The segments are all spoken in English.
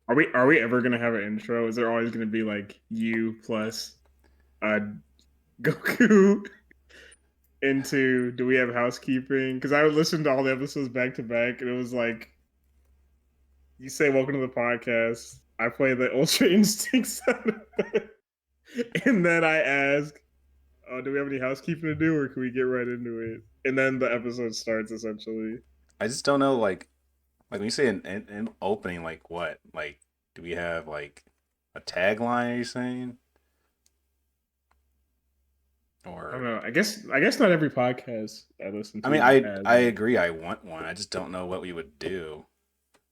Are we ever gonna have an intro? Is there always gonna be like you plus uh Goku into do we have housekeeping? Because I would listen to all the episodes back to back, and it was like you say welcome to the podcast. I play the Ultra Instinct sound effect, and then I ask, "Oh, do we have any housekeeping to do, or can we get right into it?" And then the episode starts essentially. I just don't know, like when you say an opening, like what? Like, do we have like a tagline? Are you saying? I don't Or know. I guess not every podcast I listen I mean, to I has I one. agree. I want one. I just don't know what we would do.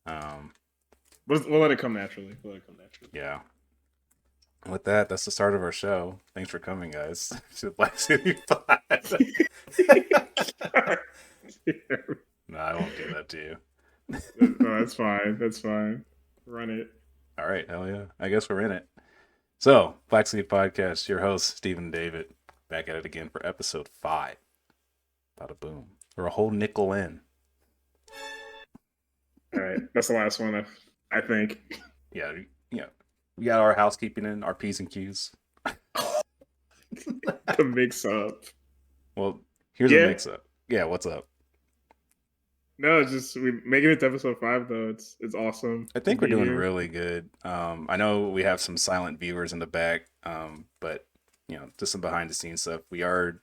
Um, We'll let it come naturally. We'll let it come naturally. yeah. With that, that's the start of our show. Thanks for coming, guys, to Black City Pod. No, I won't do that to you. No, that's fine. That's fine. Run it. All right, hell yeah. I guess we're in it. So, Black City Podcast, your host, Stephen David, back at it again for episode 5. Bada boom. We're a whole nickel in. All right, that's the last one. I think. Yeah, we got our housekeeping in, our P's and Q's. The mix up. Well, here's a Yeah. mix up. Yeah, what's up? No, it's just we making it to episode 5 though. It's awesome I to think we're be doing here. really good. I know we have some silent viewers in the back, but just some behind the scenes stuff. We are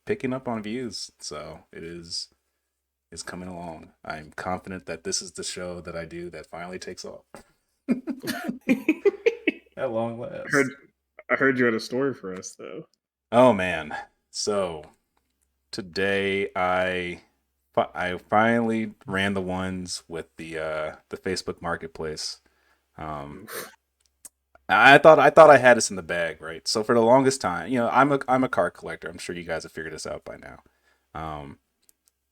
picking up on views, so it's coming along. I'm confident that this is the show that I do that finally takes off. At long I heard last. I heard you had a story for us though. Oh man. So today I finally ran the ones with the Facebook Marketplace. Um, Oof. I thought I had this in the bag, right? So for the longest time, I'm a car collector. I'm sure you guys have figured this out by now. Um,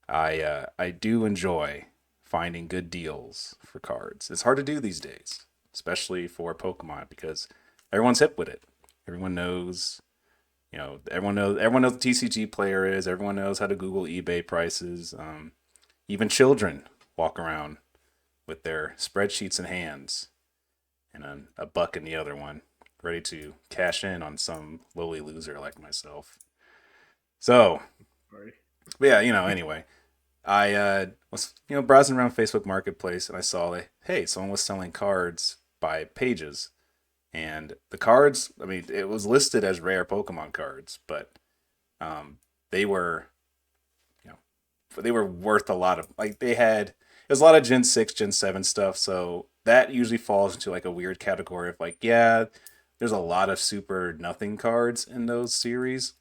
I do enjoy finding good deals for cards. It's hard to do these days, especially for Pokemon because everyone's hip with it. Everyone knows, everyone knows what the TCG player is. Everyone knows how to Google eBay prices. Even children walk around with their spreadsheets in hands and a buck in the other one, ready to cash in on some lowly loser like myself. So, Sorry. but yeah, anyway, I was browsing around Facebook Marketplace and I saw that hey, someone was selling cards by pages, and the cards, I mean, it was listed as rare Pokemon cards, but um, they were you know they were worth a lot of like they had it was a lot of Gen 6, Gen 7 stuff, so that usually falls into like a weird category of like, yeah, there's a lot of super nothing cards in those series,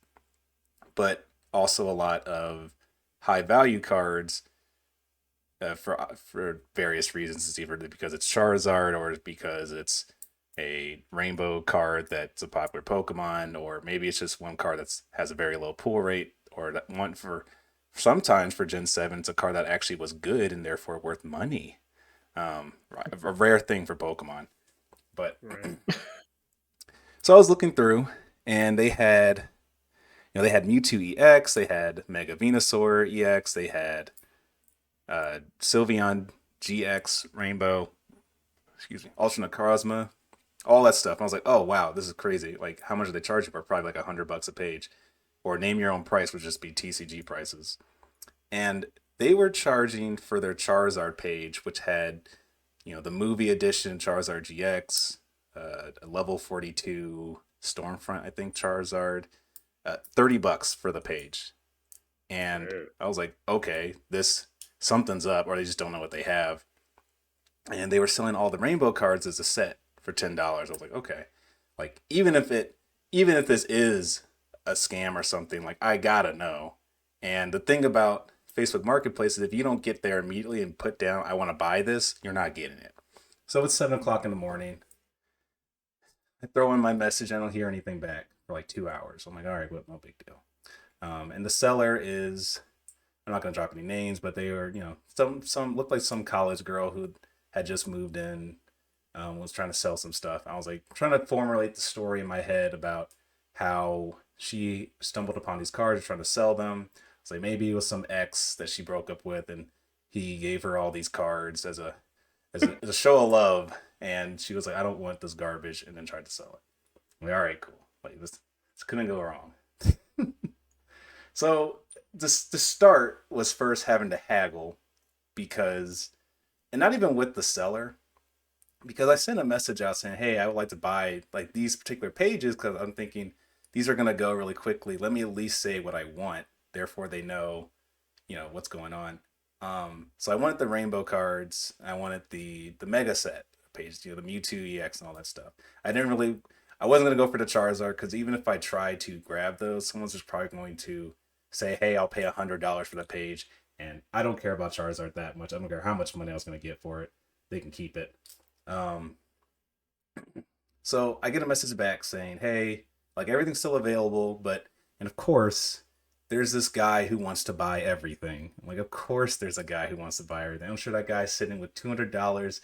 but also a lot of high value cards for various reasons. It's either because it's Charizard or because it's a rainbow card that's a popular Pokemon, or maybe it's just one card that has a very low pull rate, or that one for sometimes for Gen 7, it's a card that actually was good and therefore worth money. A rare thing for Pokemon. But Right. so I was looking through, and they had Mewtwo EX, they had Mega Venusaur EX, they had Sylveon GX Rainbow, excuse me, Ultra Necrozma, all that stuff. And I was like, oh wow, this is crazy. Like, how much are they charging for? Probably like $100 a page, or name your own price would just be TCG prices. And they were charging for their Charizard page, which had the movie edition Charizard GX, a level 42 Stormfront, I think Charizard, $30 for the page. And Right. I was like, okay, this something's up, or they just don't know what they have. And they were selling all the rainbow cards as a set for $10. I was like, okay, like even if this is a scam or something, like I gotta know. And the thing about Facebook Marketplace is if you don't get there immediately and put down, I want to buy this, you're not getting it. So it's 7 o'clock in the morning. I throw in my message, I don't hear anything back for like 2 hours. I'm like, all right, well, no big deal. And the seller is, I'm not gonna drop any names, but they were, some looked like some college girl who had just moved in, was trying to sell some stuff. I was like trying to formulate the story in my head about how she stumbled upon these cards, trying to sell them. It's like maybe it was some ex that she broke up with, and he gave her all these cards as a show of love. And she was like, I don't want this garbage, and then tried to sell it. I'm like, all right, cool. Like this couldn't go wrong. So this the start was first having to haggle because, and not even with the seller, because I sent a message out saying, hey, I would like to buy like these particular pages because I'm thinking these are gonna go really quickly. Let me at least say what I want. Therefore, they know, what's going on. So I wanted the rainbow cards. I wanted the mega set page, the Mewtwo EX and all that stuff. I wasn't gonna go for the Charizard because even if I tried to grab those, someone's just probably going to say, hey, I'll pay $100 for the page, and I don't care about Charizard that much. I don't care how much money I was gonna get for it. They can keep it. Um, so I get a message back saying, hey, like everything's still available, and of course, there's this guy who wants to buy everything. I'm like, of course, there's a guy who wants to buy everything. I'm sure that guy's sitting with $200,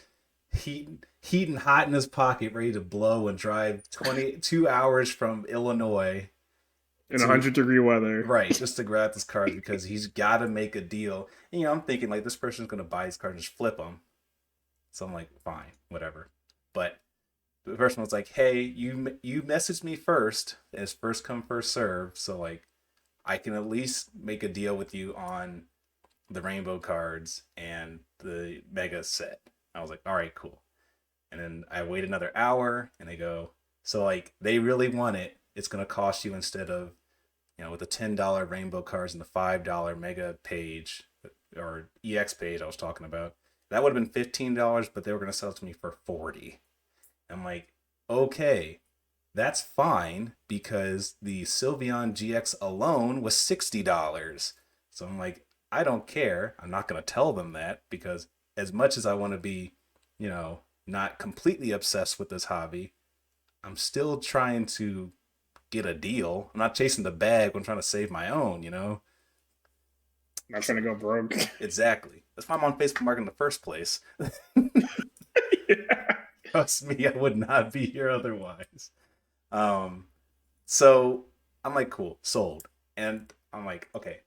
heating hot in his pocket, ready to blow and drive 22 hours from Illinois in 100-degree weather. Right, just to grab this card because he's got to make a deal. And, I'm thinking like this person's going to buy his card and just flip them. So I'm like, fine, whatever. But the person was like, hey, you messaged me first. It's first come, first serve. So like, I can at least make a deal with you on the rainbow cards and the mega set. I was like, all right, cool. And then I wait another hour and they go, so like they really want it. It's going to cost you instead of, with the $10 rainbow cards and the $5 mega page or EX page I was talking about, that would have been $15, but they were going to sell it to me for $40. I'm like, okay, that's fine because the Sylveon GX alone was $60. So I'm like, I don't care. I'm not going to tell them that because as much as I want to be, not completely obsessed with this hobby, I'm still trying to get a deal. I'm not chasing the bag. I'm trying to save my own, Not trying to go broke. Exactly. That's why I'm on Facebook Market in the first place. Yeah. Trust me, I would not be here otherwise. So I'm like, cool, sold. And I'm like, okay.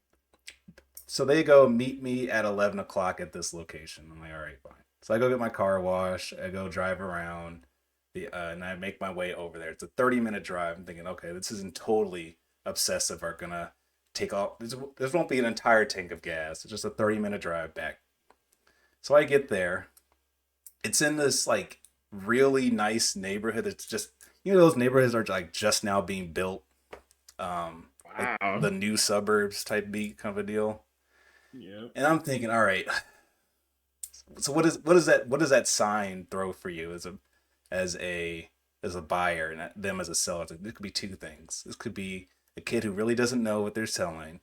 So they go meet me at 11 o'clock at this location. I'm like, all right, fine. So I go get my car wash. I go drive around, and I make my way over there. It's a 30-minute drive. I'm thinking, okay, this isn't totally obsessive. Are gonna take off. This won't be an entire tank of gas. It's just a 30-minute drive back. So I get there. It's in this like really nice neighborhood. It's just those neighborhoods are like just now being built. Wow. Like the new suburbs type beat kind of a deal. Yeah. And I'm thinking, all right. So what does that sign throw for you as a buyer and them as a seller? This could be two things. This could be a kid who really doesn't know what they're selling,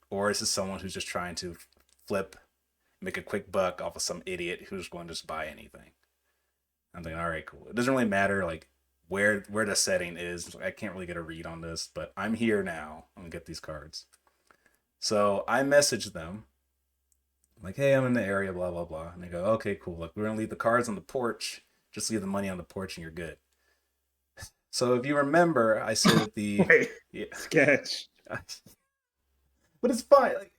or this is someone who's just trying to flip, make a quick buck off of some idiot who's going to just buy anything. I'm thinking, all right, cool. It doesn't really matter like where the setting is. I can't really get a read on this, but I'm here now. I'm gonna get these cards. So I message them. I'm like, hey, I'm in the area, blah, blah, blah. And they go, okay, cool. Look, we're going to leave the cards on the porch. Just leave the money on the porch and you're good. So if you remember, I said that the... Wait, yeah. Sketch. But it's fine. Like,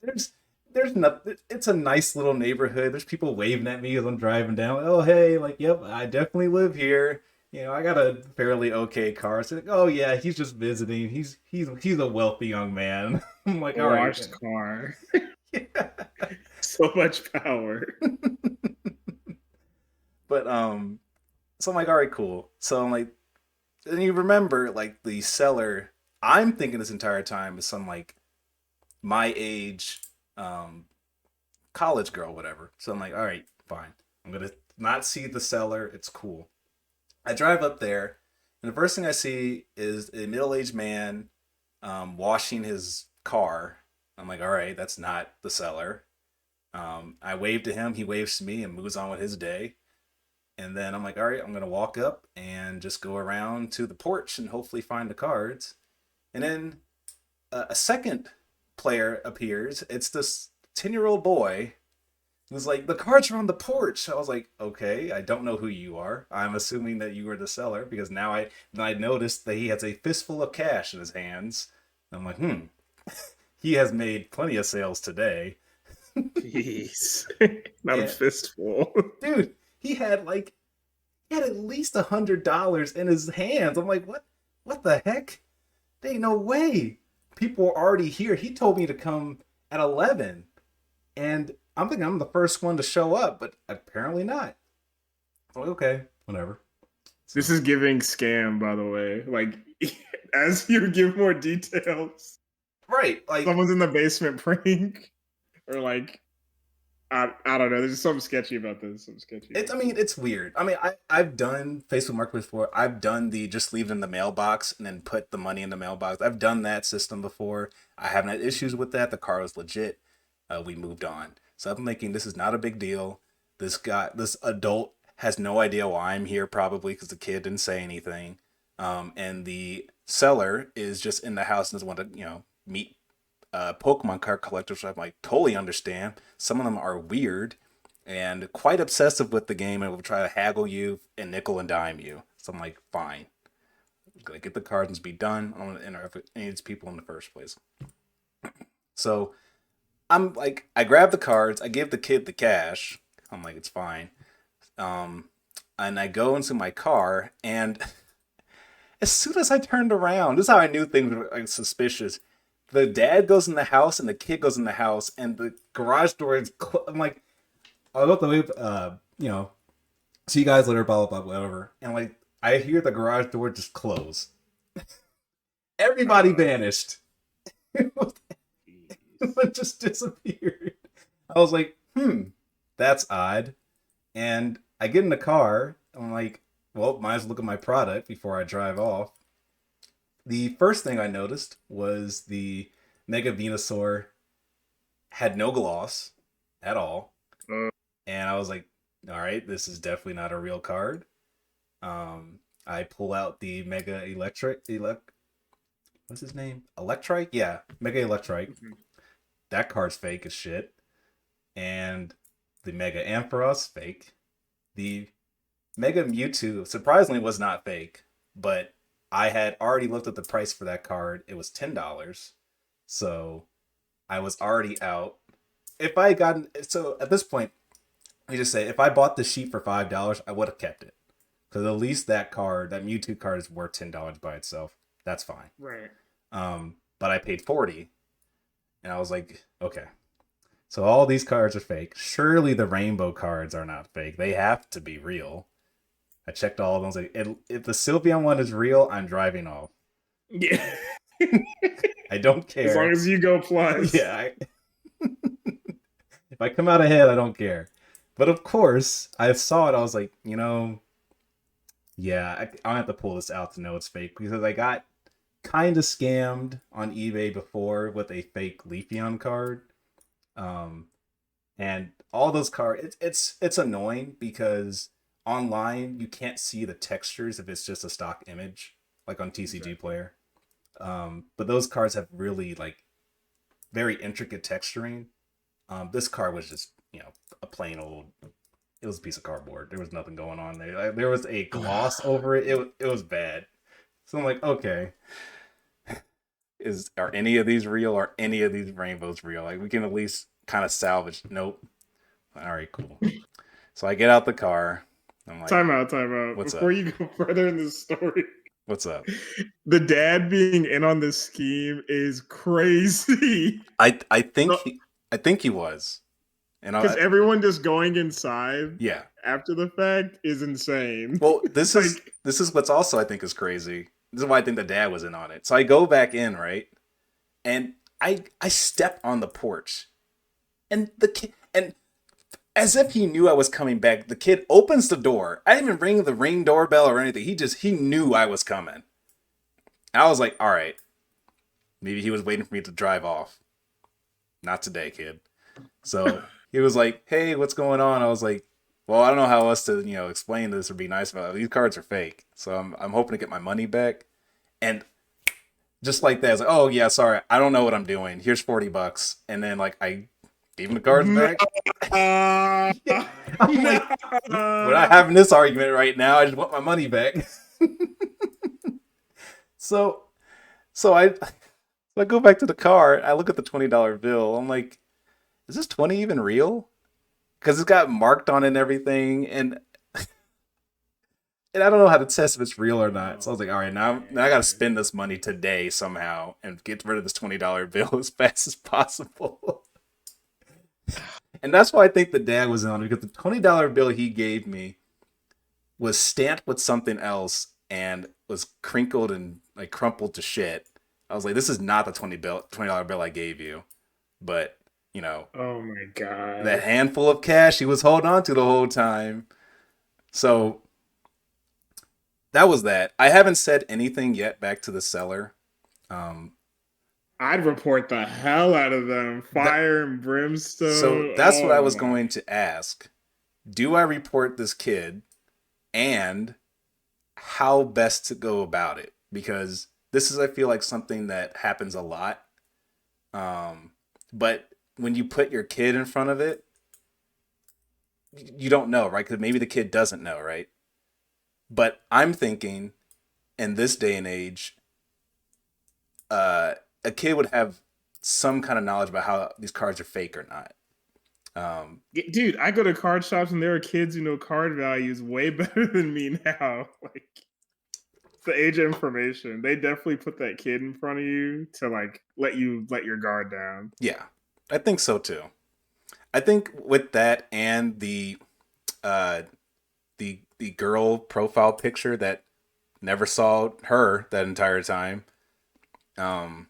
there's nothing. It's a nice little neighborhood. There's people waving at me as I'm driving down. Like, oh, hey, like, yep, I definitely live here. I got a fairly okay car. So like, oh yeah, he's just visiting. He's a wealthy young man. I'm like, all right. Watch the car. Yeah. So much power. But so I'm like, all right, cool. So I'm like, and you remember like the seller, I'm thinking this entire time is some like my age college girl, whatever. So I'm like, all right, fine. I'm gonna not see the seller. It's cool. I drive up there, and the first thing I see is a middle-aged man washing his car. I'm like, all right, that's not the seller. I wave to him. He waves to me and moves on with his day. And then I'm like, all right, I'm going to walk up and just go around to the porch and hopefully find the cards. And then a second player appears. It's this 10-year-old boy who's like, the cards are on the porch. I was like, okay, I don't know who you are. I'm assuming that you are the seller because now I noticed that he has a fistful of cash in his hands. I'm like, he has made plenty of sales today. Jeez. Not a fistful. Dude, he had like He had at least $100 in his hands. I'm like, what? What the heck? There ain't no way. People are already here. He told me to come at 11, and I'm thinking I'm the first one to show up, but apparently not. I'm like, okay, whatever. So, This is giving scam, by the way. Like, as you give more details, right, like someone's in the basement praying, or like, I don't know. There's just something sketchy about this. Something sketchy. it's. I mean, it's weird. I mean, I've done Facebook Marketplace before. I've done the just leave it in the mailbox and then put the money in the mailbox. I've done that system before. I haven't had issues with that. The car was legit. We moved on. So I'm thinking this is not a big deal. This adult has no idea why I'm here, probably because the kid didn't say anything. And the seller is just in the house and doesn't want to, meet Pokemon card collectors. I'm like, totally understand. Some of them are weird and quite obsessive with the game and will try to haggle you and nickel and dime you. So I'm like, fine. I'm gonna get the cards and just be done. I don't want to interact with any of these people in the first place. So I'm like, I grab the cards, I give the kid the cash. I'm like, it's fine. And I go into my car, and as soon as I turned around, this is how I knew things were like suspicious. The dad goes in the house, and the kid goes in the house, and the garage door is. I'm like, I'll go to the see you guys later, blah blah blah, whatever. And like, I hear the garage door just close. Everybody vanished. It just disappeared. I was like, that's odd. And I get in the car. I'm like, well, might as well look at my product before I drive off. The first thing I noticed was the Mega Venusaur had no gloss at all. And I was like, all right, this is definitely not a real card. I pull out the Mega what's his name? Electrike? Yeah, Mega Electrike. Mm-hmm. That card's fake as shit. And the Mega Ampharos, fake. The Mega Mewtwo, surprisingly, was not fake. But I had already looked at the price for that card. It was $10. So I was already out. If I had gotten... So at this point, let me just say, if I bought the sheet for $5, I would have kept it. Because at least that card, that Mewtwo card, is worth $10 by itself. That's fine. Right. But I paid $40. And I was like, okay. So all these cards are fake. Surely the rainbow cards are not fake. They have to be real. I checked all of them. I was like, if the Sylveon one is real, I'm driving off. Yeah. I don't care. As long as you go plus. Yeah. If I come out ahead, I don't care. But of course, I saw it. I was like, yeah, I'll have to pull this out to know it's fake. Because I got kind of scammed on eBay before with a fake Leafeon card. And all those cards, it's annoying because online you can't see the textures if it's just a stock image, like on TCG Player. But those cards have really like very intricate texturing. This card was just, a plain old, it was a piece of cardboard. There was nothing going on there. Like, there was a gloss over it. It was bad. So I'm like, okay. Are any of these real? Are any of these rainbows real? Like, we can at least kind of salvage. Nope. All right, cool. So I get out the car. I'm like, time out. What's Before up? you go further in this story, what's up? The dad being in on this scheme is crazy. I think he was, because everyone just going inside. Yeah. After the fact is insane. Well, this is what's also I think is crazy. This is why I think the dad was in on it. So I go back in, right? And I step on the porch. And the kid, and as if he knew I was coming back, the kid opens the door. I didn't even ring the Ring doorbell or anything. He knew I was coming. And I was like, all right. Maybe he was waiting for me to drive off. Not today, kid. So he was like, hey, what's going on? I was like, well, I don't know how else to, explain this or be nice about it. These cards are fake. So I'm hoping to get my money back. And just like that, I was like, oh yeah, sorry. I don't know what I'm doing. Here's $40. And then like I gave him the cards back. I'm like, we're not having this argument right now. I just want my money back. So I go back to the car. I look at the $20 bill. I'm like, is this 20 even real? Because it's got marked on it and everything. And and I don't know how to test if it's real or not. So I was like, all right, now I got to man. spend this money today somehow and get rid of this $20 bill as fast as possible. And that's why I think the dad was on, because the $20 bill he gave me was stamped with something else and was crinkled and like crumpled to shit. I was like, this is not the $20 bill I gave you. But, you know, Oh my that god. handful of cash he was holding on to the whole time. So that was that. I haven't said anything yet back to the seller. Um, I'd report the hell out of them. that Fire and so brimstone. that's what I Oh was my. going to ask. Do I report this kid, and how best to go about it? Because this is, I feel like, something that happens a lot. But when you put your kid in front of it, you don't know, right? Because maybe the kid doesn't know, right? But I'm thinking in this day and age, a kid would have some kind of knowledge about how these cards are fake or not. Dude, I go to card shops and there are kids who know card values way better than me now. Like, it's the age of information. They definitely put that kid in front of you to like let you let your guard down. Yeah, I think so too. I think with that and uh, the girl profile picture that never saw her that entire time. Um,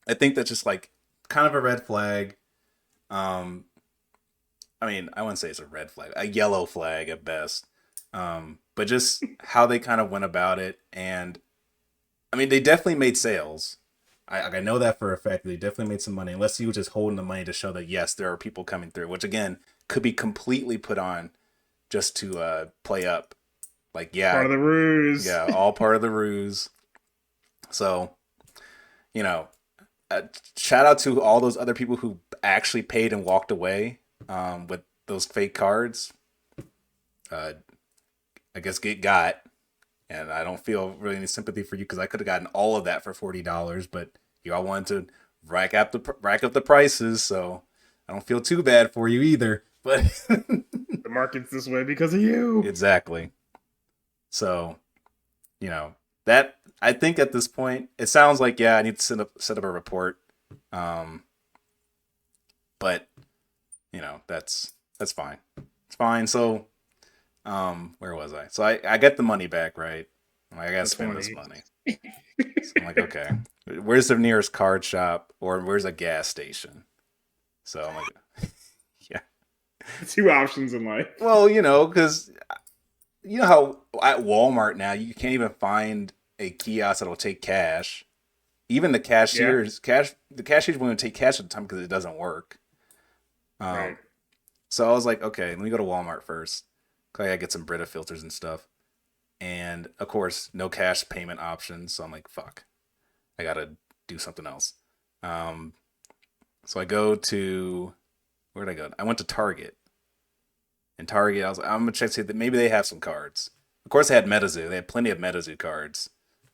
I think that's just like kind of a red flag. Um, I mean, I wouldn't say it's a red flag, a yellow flag at best. But just how they kind of went about it, and I mean, they definitely made sales. I know that for a fact. They definitely made some money, unless he was just holding the money to show that yes, there are people coming through, which again could be completely put on just to play up. Like, Part yeah, of the ruse. yeah, all part of the ruse. So, you know, uh, shout out to all those other people who actually paid and walked away with those fake cards. Uh, I guess get got, and I don't feel really any sympathy for you because I could have gotten all of that for $40, but you all wanted to rack up the prices, so I don't feel too bad for you either. But The market's this way because of you. exactly. So, you know, that I think at this point it sounds like, yeah, I need to set up a report. Um, but you know, that's fine. It's fine. So, where was I? So I get the money back, right? I'm like, I gotta The spend this 20. money. So I'm like, okay, where's the nearest card shop or where's a gas station? So I'm like, yeah. Two options in life. Well, because you know how at Walmart now you can't even find a kiosk that'll take cash. Even Yeah, the cashiers won't take cash at the time because it doesn't work. right. Um, so I was like, okay, let me go to Walmart first. 'Cause I gotta get some Brita filters and stuff. And of course, no cash payment options. So I'm like, fuck, I gotta do something else. Um, so I go to where did I go? I went to Target. And Target, I was like, I'm gonna check see that maybe they have some cards. Of course, they had MetaZoo. They had plenty of MetaZoo cards,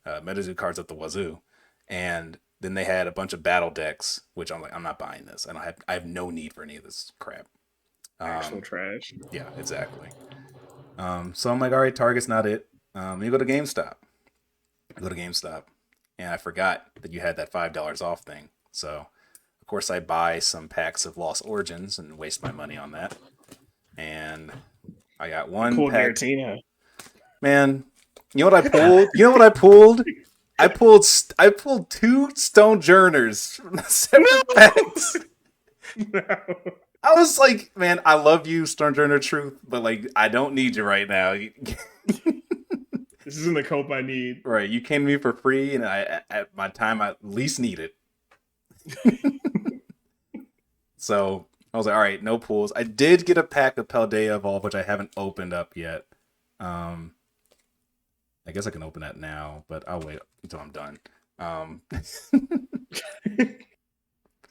MetaZoo cards at the wazoo, and then they had a bunch of battle decks, which I'm like, I'm not buying this. I have no need for any of this crap. Actual Um, trash. yeah, exactly. So I'm like, all right, Target's not it. You go to GameStop. I go to GameStop, and I forgot that you had that $5 off thing. So, of course, I buy some packs of Lost Origins and waste my money on that. And I got You one pulled pack. Giratina. Man, you know what I pulled? You know what I pulled? I pulled two Stone Journers from the separate packs. No. I was like, man, I love you, Stone Journer Truth, but like, I don't need you right now. This isn't the cope I need. Right, you came to me for free, and at my time I least need it. So I was like, all right, no pools. I did get a pack of Paldea Evolve, which I haven't opened up yet. Um, I guess I can open that now, but I'll wait until I'm done.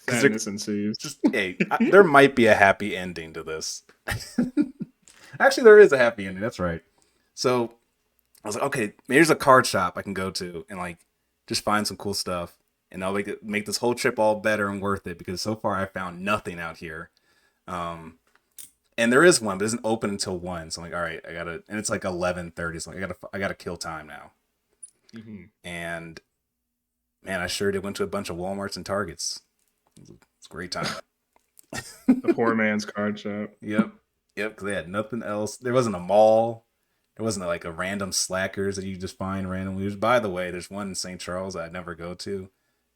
Because Sadness ensues. just hey, there might be a happy ending to this. Actually, there is a happy ending. That's right. So I was like, okay, maybe there's a card shop I can go to and like just find some cool stuff, and I'll make this whole trip all better and worth it because so far I found nothing out here. Um, And there is one, but it isn't open until 1. So I'm like, all right, I gotta, and it's like 11:30. So I'm like, I gotta kill time now. Hmm. And man, I sure did went to a bunch of Walmarts and Targets. It's a great time. The poor man's card shop. Yep. Yep. Because they had nothing else. There wasn't a mall. There wasn't like a random Slackers that you just find randomly. By the way, there's one in St. Charles I'd never go to.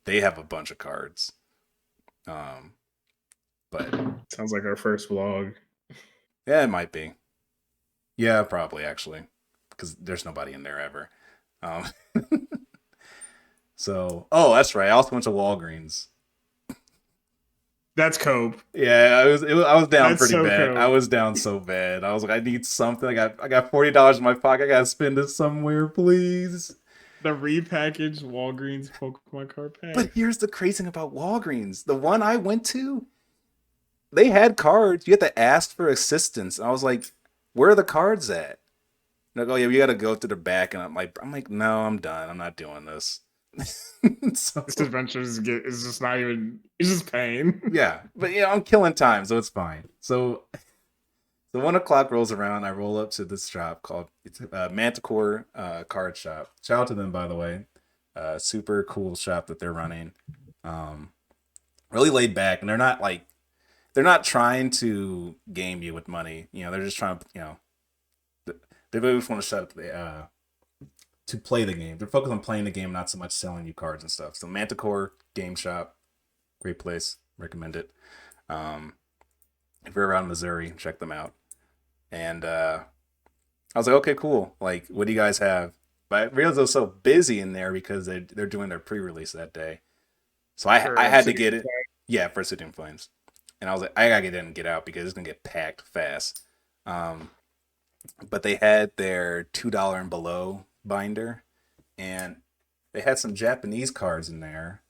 They have a bunch of cards. Um, but Sounds like our first vlog. yeah, it might be. Yeah, probably actually, because there's nobody in there ever. Um, so, oh, that's right. I also went to Walgreens. That's cope. Yeah, I was down That's pretty so bad. cope. I was down so bad. I was like, I need something. I got $40 in my pocket. I gotta spend it somewhere, please. The repackaged Walgreens Pokemon card pack. But here's the crazy thing about Walgreens. The one I went to, they had cards. You had to ask for assistance. I was like, where are the cards at? And they go, yeah, you got to go to the back. And I'm like, no, I'm done. I'm not doing this. So, This adventure is just not even. It's just pain. yeah, but I'm killing time, so it's fine. So the 1 o'clock rolls around. I roll up to this shop called Manticore Card Shop. Shout out to them, by the way. Super cool shop that they're running. Really laid back, and they're not trying to game you with money. They're just trying to they really just want to shut up to play the game. They're focused on playing the game, not so much selling you cards and stuff. So Manticore Game Shop, great place, recommend it. If you're around Missouri, check them out. And I was like, okay, cool. Like, what do you guys have? But I realized I was so busy in there because they're doing their pre-release that day. So I had to get it. Yeah, for City in Flames. And I was like, I gotta get in and get out because it's gonna get packed fast. But they had their $2 and below binder, and they had some Japanese cards in there.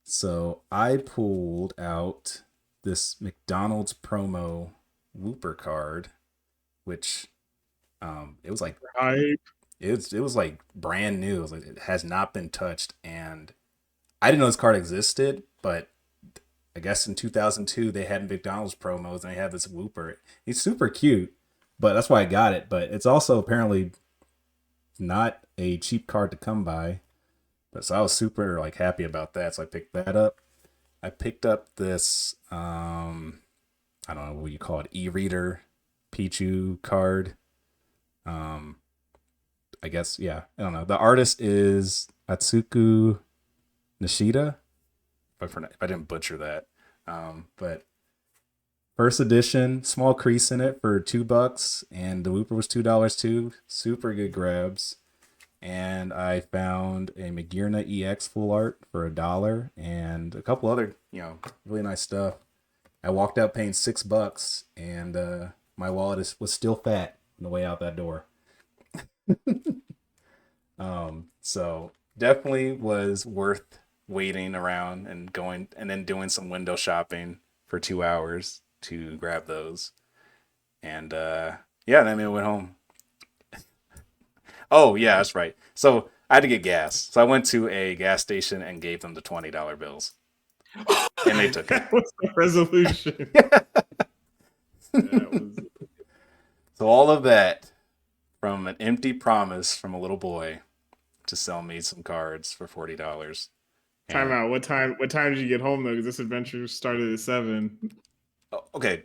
So I pulled out this McDonald's promo Whooper card, which it was like it was like brand new. It was like, it has not been touched, and I didn't know this card existed, but I guess in 2002 they had McDonald's promos and they had this Whooper. He's super cute, but that's why I got it. But it's also apparently not a cheap card to come by. But so I was super happy about that. So I picked that up. I picked up this I don't know what you call it, e-reader Pichu card. I guess, yeah. I don't know. The artist is Atsuku Nishida. If I didn't butcher that. But first edition, small crease in it for $2, and the Whooper was $2 too. Super good grabs. And I found a Magearna EX full art for $1 and a couple other, really nice stuff. I walked out paying $6, and my wallet was still fat on the way out that door. So definitely was worth waiting around and going and then doing some window shopping for 2 hours to grab those. And then I went home. Oh yeah, that's right. So I had to get gas. So I went to a gas station and gave them the $20 bills. And they took it. That was the resolution. So all of that from an empty promise from a little boy to sell me some cards for $40. Time out. What time did you get home though? Because this adventure started at 7. Okay,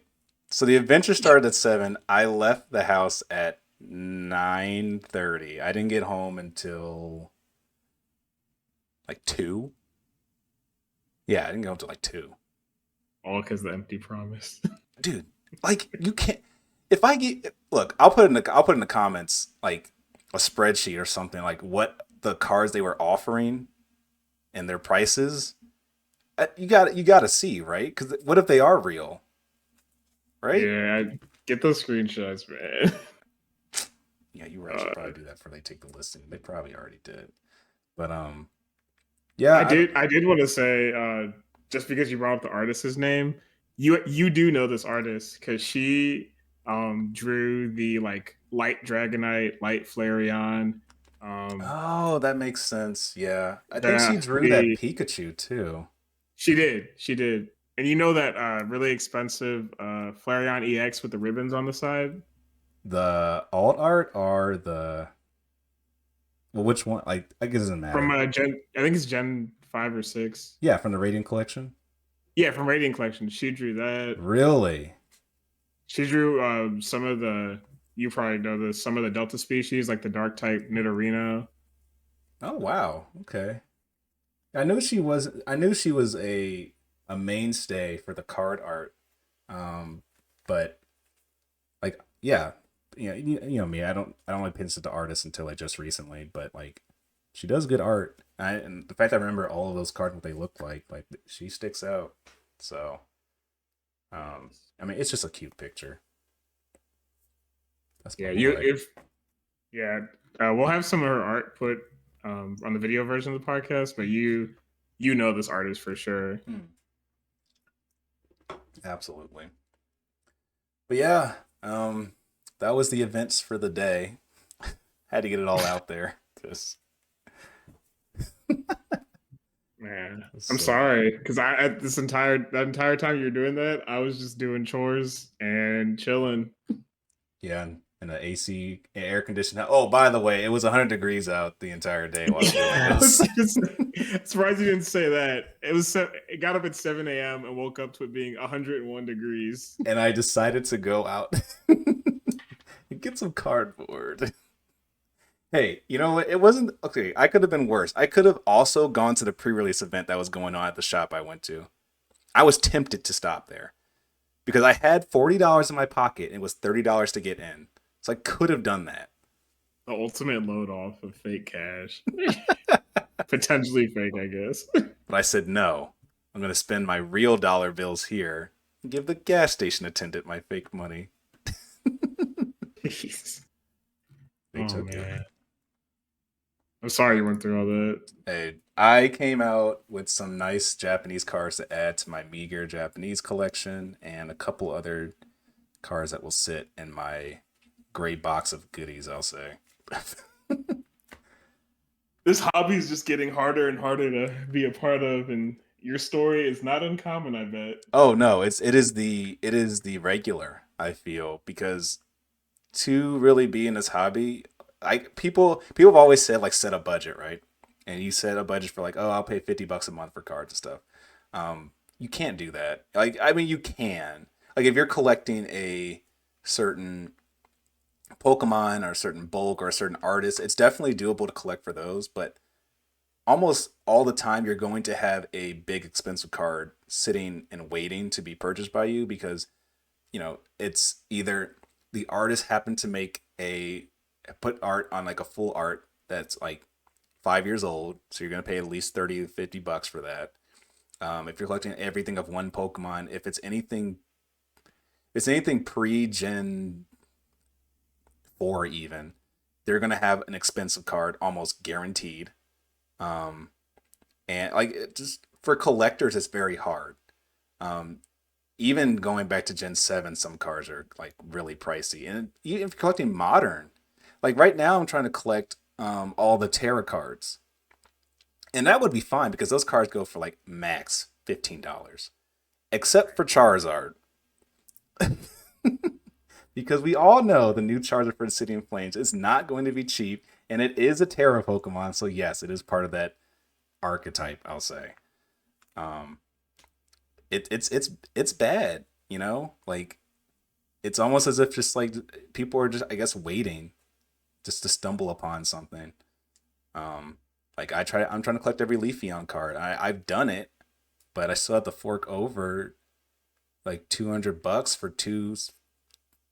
so the adventure started at 7. I left the house at 9:30. I didn't get home until 2. Yeah, I didn't get home until 2. All because the empty promise. Dude, you can't. If I get look, I'll put in the comments a spreadsheet or something what the cards they were offering and their prices. You got to see, right? Because what if they are real? Right? Yeah, get those screenshots, man. Yeah, you're right. I should probably do that before they take the listing. They probably already did. But yeah. I did want to say, just because you brought up the artist's name, you do know this artist because she drew the light Dragonite, light Flareon. Oh, that makes sense. Yeah. I think she drew that Pikachu too. She did. And you know that really expensive Flareon EX with the ribbons on the side? The alt art or the well, which one? Like, I guess it doesn't From matter. I think it's Gen 5 or 6. Yeah, from the Radiant collection. Yeah, from Radiant Collection. She drew that. Really? She drew some of the, you probably know this, some of the Delta species, like the Dark type Nidorino. Oh wow. Okay. I knew she was. I knew she was a mainstay for the card art. But like, yeah, you know me. I don't like pay attention to artists until like just recently. But like, she does good art. And the fact I remember all of those cards, what they look like she sticks out. So, I mean, it's just a cute picture. That's Yeah, my you boy. if yeah, we'll have some of her art put on the video version of the podcast, but you know this artist for sure. Absolutely. But yeah, that was the events for the day. Had to get it all out there because Man, it's I'm so bad. sorry because I at that entire time you're doing that, I was just doing chores and chilling. Yeah, and the AC air conditioner. Oh, by the way, it was 100 degrees out the entire day while I'm doing Yeah, I was this. gonna say, surprised you didn't say that. It got up at 7 a.m. and woke up to it being 101 degrees. And I decided to go out and get some cardboard. Hey, you know what? It wasn't okay. I could have been worse. I could have also gone to the pre-release event that was going on at the shop I went to. I was tempted to stop there because I had $40 in my pocket and it was $30 to get in. So I could have done that. The ultimate load off of fake cash. Potentially fake, I guess. But I said no. I'm going to spend my real dollar bills here and give the gas station attendant my fake money. They Oh took it. man. I'm sorry you went through all that. Hey, I came out with some nice Japanese cards to add to my meager Japanese collection and a couple other cards that will sit in my gray box of goodies, I'll say. This hobby is just getting harder and harder to be a part of, and your story is not uncommon, I bet. Oh no, it is the regular, I feel, because to really be in this hobby, like people have always said like set a budget, right? And you set a budget for like, oh, I'll pay $50 a month for cards and stuff. You can't do that. Like, I mean, you can. Like, if you're collecting a certain Pokemon or a certain bulk or a certain artist, it's definitely doable to collect for those. But almost all the time, you're going to have a big expensive card sitting and waiting to be purchased by you because it's either the artist happened to make a put art on like a full art that's like 5 years old, so you're gonna pay at least 30 to $50 for that. If you're collecting everything of one Pokemon, if it's anything pre-Gen 4 even, they're gonna have an expensive card almost guaranteed. Um, and like it just for collectors, it's very hard. Um, Even going back to Gen 7, some cards are like really pricey. And even if you're collecting modern, like right now, I'm trying to collect all the Terra cards. And that would be fine because those cards go for like max $15. Except for Charizard. Because we all know the new Charizard for the City of Flames is not going to be cheap. And it is a Terra Pokemon. So, yes, it is part of that archetype, I'll say. Um, it's bad, like it's almost as if just like people are just I guess waiting just to stumble upon something. Like I'm trying to collect every Leafeon card. I've done it, but I still have to fork over like $200 for two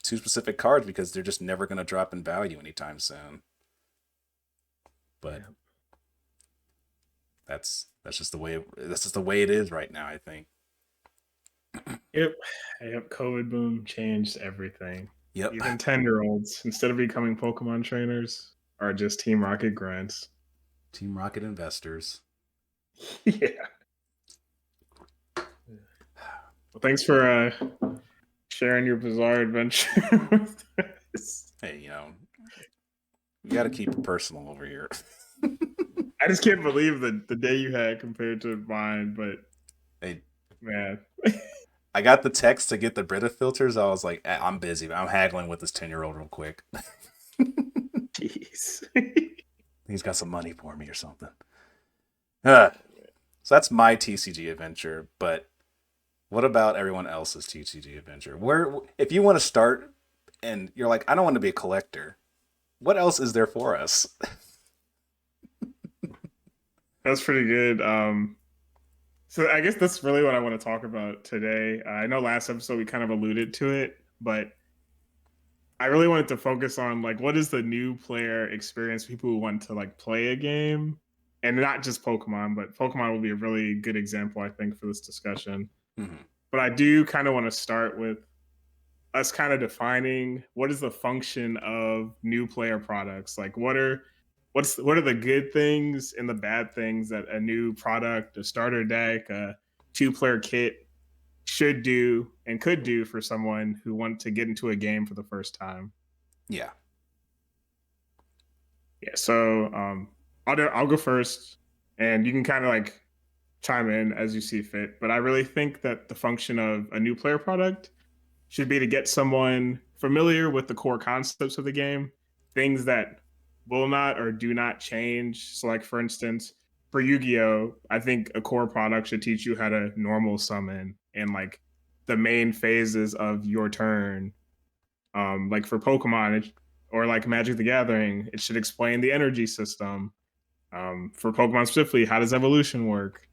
specific cards because they're just never gonna drop in value anytime soon. But Yeah. that's just the way it is right now, I think. Yep. Yep. COVID boom changed everything. Yep. Even 10-year-olds, instead of becoming Pokemon trainers, are just Team Rocket grunts. Team Rocket investors. Yeah. Well, thanks for sharing your bizarre adventure with us. Hey, you got to keep it personal over here. I just can't believe the day you had compared to mine, but Hey, Man. I got the text to get the Brita filters. I was like, I'm busy. I'm haggling with this 10-year-old real quick. Jeez. He's got some money for me or something. Uh, so that's my TCG adventure. But what about everyone else's TCG adventure? Where, if you want to start and you're like, I don't want to be a collector, what else is there for us? That's pretty good. So I guess that's really what I want to talk about today. I know last episode we kind of alluded to it, but I really wanted to focus on like what is the new player experience people who want to like play a game, and not just Pokemon, but Pokemon will be a really good example I think for this discussion. Mm-hmm. But I do kind of want to start with us kind of defining what is the function of new player products. Like what are the good things and the bad things that a new product, a starter deck, a two-player kit should do and could do for someone who wants to get into a game for the first time. Yeah. Yeah, so I'll go first, and you can kind of like chime in as you see fit. But I really think that the function of a new player product should be to get someone familiar with the core concepts of the game, things that will not or do not change. So, like for instance, for Yu-Gi-Oh, I think a core product should teach you how to normal summon and like the main phases of your turn. Like for Pokemon or like Magic the Gathering, it should explain the energy system. For Pokemon specifically, how does evolution work?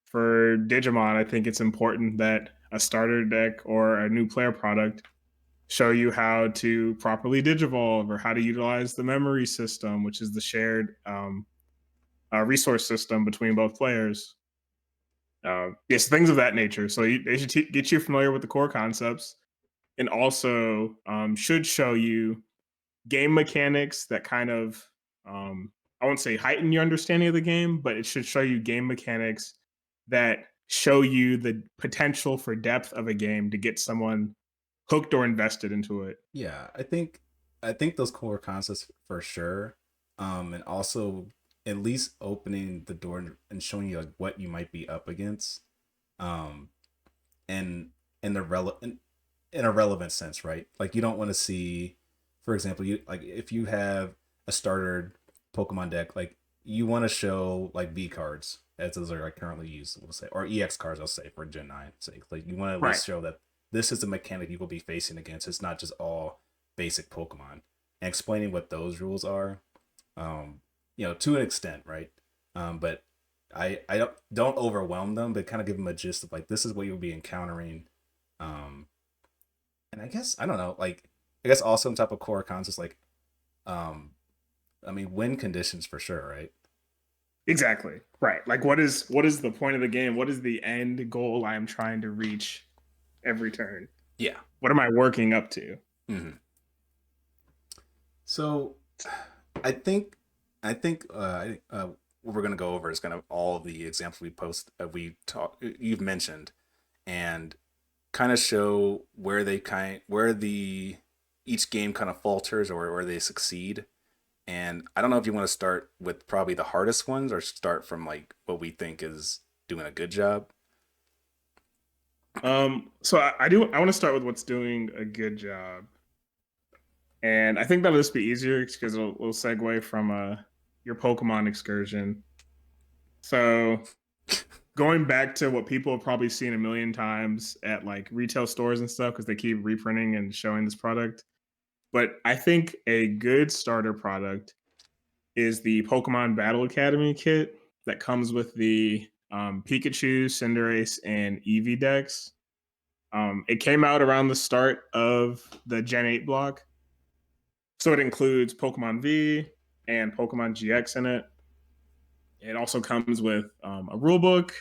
For Digimon, I think it's important that a starter deck or a new player product show you how to properly digivolve or how to utilize the memory system, which is the shared resource system between both players. Yes, things of that nature. So they should get you familiar with the core concepts, and also should show you game mechanics that kind of I won't say heighten your understanding of the game, but it should show you game mechanics that show you the potential for depth of a game to get someone hooked or invested into it. Yeah, I think those core concepts for sure. And also at least opening the door and showing you like what you might be up against. Um, and in the in a relevant sense, right? Like you don't want to see, for example, you like if you have a starter Pokemon deck, like you want to show like V cards as those are like currently used, we'll say, or EX cards, I'll say for Gen 9 sake. Like you want to at Right. least show that this is the mechanic you will be facing against. It's not just all basic Pokemon. And explaining what those rules are, to an extent, right? But I don't overwhelm them, but kind of give them a gist of like this is what you'll be encountering. Um, and I guess I don't know, like I guess also on top of core concepts like, um, I mean, win conditions for sure, right? Exactly. Right. Like what is the point of the game? What is the end goal I am trying to reach every turn? Yeah. What am I working up to? Mm-hmm. So, I think what we're gonna go over is kind of all of the examples you've mentioned, and kind of show where the each game kind of falters or where they succeed. And I don't know if you want to start with probably the hardest ones or start from like what we think is doing a good job. So I want to start with what's doing a good job. And I think that'll just be easier because it'll segue from your Pokemon excursion. So going back to what people have probably seen a million times at like retail stores and stuff because they keep reprinting and showing this product. But I think a good starter product is the Pokemon Battle Academy kit that comes with the Pikachu, Cinderace, and Eevee decks. It came out around the start of the Gen 8 block. So it includes Pokemon V and Pokemon GX in it. It also comes with a rule book,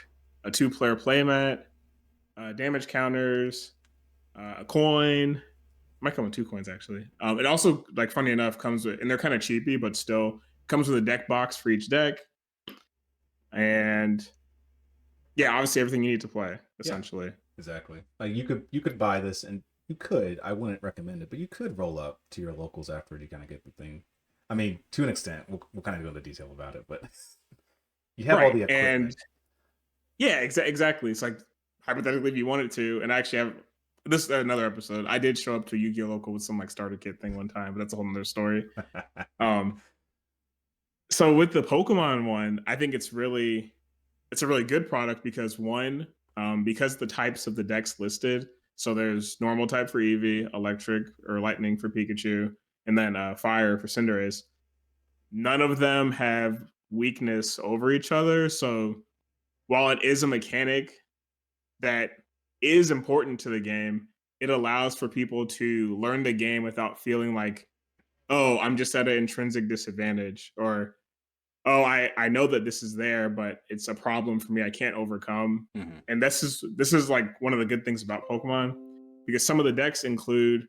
a two-player playmat, damage counters, a coin. Might come with two coins actually. It also, like funny enough, comes with, and they're kind of cheapy, but still comes with a deck box for each deck, and yeah, obviously everything you need to play Yeah, essentially. exactly. Like you could buy this and I wouldn't recommend it, but you could roll up to your locals after you kind of get the thing. I mean, to an extent, we'll kind of go into detail about it, but you have all Right, the and equipment. yeah, exactly. It's like hypothetically, if you wanted to, and I actually have this is another episode. I did show up to Yu-Gi-Oh! Local with some like starter kit thing one time, but that's a whole nother story. Um, so with the Pokemon one, I think it's a really good product because one, because the types of the decks listed, so there's normal type for Eevee, electric or lightning for Pikachu, and then fire for Cinderace. None of them have weakness over each other. So while it is a mechanic that is important to the game, it allows for people to learn the game without feeling like, oh, I'm just at an intrinsic disadvantage, or oh, I know that this is there, but it's a problem for me I can't overcome. Mhm. And this is like one of the good things about Pokemon because some of the decks include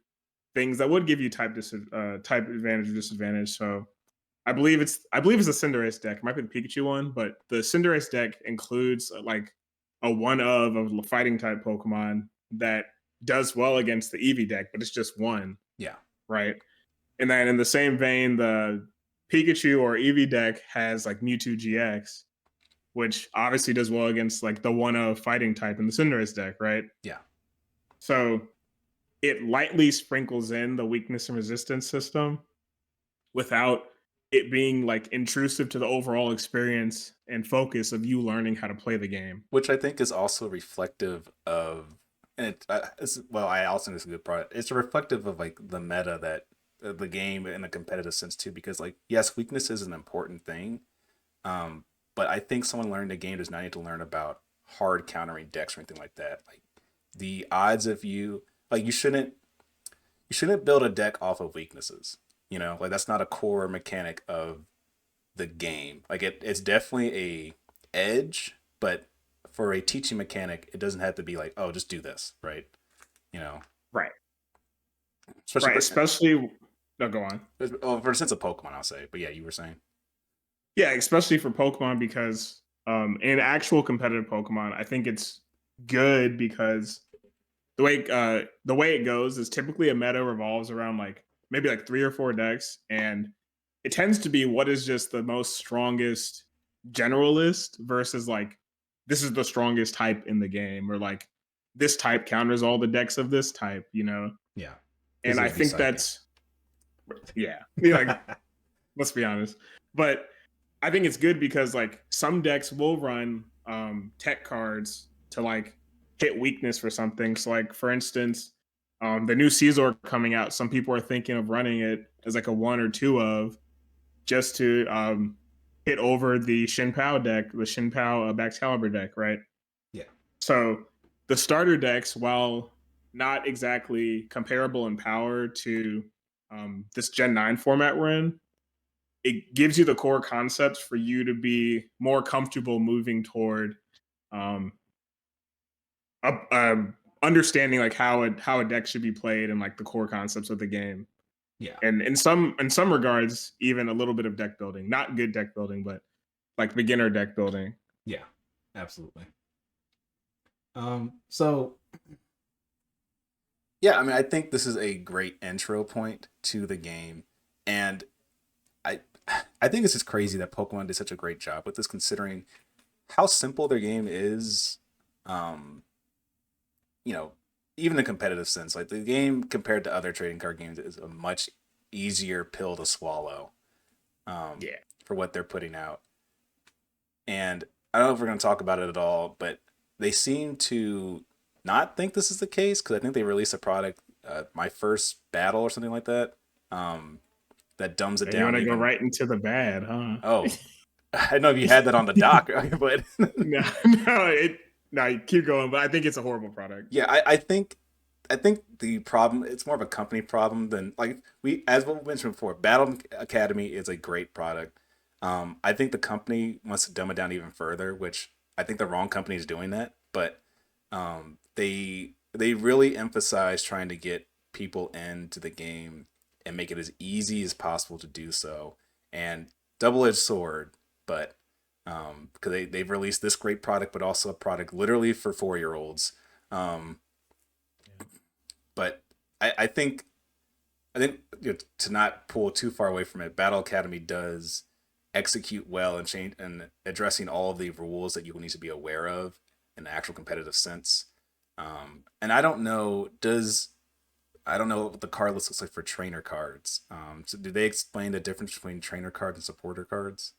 things that would give you type advantage or disadvantage. So I believe it's a Cinderace deck. It might be the Pikachu one, but the Cinderace deck includes like a one of a fighting type Pokemon that does well against the Eevee deck, but it's just one, Yeah. right? And then in the same vein, the Pikachu or Eevee deck has like Mewtwo GX, which obviously does well against like the one of fighting type in the Cinderace deck, right? Yeah. So it lightly sprinkles in the weakness and resistance system without it being like intrusive to the overall experience and focus of you learning how to play the game. Which I think is also reflective of, and well, I also think it's a good product. It's reflective of like the meta that the game in a competitive sense too, because like yes, weakness is an important thing, but I think someone learning the game does not need to learn about hard countering decks or anything like that. Like the odds of you, like you shouldn't build a deck off of weaknesses. You know, like that's not a core mechanic of the game. Like it's definitely a edge, but for a teaching mechanic, it doesn't have to be like, oh, just do this, right? You know, Right. especially Right. for Especially no, go on. oh, for the sense of Pokemon, I'll say. But yeah, you were saying, Yeah, especially for Pokemon because in actual competitive Pokemon, I think it's good because the way it goes is typically a meta revolves around like maybe like three or four decks, and it tends to be what is just the most strongest generalist versus like this is the strongest type in the game, or like this type counters all the decks of this type, you know. yeah, And this I is think recycling. that's yeah, like let's be honest, but I think it's good because like some decks will run tech cards to like hit weakness for something. So like for instance, the new Caesar coming out, some people are thinking of running it as like a one or two of just to hit over the Shin Pao deck, the Shin Pao Baxcalibur deck, right? Yeah, So the starter decks, while not exactly comparable in power to this Gen 9 format we're in, it gives you the core concepts for you to be more comfortable moving toward um, understanding like how a deck should be played and like the core concepts of the game. yeah, And in some regards, even a little bit of deck building, not good deck building, but like beginner deck building. yeah, absolutely. So yeah, I mean, I think this is a great intro point to the game, and I, I think it's just crazy that Pokemon did such a great job with this, considering how simple their game is. Um, you know, even in a competitive sense, like the game compared to other trading card games is a much easier pill to swallow um, Yeah. for what they're putting out. And I don't know if we're going to talk about it at all, but they seem to not think this is the case because I think they released a product, My First Battle or something like that, um, that dumbs it And you down want to go even. right into the bad, huh? Oh, I don't know if you had that on the dock, but No, no, keep going. But I think it's a horrible product. yeah, I think the problem, it's more of a company problem than like we, as what we mentioned before, Battle Academy is a great product. I think the company wants to dumb it down even further, which I think the wrong company is doing that. But they really emphasize trying to get people into the game and make it as easy as possible to do so. And double edged sword, but because they've released this great product, but also a product literally for 4 year olds. Um, but I think to not pull too far away from it, Battle Academy does execute well and change and addressing all of the rules that you will need to be aware of. in an actual competitive sense. And I don't know, what the card list looks like for trainer cards. So do they explain the difference between trainer cards and supporter cards?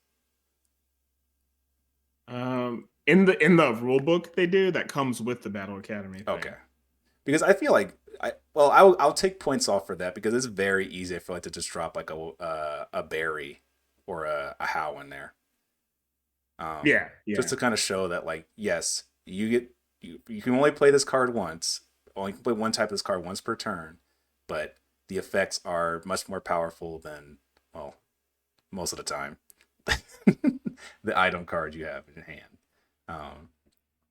In the rule book they do that comes with the Battle Academy Okay, thing. because I feel like I'll take points off for that because it's very easy. I feel like to just drop like a berry or a how in there. Yeah, Just yeah. to kind of show that like yes, you can only play this card once. Only can play one type of this card once per turn, but the effects are much more powerful than, well, most of the time the item card you have in your hand. Um,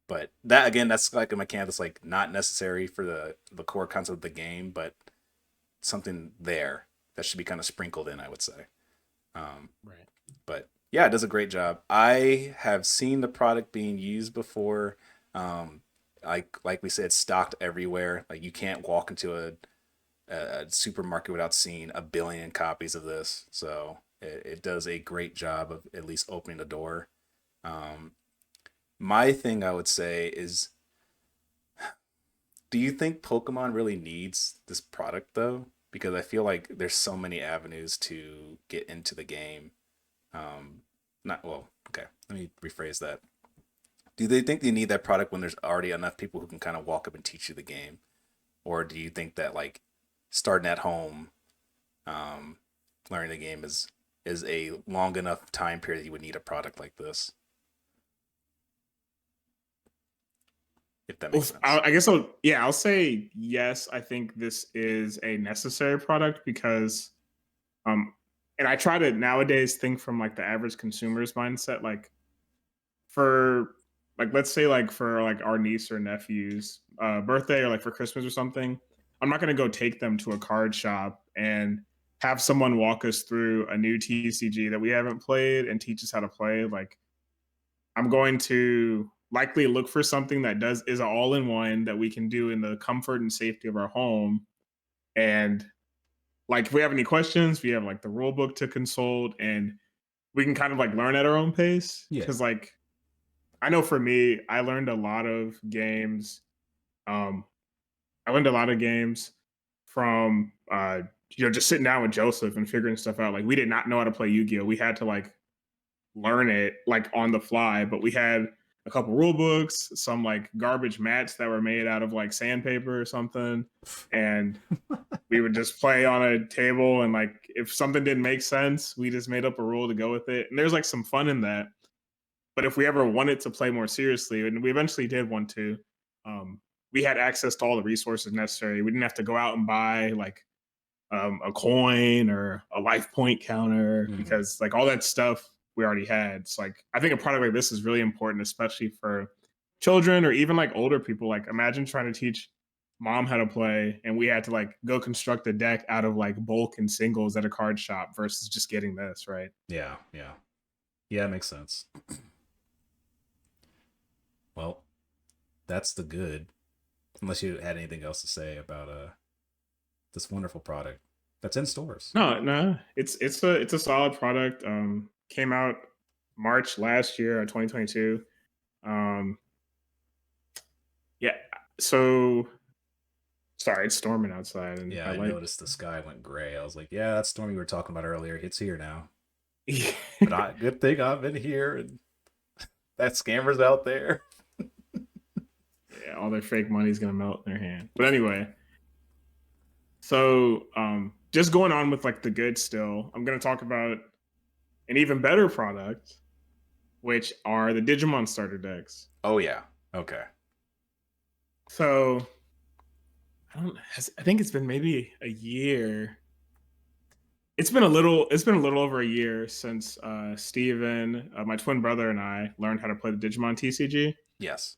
but that again, that's like a mechanic that's like not necessary for the core concept of the game, but something there that should be kind of sprinkled in, I would say. Um, Right. but yeah, it does a great job. I have seen the product being used before. Um, like we said, stocked everywhere. Like you can't walk into a supermarket without seeing a billion copies of this. So it does a great job of at least opening the door. Um, my thing I would say is, do you think Pokemon really needs this product though? Because I feel like there's so many avenues to get into the game. Not well. Okay, let me rephrase that. Do they think they need that product when there's already enough people who can kind of walk up and teach you the game, or do you think that like starting at home, um, learning the game is a long enough time period that you would need a product like this, if that makes sense? I guess I'll say yes. I think this is a necessary product because, um, and I try to nowadays think from like the average consumer's mindset. Like for like let's say like for like our niece or nephew's birthday or like for Christmas or something, I'm not gonna go take them to a card shop and have someone walk us through a new TCG that we haven't played and teach us how to play. Like I'm going to likely look for something that does is all in one that we can do in the comfort and safety of our home. And like if we have any questions, we have like the rule book to consult and we can kind of like learn at our own pace. Yeah. Cause like I know for me, I learned a lot of games. Um, I learned a lot of games from just sitting down with Joseph and figuring stuff out. Like we did not know how to play Yu-Gi-Oh! We had to like learn it like on the fly, but we had a couple rule books, some like garbage mats that were made out of like sandpaper or something, and we would just play on a table and like if something didn't make sense, we just made up a rule to go with it. And there's like some fun in that. But if we ever wanted to play more seriously, and we eventually did want to, we had access to all the resources necessary. We didn't have to go out and buy like a coin or a life point counter Mm-hmm. because like all that stuff we already had. It's like I think a product like this is really important, especially for children or even like older people. Like imagine trying to teach mom how to play and we had to like go construct a deck out of like bulk and singles at a card shop versus just getting this, right? Yeah, yeah, yeah. It makes sense. Well, that's the good. Unless you had anything else to say about this wonderful product that's in stores. No, no, it's a solid product. Came out March last year, 2022. Um, yeah. So sorry, it's storming outside, and Yeah, I I like. noticed the sky went gray. I was like, yeah, that storm you were talking about earlier, it's here now. Yeah, But good thing I've been here and that scammer's out there. all their fake money's gonna melt in their hand. But anyway, so just going on with like the good still, I'm gonna talk about an even better product, which are the Digimon starter decks. Oh yeah. Okay. So I think it's been maybe a year. It's been a little over a year since Steven, my twin brother, and I learned how to play the Digimon TCG. Yes.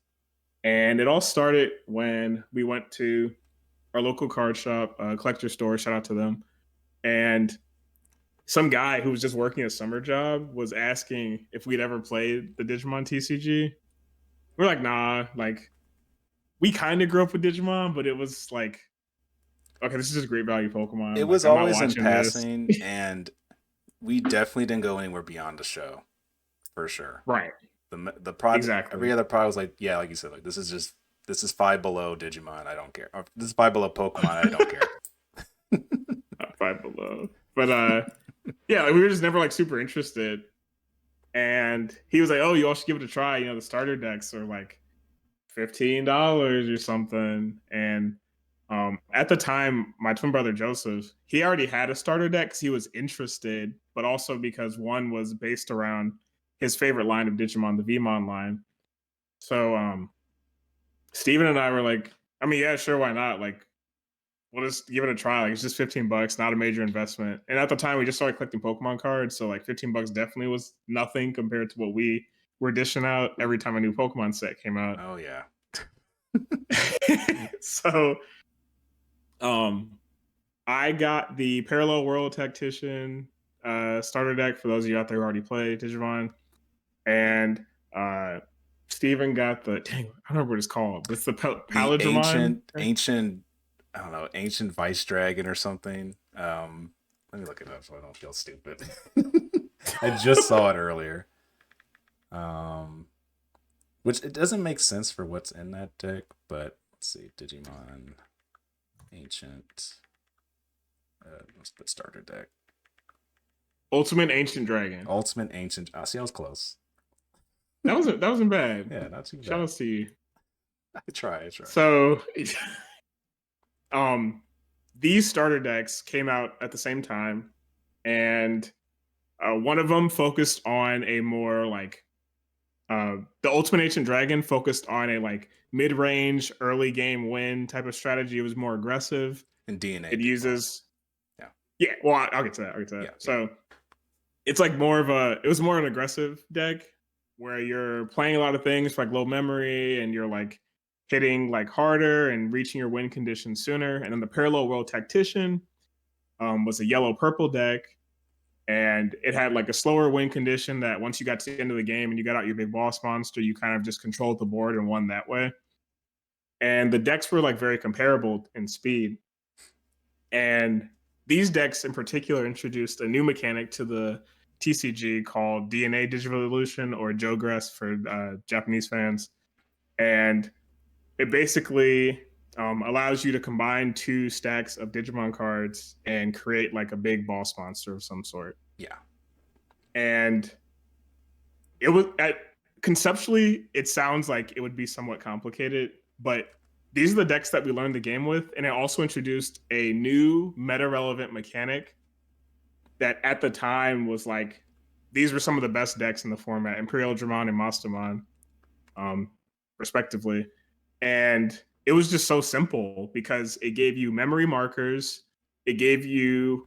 And it all started when we went to our local card shop, collector store, shout out to them. And some guy who was just working a summer job was asking if we'd ever played the Digimon TCG. We're like, nah, like we kind of grew up with Digimon, but it was like, okay, this is just great value It Pokemon. Like was I'm not always in watching this. passing, and we definitely didn't go anywhere beyond the show, for sure. Right. The product, Exactly. every other product was like, yeah, like you said, like this is Five Below Digimon. I don't care. Or, this is Five Below Pokemon. I don't care. Five Below. But yeah, like, we were just never like super interested. And he was like, "Oh, you all should give it a try. You know, the starter decks are like $15 or something." And at the time, my twin brother Joseph, he already had a starter deck because he was interested, but also because one was based around his favorite line of Digimon, the Vmon line. So Steven and I were like, I mean, yeah, sure, why not? Like, we'll just give it a try. Like, it's just $15, not a major investment. And at the time, we just started collecting Pokemon cards, so like $15 definitely was nothing compared to what we were dishing out every time a new Pokemon set came out. Oh yeah. So, um, I got the Parallel World Tactician starter deck for those of you out there who already play Digimon, and uh, Steven got the dang, I don't remember what it's called, but it's the The Paladramon. ancient, I don't know, ancient Vice Dragon or something. Let me look it up so I don't feel stupid. I just saw it earlier. Which it doesn't make sense for what's in that deck, but let's see, Digimon Ancient. What's the starter deck? Ultimate Ancient Dragon. Ultimate Ancient. See, I was close. That wasn't bad. Yeah, not too bad. Shout out to you. I try. So, these starter decks came out at the same time, and one of them focused on a more like the Ultimate Ancient Dragon focused on a like mid-range, early game win type of strategy. It was more aggressive. And DNA. It uses, yeah, yeah. Well, I'll get to that. I'll get to that. Yeah, so, it's like it was more an aggressive deck where you're playing a lot of things for like low memory and you're like hitting like harder and reaching your win condition sooner. And then the Parallel World Tactician was a yellow purple deck, and it had like a slower win condition that once you got to the end of the game and you got out your big boss monster, you kind of just controlled the board and won that way. And the decks were like very comparable in speed. And these decks in particular introduced a new mechanic to the TCG called DNA Digital Evolution, or Jogress for Japanese fans. And it basically allows you to combine two stacks of Digimon cards and create like a big boss monster of some sort. Yeah. And it was conceptually, it sounds like it would be somewhat complicated, but these are the decks that we learned the game with. And it also introduced a new meta relevant mechanic that at the time was like, these were some of the best decks in the format, Imperial Dramon and Mastamon, respectively. And it was just so simple because it gave you memory markers. It gave you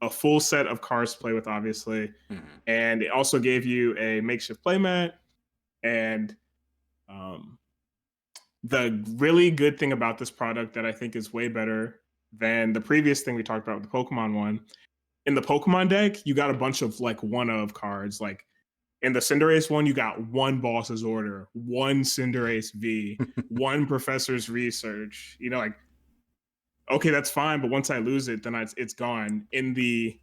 a full set of cards to play with, obviously. Mm-hmm. And it also gave you a makeshift playmat. And the really good thing about this product that I think is way better than the previous thing we talked about with the Pokemon one, in the Pokemon deck, you got a bunch of like one of cards. Like in the Cinderace one, you got one Boss's Order, one Cinderace V, one Professor's Research. You know, like, okay, that's fine, but once I lose it, then it's gone. In the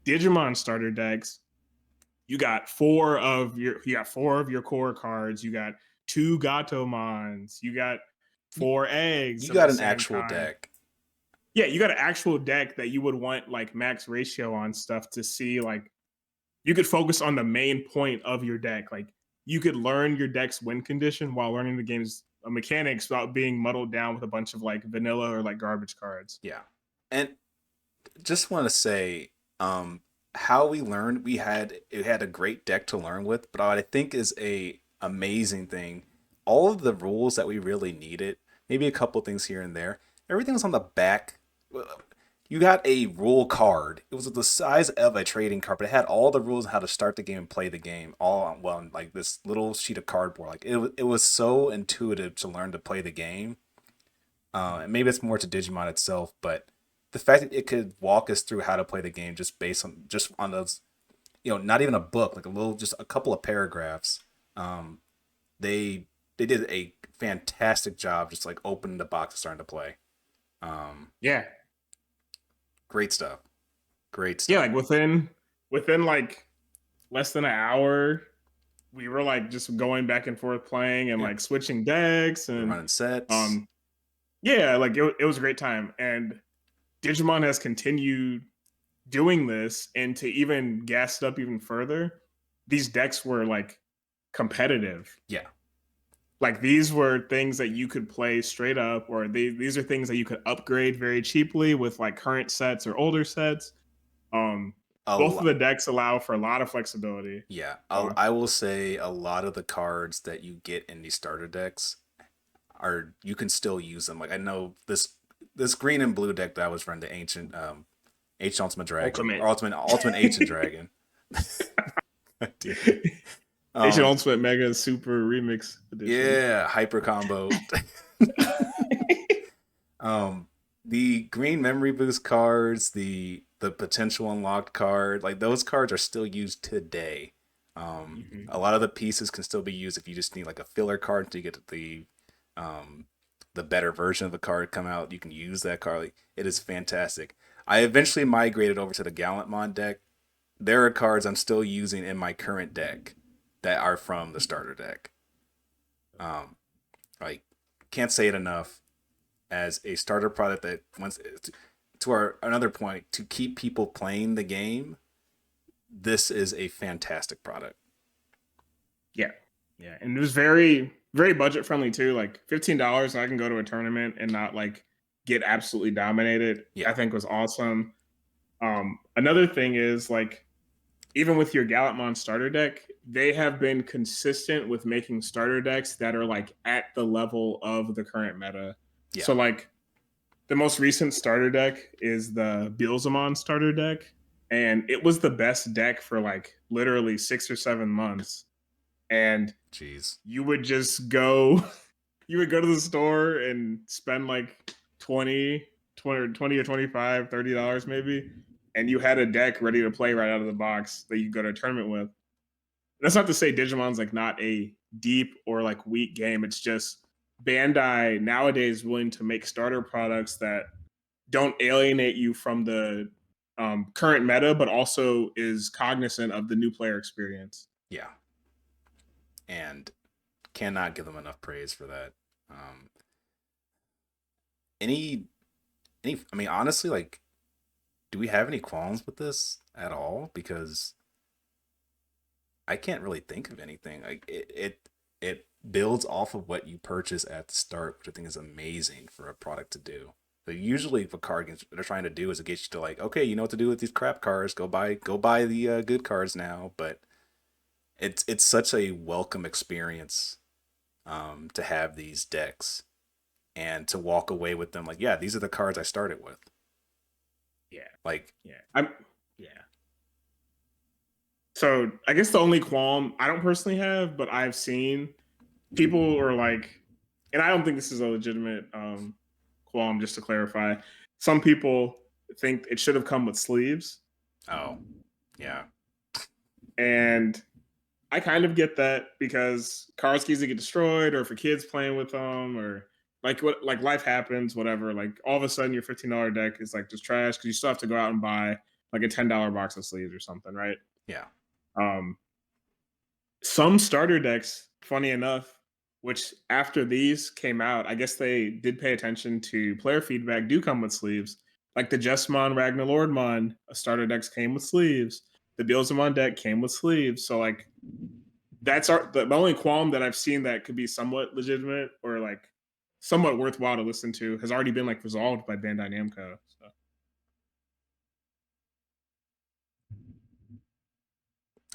Digimon starter decks, you got four of your core cards. You got two Gatomons. You got four eggs. You got an actual deck. Yeah, you got an actual deck that you would want like max ratio on stuff to see. Like, you could focus on the main point of your deck. Like, you could learn your deck's win condition while learning the game's mechanics without being muddled down with a bunch of like vanilla or like garbage cards. Yeah. And just want to say, how we learned, it had a great deck to learn with, but what I think is a amazing thing, all of the rules that we really needed, maybe a couple things here and there, everything was on the back. You got a rule card. It was the size of a trading card, but it had all the rules on how to start the game and play the game all on, well, like this little sheet of cardboard. Like it was so intuitive to learn to play the game. And maybe it's more to Digimon itself, but the fact that it could walk us through how to play the game just on those, not even a book, like just a couple of paragraphs. They did a fantastic job, just like opening the box and starting to play. Yeah. Great stuff. Yeah, like within like less than an hour, we were like just going back and forth playing and Yeah, like switching decks we're and running sets. um yeah, like it was a great time. And Digimon has continued doing this, and to even gas it up even further, these decks were like competitive. Yeah. Like these were things that you could play straight up, or these are things that you could upgrade very cheaply with like current sets or older sets. Um, A Both of lot. the decks allow for a lot of flexibility. Yeah, So I will say a lot of the cards that you get in these starter decks are you can still use them. Like I know this green and blue deck that I was running, the ancient Ultimate Dragon or ultimate, ultimate Ancient Dragon. Damn it. Asian Um, Ultimate Mega Super Remix Edition. yeah, hyper combo. um, the green memory boost cards, the potential unlocked card, like those cards are still used today. Mhm. A lot of the pieces can still be used if you just need like a filler card to get um, the better version of the card come out. You can use that card. Like, it is fantastic. I eventually migrated over to the Gallantmon deck. There are cards I'm still using in my current deck that are from the starter deck. Um, like can't say it enough as a starter product that once to our another point to keep people playing the game. This is a fantastic product. Yeah, yeah, and it was very very budget friendly too. Like $15, I can go to a tournament and not like get absolutely dominated. I Yeah, think was awesome. Another thing is like even with your Gallantmon starter deck, they have been consistent with making starter decks that are like at the level of the current meta. yeah, So like the most recent starter deck is the Beelzemon starter deck, and it was the best deck for like literally 6 or 7 months. And jeez, you would just go you would go to the store and spend like 20 or 25, $30 maybe, and you had a deck ready to play right out of the box that you go to a tournament with. That's not to say Digimon's like not a deep or like weak game. It's just Bandai nowadays willing to make starter products that don't alienate you from the current meta, but also is cognizant of the new player experience. yeah, and cannot give them enough praise for that. Um, any, I mean, honestly, like, do we have any qualms with this at all? Because I can't really think of anything. Like, it builds off of what you purchase at the start, which I think is amazing for a product to do. But usually, if a card games, what they're trying to do is to get you to like, okay, you know what to do with these crap cards. Go buy the good cards now. But it's such a welcome experience to have these decks and to walk away with them like, yeah, these are the cards I started with. Yeah, Like, yeah, I'm yeah. So I guess the only qualm I don't personally have, but I've seen people are like, and I don't think this is a legitimate qualm. Just to clarify, some people think it should have come with sleeves, oh, yeah, and I kind of get that because cars easily get destroyed, or for kids playing with them, or like what like life happens, whatever. Like all of a sudden, your $15 deck is like just trash because you still have to go out and buy like a $10 box of sleeves or something, right? yeah, Um, some starter decks, funny enough, which after these came out, I guess they did pay attention to player feedback, do come with sleeves. Like the Jesmon Ragnar Lordmon starter decks came with sleeves. The Beelzemon deck came with sleeves. So like that's the only qualm that I've seen that could be somewhat legitimate or like somewhat worthwhile to listen to has already been like resolved by Bandai Namco. So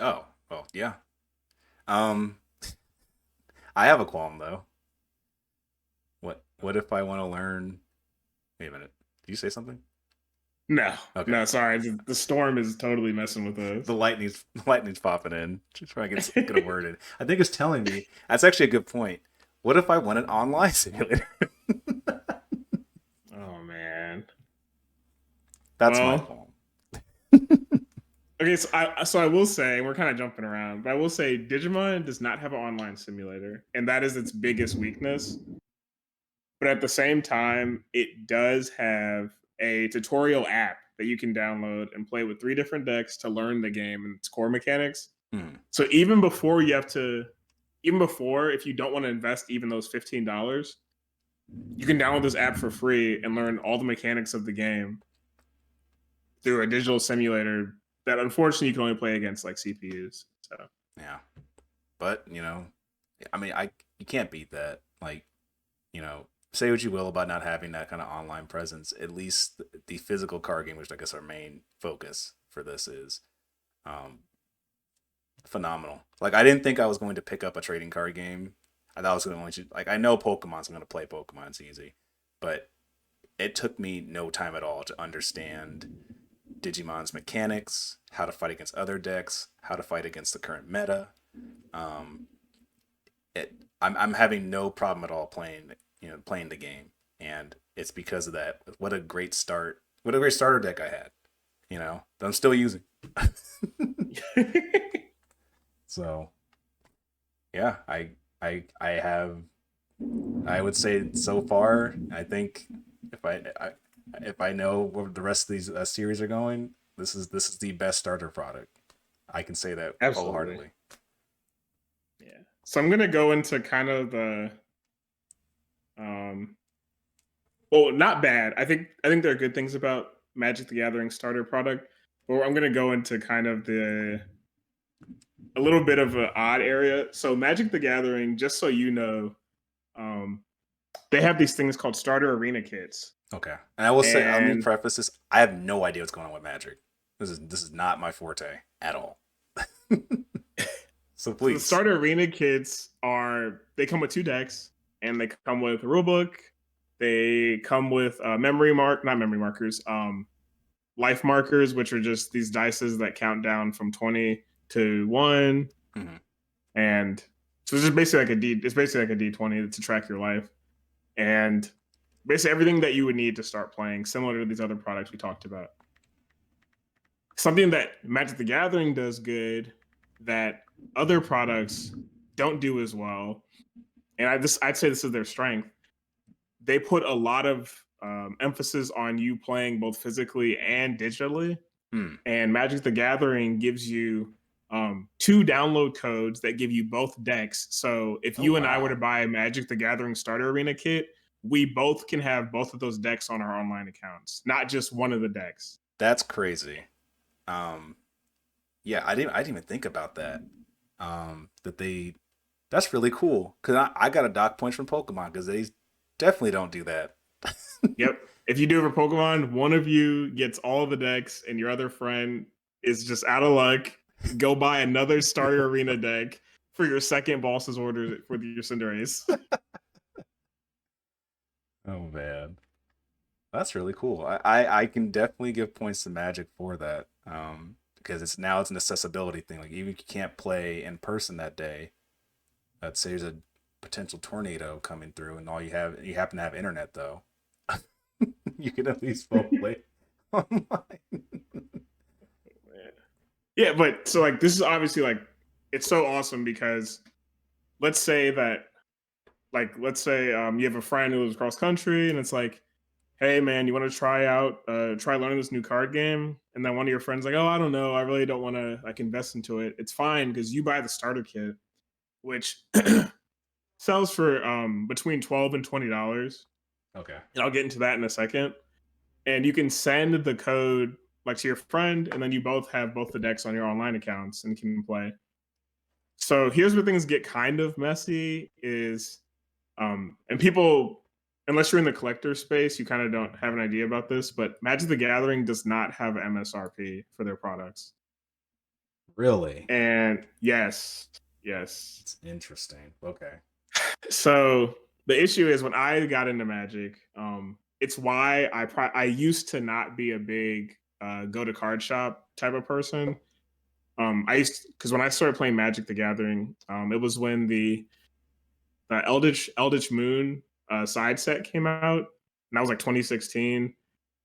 oh, well, yeah. Um, I have a qualm though. What if I want to learn? Wait a minute. Did you say something? no, Okay. no, sorry, the storm is totally messing with us. The lightning's popping in. Just trying to get a word in. I think it's telling me that's actually a good point. What if I want an online simulator? Oh man. That's my Well, qualm. okay, so I will say we're kind of jumping around, but I will say Digimon does not have an online simulator, and that is its biggest weakness. But at the same time, it does have a tutorial app that you can download and play with 3 different decks to learn the game and its core mechanics. Hmm. So even before, if you don't want to invest even those $15, you can download this app for free and learn all the mechanics of the game through a digital simulator that unfortunately you can only play against like CPUs. So Yeah, but I mean, you can't beat that. Like, say what you will about not having that kind of online presence. At least the physical card game, which I guess our main focus for this is, um, phenomenal. Like, I didn't think I was going to pick up a trading card game. I thought I was going to like I know Pokemon, so I'm going to play Pokemon. It's easy, but it took me no time at all to understand Digimon's mechanics, how to fight against other decks, how to fight against the current meta. Um, I'm having no problem at all playing the game, and it's because of that. What a great start! What a great starter deck I had. That I'm still using. So yeah, I have. I would say so far. I think if I know where the rest of these series are going, this is the best starter product. I can say that absolutely. wholeheartedly. Yeah. So I'm gonna go into kind of the um well, not bad. I think there are good things about Magic the Gathering starter product, but I'm gonna go into kind of the a little bit of an odd area. So Magic the Gathering, just so you know, um, they have these things called starter arena kits. Okay, and I will say, let me And preface this: I have no idea what's going on with Magic. This is not my forte at all. So so the please. starter arena kits they come with two decks and they come with a rulebook. They come with not memory markers, life markers, which are just these dices that count down from 20 to 1. Mm-hmm. And so it's just basically like it's basically like a D20 to track your life. And basically everything that you would need to start playing, similar to these other products we talked about. Something that Magic the Gathering does good that other products don't do as well, and I'd say this is their strength. They put a lot of emphasis on you playing both physically and digitally. Hmm. And Magic the Gathering gives you two download codes that give you both decks. So if Oh you and I were to wow, buy a Magic the Gathering Starter Arena kit, we both can have both of those decks on our online accounts, not just one of the decks. that's crazy. Um, yeah, I didn't even think about that. That they That's really cool because I got a dock punch from Pokemon because they definitely don't do that. Yep. If you do it for Pokemon, one of you gets all of the decks, and your other friend is just out of luck. Go buy another Starter Arena deck for your second boss's order with your Cinderace. Oh man, that's really cool. I can definitely give points to Magic for that. Because it's an accessibility thing. Like even if you can't play in person that day, let's say there's a potential tornado coming through, and you happen to have internet though, you can at least both play online. Yeah, but so like this is obviously like it's so awesome because let's say that let's say you have a friend who lives across country and it's like, hey man, you want to try learning this new card game? And then one of your friends like, oh, I don't know, I really don't want to like invest into it. It's fine because you buy the starter kit, which sells for between $12 and $20. Okay. And I'll get into that in a second. And you can send the code like to your friend, and then you both have both the decks on your online accounts and can play. So here's where things get kind of messy is and people, unless you're in the collector space, you kind of don't have an idea about this, but Magic the Gathering does not have MSRP for their products. Really? And yes. It's interesting. Okay. So the issue is when I got into Magic, it's why I used to not be a big go to card shop type of person. I used because when I started playing Magic the Gathering, it was when the Eldritch Moon side set came out, and that was like 2016.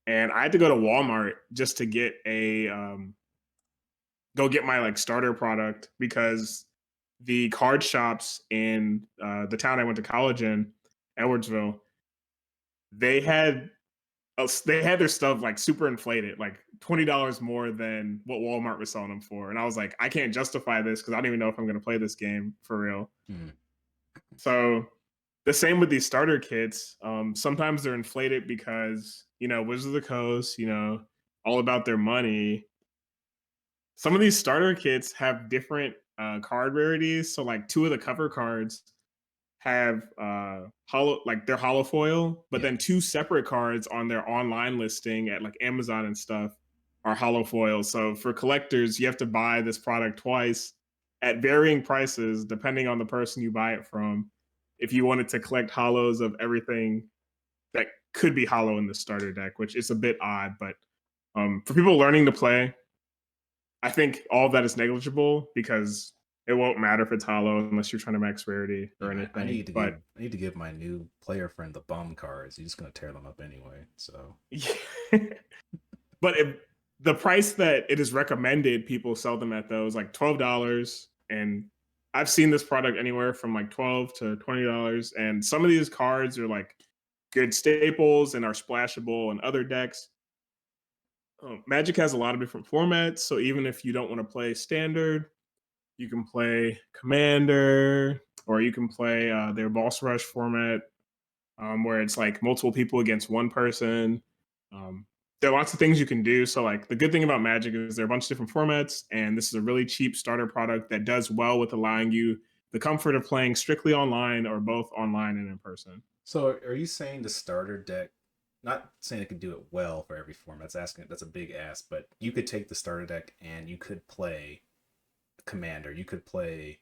And I had to go to Walmart just to get a go get my like starter product because the card shops in the town I went to college in, Edwardsville, they had they had their stuff like super inflated, like $20 more than what Walmart was selling them for. And I was like, I can't justify this because I don't even know if I'm going to play this game for real. Hmm. So the same with these starter kits. Sometimes they're inflated because, Wizards of the Coast, all about their money. Some of these starter kits have different card rarities. So like two of the cover cards have like they're hollow foil, but Yeah. then two separate cards on their online listing at like Amazon and stuff are hollow foil. So for collectors, you have to buy this product twice at varying prices depending on the person you buy it from. If you wanted to collect hollows of everything that could be hollow in the starter deck, which is a bit odd, but for people learning to play, I think all of that is negligible because it won't matter if it's hollow unless you're trying to max rarity or Yeah, I anything. need to But give my new player friend the bum cards. He's just gonna tear them up anyway. So yeah. But the price that it is recommended people sell them at though is like $12, and I've seen this product anywhere from like $12 to $20. And some of these cards are like good staples and are splashable in other decks. Magic has a lot of different formats, so even if you don't want to play standard, you can play Commander, or you can play their Boss Rush format, where it's like multiple people against one person. Um, there are lots of things you can do. So, like, the good thing about Magic is there are a bunch of different formats, and this is a really cheap starter product that does well with allowing you the comfort of playing strictly online or both online and in person. So are you saying the starter deck? Not saying it could do it well for every format. That's asking. That's a big ask. But you could take the starter deck and you could play Commander. You could play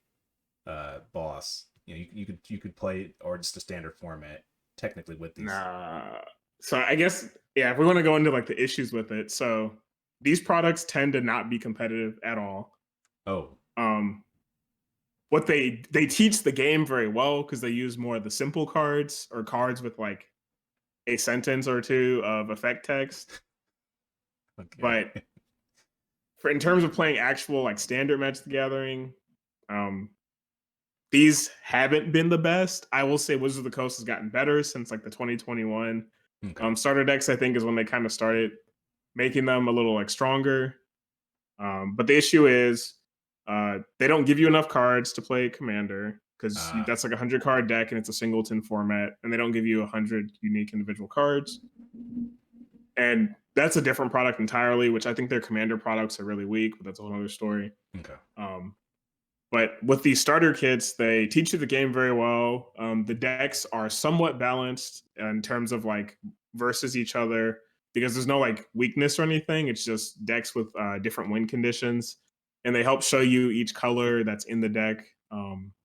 Boss. You could play or just a standard format. Technically, with these. Nah. So I guess yeah, if we want to go into like the issues with it, so these products tend to not be competitive at all. Oh, Um, what they teach the game very well because they use more of the simple cards or cards with like a sentence or two of effect text. okay. But in terms of playing actual like standard Magic the Gathering, um, these haven't been the best. I will say Wizards of the Coast has gotten better since like the 2021 Okay. starter decks. I think is when they kind of started making them a little like stronger. But the issue is they don't give you enough cards to play Commander because Uh, that's like a 100 card deck and it's a singleton format, and they don't give you 100 unique individual cards. And that's a different product entirely, which I think their Commander products are really weak, but that's a whole other story. okay. Um, but with these starter kits, they teach you the game very well. The decks are somewhat balanced in terms of like versus each other because there's no like weakness or anything. It's just decks with different win conditions, and they help show you each color that's in the deck.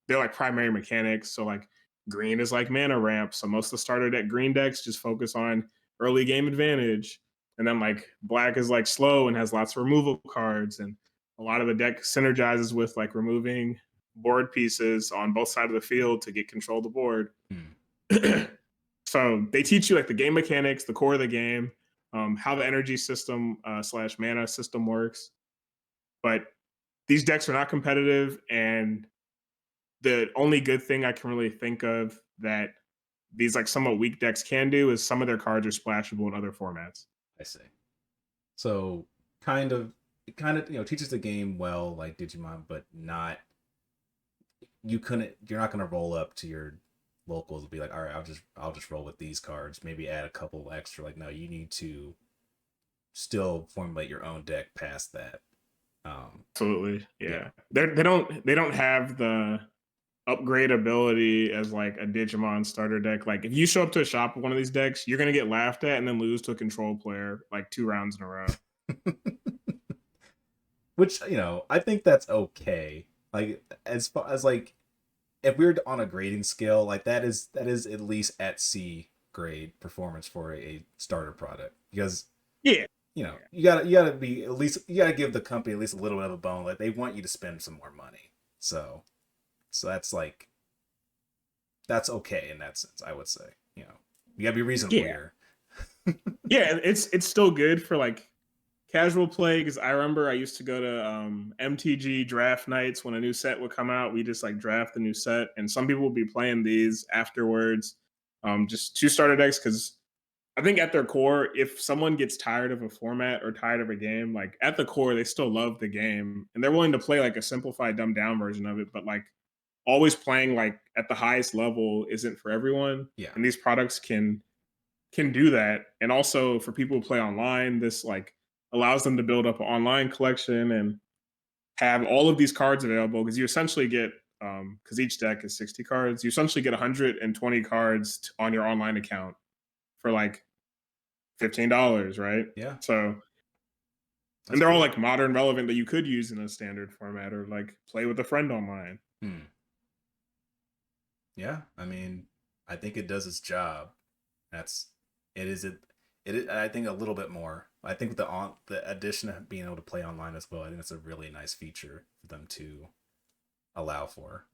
They're like primary mechanics. So like green is like mana ramp. So most of the starter deck green decks just focus on early game advantage, and then like black is like slow and has lots of removal cards, and a lot of the deck synergizes with like removing board pieces on both sides of the field to get control of the board. So they teach you like the game mechanics, the core of the game, how the energy system slash mana system works. But these decks are not competitive, and the only good thing I can really think of that these like somewhat weak decks can do is some of their cards are splashable in other formats. I see. So kind of teaches the game well like Digimon, but not you're not gonna roll up to your locals and be like, all right, I'll just roll with these cards, maybe add a couple extra. Like, no, you need to still formulate your own deck past that. Absolutely, Yeah. yeah. They don't have the upgrade ability as like a Digimon starter deck. Like if you show up to a shop with one of these decks, you're gonna get laughed at and then lose to a control player like 2 rounds in a row. Which, I think that's okay. Like, as far as like, if we're on a grading scale, like that is at least at C grade performance for a starter product, because Yeah, you gotta be at least, you gotta give the company at least a little bit of a bone. Like, they want you to spend some more money. So that's like, that's okay in that sense, I would say. You gotta be reasonable yeah, here. yeah. It's still good for like casual play because I remember I used to go to MTG draft nights when a new set would come out. We just like draft the new set, and some people would be playing these afterwards. Just two starter decks because I think at their core, if someone gets tired of a format or tired of a game, like at the core, they still love the game and they're willing to play like a simplified, dumbed down version of it. But like always playing like at the highest level isn't for everyone. Yeah. And these products can do that. And also for people who play online, this like allows them to build up an online collection and have all of these cards available because you essentially get because each deck is 60 cards, you essentially get 120 cards on your online account for like $15, right? Yeah. So, That's and they're all cool. like modern, relevant that you could use in a standard format or like play with a friend online. Yeah, I mean, I think it does its job. That's it is it it is, I think a little bit more. I think with the addition of being able to play online as well, I think it's a really nice feature for them to allow for.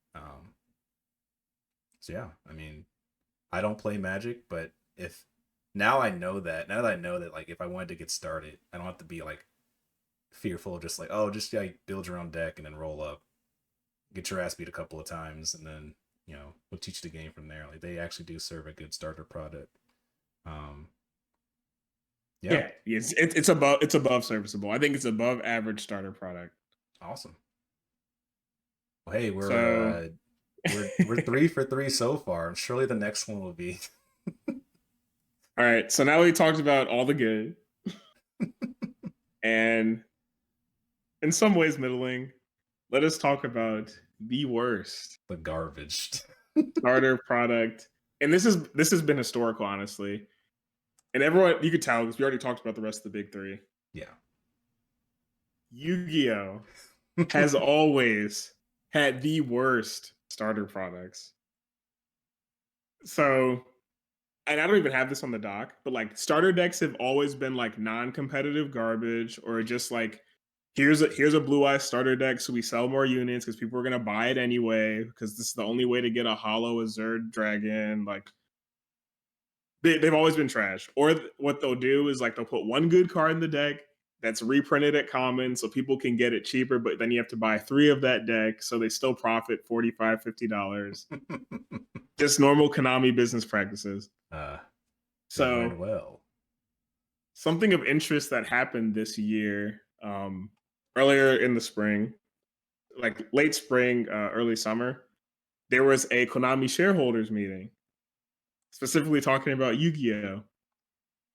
So yeah, I mean, I don't play Magic, but if now that I know that like if I wanted to get started, I don't have to be like fearful of just like, oh, just like build your own deck and then roll up, get your ass beat a couple of times, and then we'll teach you the game from there. Like they actually do serve a good starter product. Um, yeah, Yeah, it's above serviceable. I think it's above average starter product. awesome. Well, hey, So, we're 3 for 3 so far. Surely the next one will be. all right. So now we talked about all the good and in some ways middling. Let us talk about the worst The garbage. starter product. And this has been historical, honestly. And everyone, you could tell because we already talked about the rest of the big three. Yeah. Yu-Gi-Oh has always had the worst starter products. So, and I don't even have this on the doc, but like starter decks have always been like non-competitive garbage or just like here's a blue eye starter deck so we sell more units because people are gonna buy it anyway because this is the only way to get a hollow Azure dragon. Like they've always been trash. Or what they'll do is like they'll put one good card in the deck that's reprinted at common so people can get it cheaper, but then you have to buy 3 of that deck so they still profit $45-$50. Just normal Konami business practices. So well. something of interest that happened this year, earlier in the spring, like late spring, early summer, there was a Konami shareholders meeting, specifically talking about Yu-Gi-Oh!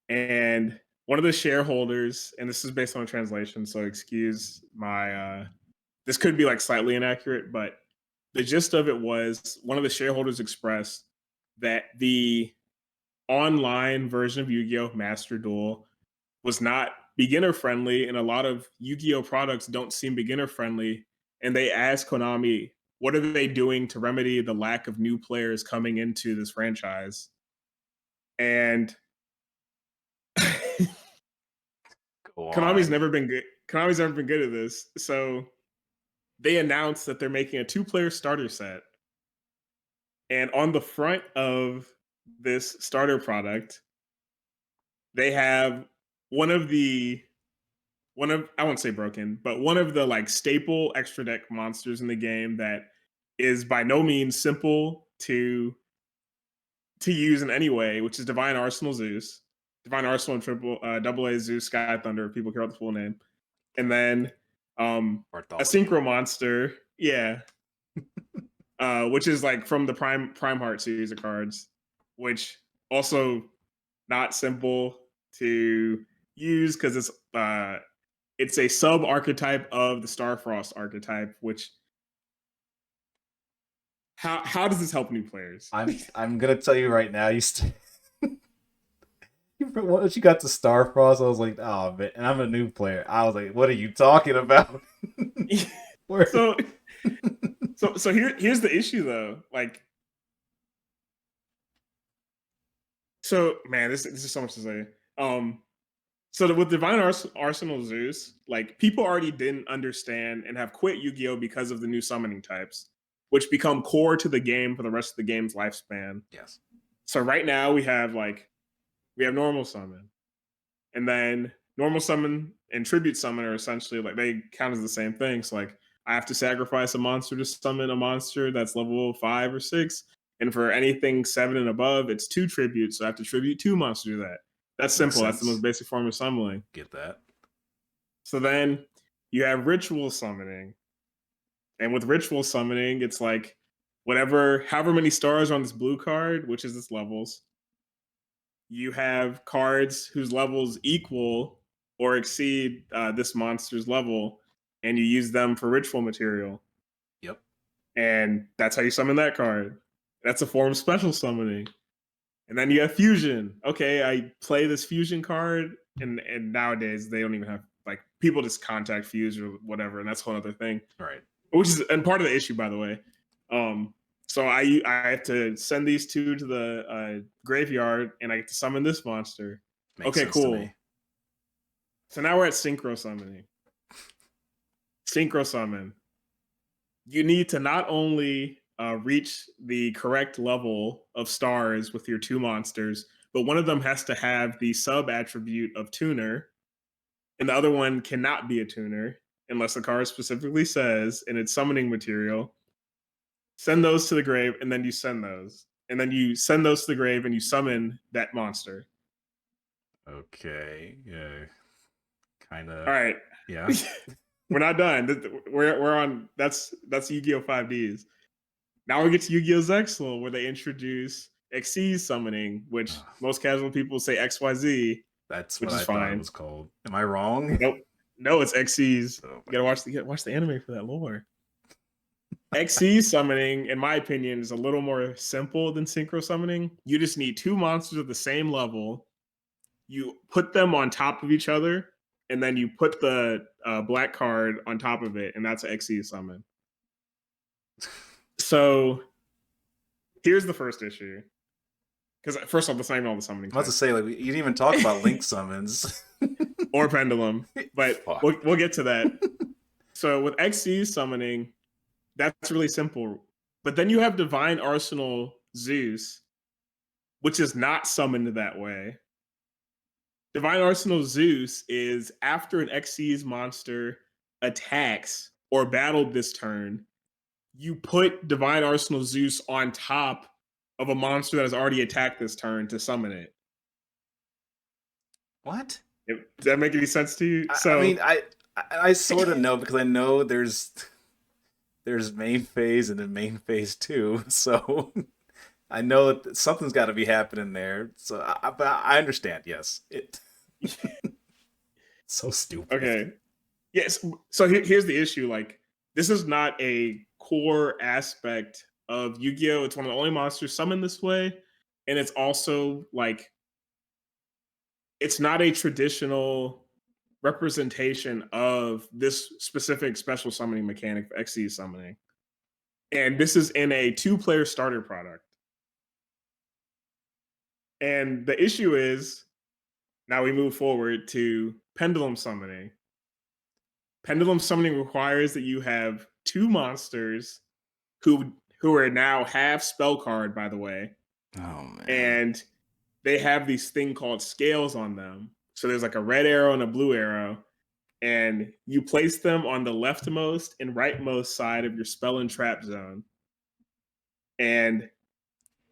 And one of the shareholders, and this is based on a translation, so excuse my this could be like slightly inaccurate, but the gist of it was one of the shareholders expressed that the online version of Yu-Gi-Oh! Master Duel was not beginner friendly, and a lot of Yu-Gi-Oh! Products don't seem beginner friendly. And they asked Konami, what are they doing to remedy the lack of new players coming into this franchise? And Go Konami's on. never been good. Konami's never been good at this. So they announced that they're making a 2-player starter set. And on the front of this starter product, they have one of the one of I won't say broken, but one of the like staple extra deck monsters in the game that is by no means simple to use in any way, which is Divine Arsenal Zeus, Divine Arsenal and triple double A Zeus Sky Thunder, if people care about the full name, and then a Bartholomew. synchro monster, yeah, which is like from the Prime Heart series of cards, which also not simple to use because it's a sub archetype of the Starfrost archetype. Which how does this help new players? I'm gonna tell you right now. Once you got to Starfrost, I was like, oh man, and I'm a new player. I was like, what are you talking about? so so here's the issue though. Like, so man, this is so much to say. So with Divine Arsenal Zeus, like people already didn't understand and have quit Yu-Gi-Oh because of the new summoning types, which become core to the game for the rest of the game's lifespan. Yes. So right now we have normal summon, and then normal summon and tribute summon are essentially like they count as the same thing. So like I have to sacrifice a monster to summon a monster that's level 5 or 6, and for anything 7 and above, it's 2 tributes. So I have to tribute 2 monsters to that. That's Makes simple. That's the most sense. basic form of summoning. Get that. So then you have ritual summoning. And with ritual summoning, it's like however many stars are on this blue card, which is its levels, you have cards whose levels equal or exceed this monster's level, and you use them for ritual material. Yep. And that's how you summon that card. That's a form of special summoning. And then you have fusion. Okay, I play this fusion card, and nowadays they don't even have like people just contact fuse or whatever, and that's a whole other thing. Right. Which is and part of the issue, by the way. So I have to send these two to the graveyard, and I get to summon this monster. Makes okay, sense to cool. me. So now we're at synchro summoning. Synchro summon. You need to not only reach the correct level of stars with your two monsters, but one of them has to have the sub attribute of tuner, and the other one cannot be a tuner unless the card specifically says in its summoning material. Send those to the grave, and then you send those. And then you send those to the grave and you summon that monster. Okay. Yeah. Kind of. All right. Yeah. We're not done. We're on that's Yu-Gi-Oh! 5Ds. Now we get to Yu-Gi-Oh! Zexal, where they introduce Xyz summoning, which most casual people say XYZ. That's which what is I fine. thought it was called. Am I wrong? Nope. No, it's Xyz. Oh, you gotta watch the anime for that lore. Xyz summoning, in my opinion, is a little more simple than synchro summoning. You just need two monsters of the same level. You put them on top of each other, and then you put the black card on top of it, and that's an Xyz summon. So here's the first issue. Because first off, that's not even all the summoning. I was about to say, like, you didn't even talk about link summons or pendulum, but we'll get to that. So with Xyz summoning, that's really simple. But then you have Divine Arsenal Zeus, which is not summoned that way. Divine Arsenal Zeus is after an Xyz monster attacks or battled this turn, you put Divine Arsenal Zeus on top of a monster that has already attacked this turn to summon it. What? Does that make any sense to you? I mean, I sort of know, because I know there's main phase and then main phase 2, so I know that something's got to be happening there. So I understand. Yes, so stupid. Okay, yes. So here's the issue. Like, this is not a core aspect of Yu-Gi-Oh! It's one of the only monsters summoned this way, and it's also like it's not a traditional representation of this specific special summoning mechanic for Xyz summoning. And this is in a 2-player starter product. And the issue is, now we move forward to pendulum summoning. Pendulum summoning requires that you have two monsters who are now half spell card, by the way. Oh man. And they have these thing called scales on them. So there's like a red arrow and a blue arrow, and you place them on the leftmost and rightmost side of your spell and trap zone. And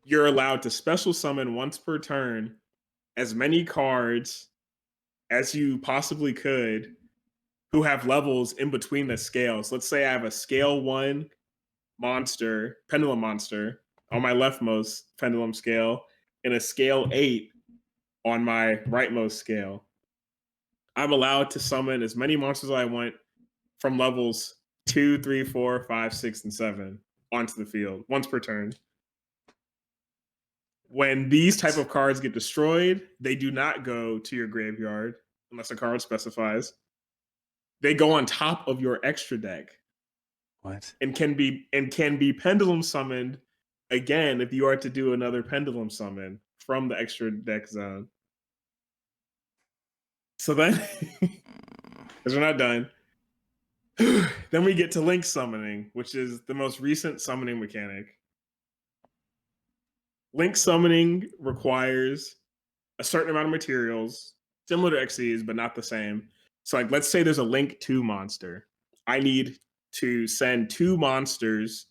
you're allowed to special summon once per turn as many cards as you possibly could who have levels in between the scales. Let's say I have a scale 1 monster, pendulum monster, on my leftmost pendulum scale, and a scale 8 on my rightmost scale. I'm allowed to summon as many monsters as I want from levels 2, 3, 4, 5, 6, and 7 onto the field once per turn. When these type of cards get destroyed, they do not go to your graveyard unless a card specifies. They go on top of your extra deck. What? And can be pendulum summoned again if you are to do another pendulum summon from the extra deck zone. So then, because we're not done, then we get to link summoning, which is the most recent summoning mechanic. Link summoning requires a certain amount of materials, similar to Xyz, but not the same. So, like, let's say there's a Link 2 monster. I need to send 2 monsters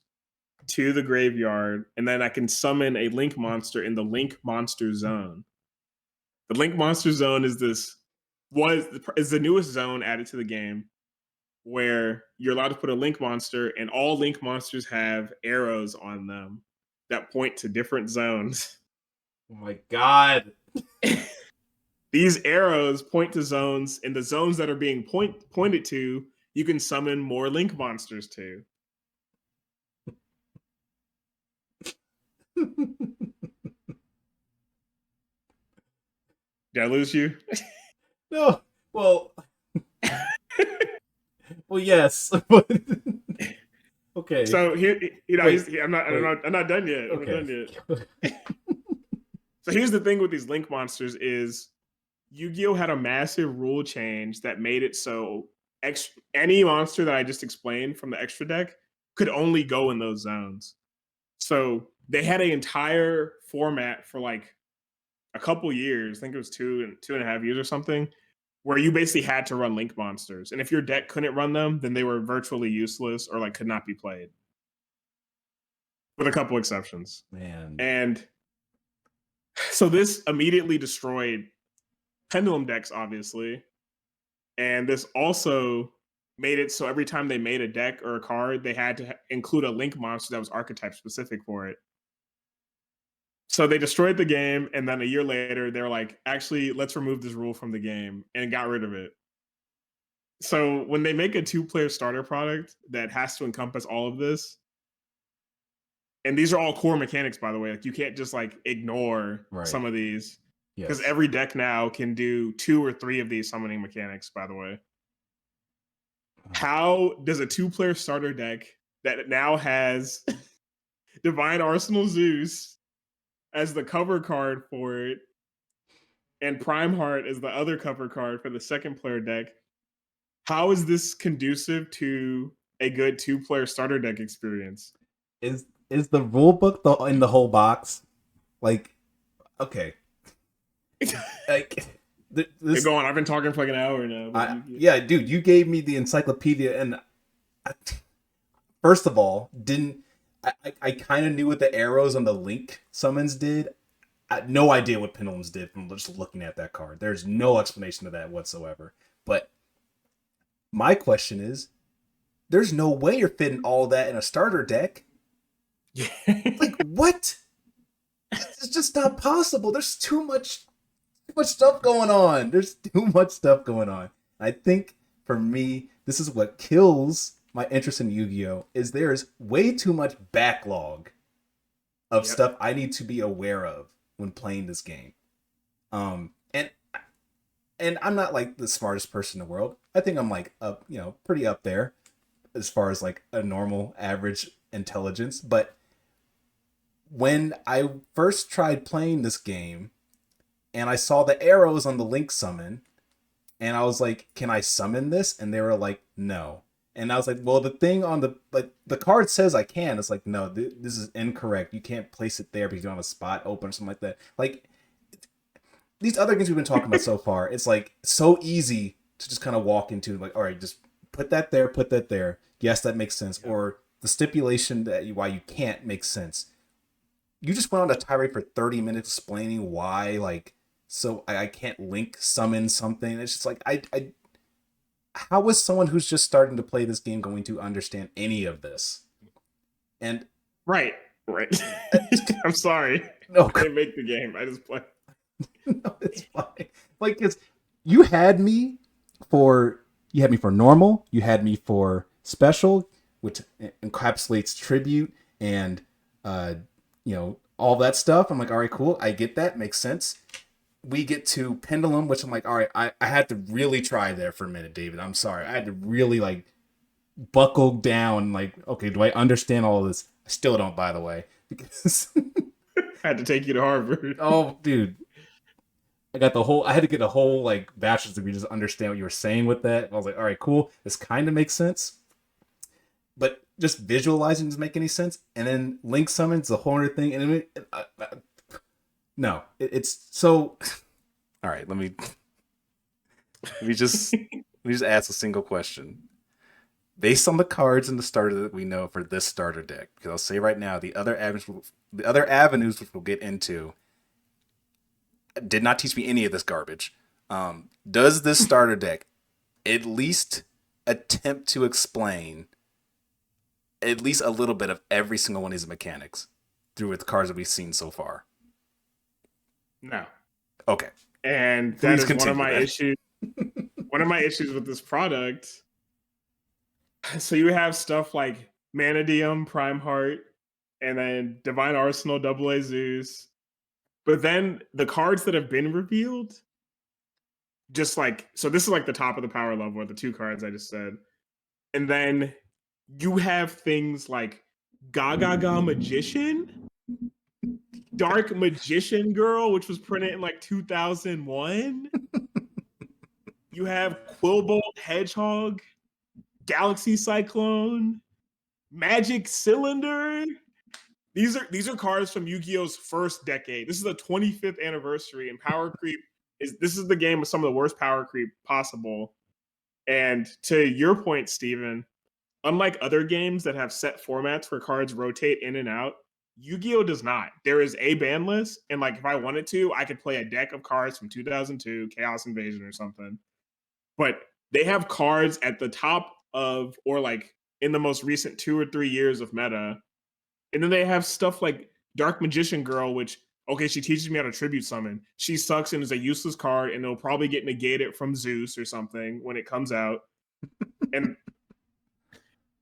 to the graveyard, and then I can summon a Link monster in the Link monster zone. The Link Monster Zone is the newest zone added to the game where you're allowed to put a Link monster, and all Link monsters have arrows on them that point to different zones. Oh my god. These arrows point to zones, and the zones that are being pointed to, you can summon more Link monsters to. Did I lose you? No. Well. Well, yes, but okay. So here, Wait, I'm not done yet. I'm not done yet. So here's the thing with these Link monsters is Yu-Gi-Oh had a massive rule change that made it so any monster that I just explained from the extra deck could only go in those zones. So they had an entire format for like a couple years. I think it was 2.5 years or something, where you basically had to run Link monsters. And if your deck couldn't run them, then they were virtually useless or like could not be played. With a couple exceptions. Man. And so this immediately destroyed Pendulum decks, obviously. And this also made it so every time they made a deck or a card, they had to include a Link monster that was archetype specific for it. So they destroyed the game, and then a year later, they're like, actually, let's remove this rule from the game, and got rid of it. So when they make a 2-player starter product that has to encompass all of this, and these are all core mechanics, by the way, like you can't just like ignore some of these, because every deck now can do 2 or 3 of these summoning mechanics, by the way. How does a 2-player starter deck that now has Divine Arsenal Zeus as the cover card for it, and Prime Heart as the other cover card for the second player deck, how is this conducive to a good 2-player starter deck experience? Is the rule book in the whole box? Like, okay. Like, this, go on. I've been talking for like an hour now. Yeah, dude, you gave me the encyclopedia, and first of all, I kind of knew what the arrows on the Link summons did. I had no idea what Pendulums did from just looking at that card. There's no explanation of that whatsoever. But my question is, there's no way you're fitting all that in a starter deck. Like, what? It's just not possible. There's too much stuff going on. There's too much stuff going on. I think for me, this is what kills my interest in Yu-Gi-Oh! Is there's way too much backlog of stuff I need to be aware of when playing this game. And I'm not like the smartest person in the world. I think I'm like pretty up there as far as like a normal average intelligence. But when I first tried playing this game and I saw the arrows on the Link summon, and I was like, can I summon this? And they were like, no. And I was like, well, the thing on the card says I can. It's like, no, this is incorrect. You can't place it there because you don't have a spot open or something like that. Like, these other games we've been talking about so far, it's like so easy to just kind of walk into, like, all right, just put that there, put that there. Yes, that makes sense. Yeah. Or the stipulation why you can't makes sense. You just went on a tirade for 30 minutes explaining why, like, so I can't Link summon something. It's just like, how is someone who's just starting to play this game going to understand any of this? And right. I'm sorry. No, I didn't make the game. I just play. No, it's fine. Like, you had me for normal. You had me for special, which encapsulates tribute and all that stuff. I'm like, all right, cool. I get that. Makes sense. We get to Pendulum, which I'm like, all right, I had to really try there for a minute, David. I'm sorry. I had to really like buckle down. Like, okay, do I understand all of this? I still don't, by the way, because I had to take you to Harvard. Oh, dude. I had to get a whole like bachelor's degree just to understand what you were saying with that. I was like, all right, cool. This kind of makes sense. But just visualizing doesn't make any sense. And then Link summons the whole other thing. And it's so. All right, let me just ask a single question. Based on the cards in the starter that we know for this starter deck, because I'll say right now, the other avenues which we'll get into, did not teach me any of this garbage. Does this starter deck at least attempt to explain at least a little bit of every single one of these mechanics through the cards that we've seen so far? No. Okay. And that Please is one of continue my then. issues. One of my issues with this product. So you have stuff like Manadium, Prime Heart, and then Divine Arsenal, Double A Zeus. But then the cards that have been revealed, just like, so this is like the top of the power level, or the two cards I just said. And then you have things like Gaga Magician, Dark Magician Girl, which was printed in like 2001. You have Quillbolt Hedgehog, Galaxy Cyclone, Magic Cylinder. These are cards from Yu-Gi-Oh's first decade. This is the 25th anniversary, and Power Creep this is the game with some of the worst power creep possible. And to your point, Steven, unlike other games that have set formats where cards rotate in and out, Yu-Gi-Oh does not. There is a ban list, and like if I wanted to, I could play a deck of cards from 2002, Chaos Invasion or something. But they have cards at the top of, or like in the most recent 2 or 3 years of meta. And then they have stuff like Dark Magician Girl, which, okay, she teaches me how to tribute summon. She sucks and is a useless card, and it'll probably get negated from Zeus or something when it comes out. And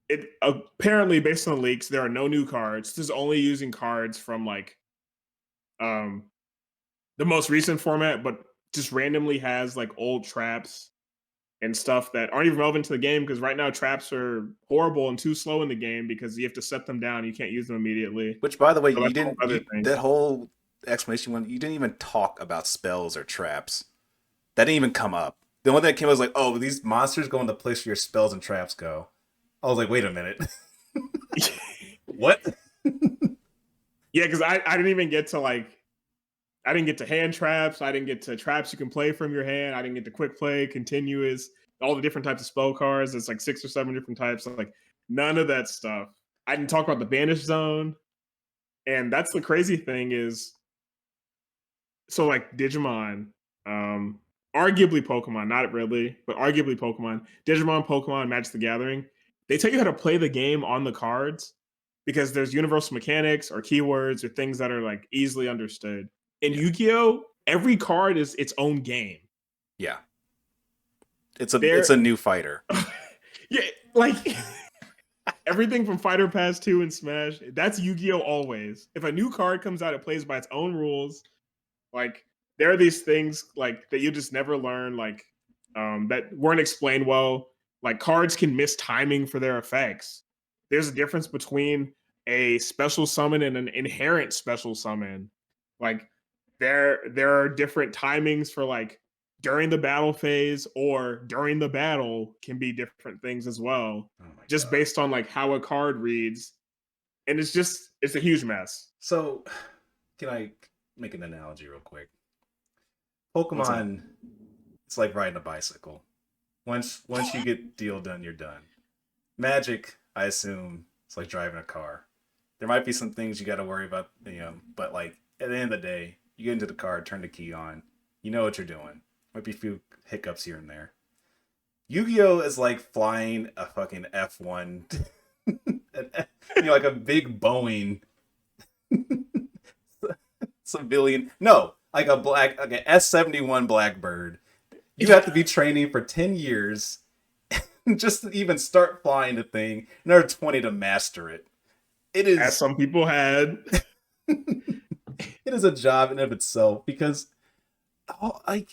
it apparently, based on the leaks, there are no new cards. This is only using cards from like the most recent format, but just randomly has like old traps and stuff that aren't even relevant to the game, because right now traps are horrible and too slow in the game because you have to set them down. You can't use them immediately. Which, by the way, So you that's a whole didn't. other thing. That whole explanation one, you didn't even talk about spells or traps. That didn't even come up. The one that came was like, oh, these Monsters go in the place where your spells and traps go. I was like, wait a minute. What? Yeah, because I didn't even get to like, I didn't get to hand traps. I didn't get to traps you can play from your hand. I didn't get to quick play, continuous, all the different types of spell cards. It's like 6 or 7 different types. Like none of that stuff. I didn't talk about the banish zone. And that's the crazy thing is, so like Digimon, arguably Pokemon, not really, but arguably Pokemon, Pokemon, Magic the Gathering, they tell you how to play the game on the cards because there's universal mechanics or keywords or things that are like easily understood. In Yu-Gi-Oh, every card is its own game. yeah, it's a new fighter. Yeah, like everything from Fighter Pass 2 and Smash, that's Yu-Gi-Oh always. If a new card comes out, it plays by its own rules. Like there are these things like that you just never learn, like that weren't explained well. Like cards can miss timing for their effects. There's a difference between a special summon and an inherent special summon. Like there are different timings for like during the battle phase or during the battle can be different things as well. Oh my Just God. based on like how a card reads. And it's a huge mess. So, can I make an analogy real quick? What's up? Pokemon, it's like riding a bicycle. Once you get deal done, you're done. Magic, I assume, it's like driving a car. There might be some things you got to worry about, but like at the end of the day, you get into the car, turn the key on, you know what you're doing. Might be a few hiccups here and there. Yu-Gi-Oh is like flying a fucking F1, like a big Boeing civilian. No, like an S-71 Blackbird. You have to be training for 10 years just to even start flying the thing. Another 20 to master it. It is, As some people had. it is a job in of itself because, I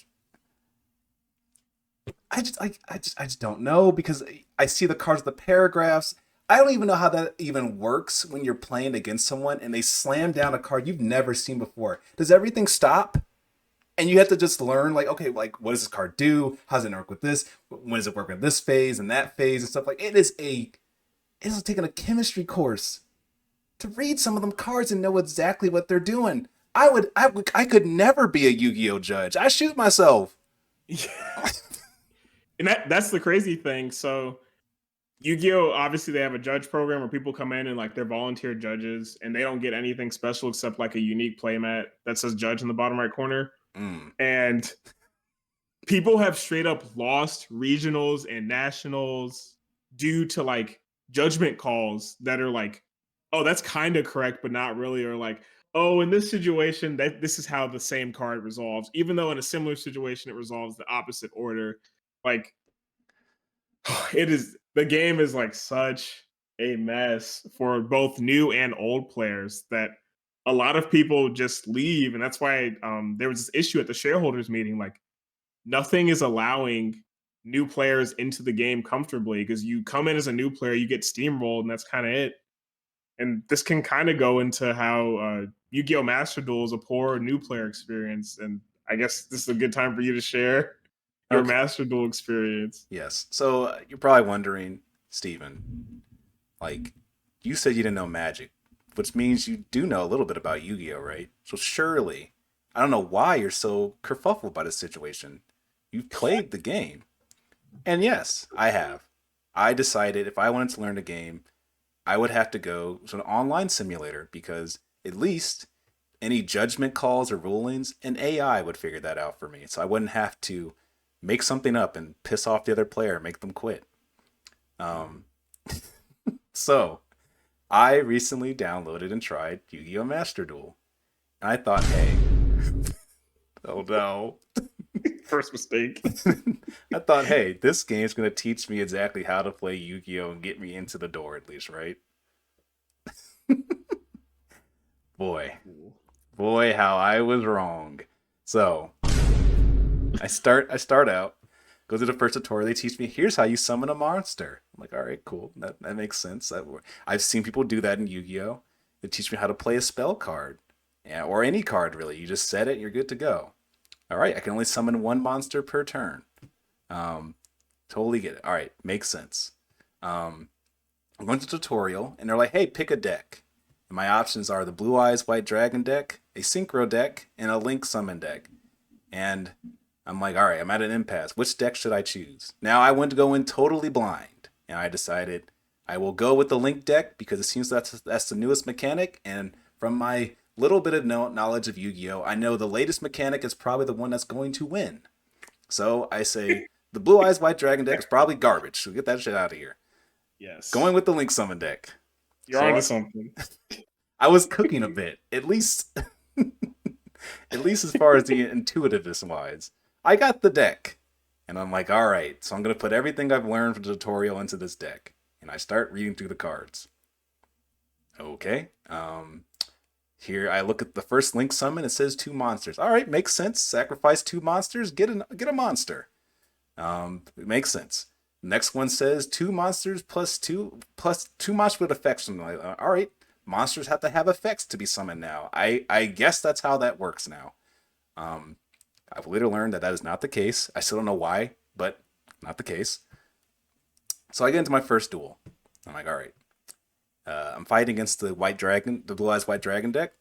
just don't know, because I see the cards, the paragraphs. I don't even know how that even works when you're playing against someone and they slam down a card you've never seen before. Does everything stop? And you have to just learn, like, okay, like, what does this card do? How does it work with this? When does it work with this phase and that phase and stuff? Like, it is taking a chemistry course to read some of them cards and know exactly what they're doing. I could never be a Yu-Gi-Oh judge. I shoot myself. And that's the crazy thing. So Yu-Gi-Oh, obviously they have a judge program where people come in and like they're volunteer judges and they don't get anything special except like a unique playmat that says judge in the bottom right corner. Mm. And people have straight up lost regionals and nationals due to like judgment calls that are like, oh, that's kind of correct, but not really, or like, oh, in this situation, that this is how the same card resolves, even though in a similar situation it resolves the opposite order. Like, it is the game is like such a mess for both new and old players that a lot of people just leave, and that's why there was this issue at the shareholders meeting. Like, nothing is allowing new players into the game comfortably because you come in as a new player, you get steamrolled, and that's kind of it. And this can kind of go into how Yu-Gi-Oh! Master Duel is a poor new player experience. And I guess this is a good time for you to share your Okay. Master Duel experience. Yes. So you're probably wondering, Steven, like, you said you didn't know Magic, which means you do know a little bit about Yu-Gi-Oh, right? So surely, I don't know why you're so kerfuffled by this situation. You've played the game. And yes, I have. I decided if I wanted to learn a game, I would have to go to an online simulator because at least any judgment calls or rulings, an AI would figure that out for me. So I wouldn't have to make something up and piss off the other player, make them quit. Um, so I recently downloaded and tried Yu-Gi-Oh! Master Duel. And I thought, hey, oh no. First mistake. I thought, hey, this game's going to teach me exactly how to play Yu-Gi-Oh! And get me into the door at least, right? Boy, how I was wrong. So I start out, go to the first tutorial. They teach me, here's how you summon a monster. I'm like, all right, cool. That makes sense. I've seen people do that in Yu-Gi-Oh! They teach me how to play a spell card, yeah, or any card really. You just set it, you're good to go. All right, I can only summon one monster per turn. Totally get it. All right, makes sense. I'm going to tutorial, and they're like, hey, pick a deck. And my options are the Blue Eyes White Dragon deck, a Synchro deck, and a Link Summon deck. And I'm like, all right, I'm at an impasse. Which deck should I choose? Now I went to go in totally blind, and I decided I will go with the Link deck because it seems that's the newest mechanic, and from my little bit of knowledge of Yu-Gi-Oh, I know the latest mechanic is probably the one that's going to win. So I say the Blue Eyes White Dragon deck is probably garbage, so get that shit out of here. Yes. Going with the Link Summon deck. You're onto something. I was cooking a bit, at least as far as the intuitiveness wise. I got the deck, and I'm like, all right, so I'm gonna put everything I've learned from the tutorial into this deck, and I start reading through the cards. Okay, here I look at the first Link Summon. It says 2 monsters. All right, makes sense. Sacrifice 2 monsters, get a monster. It makes sense. Next one says 2 monsters plus two monsters with effects. Something like that. All right. Monsters have to have effects to be summoned now. I guess that's how that works now. I've later learned that is not the case. I still don't know why, but not the case. So I get into my first duel. I'm like, all right. I'm fighting against the Blue Eyes White Dragon deck.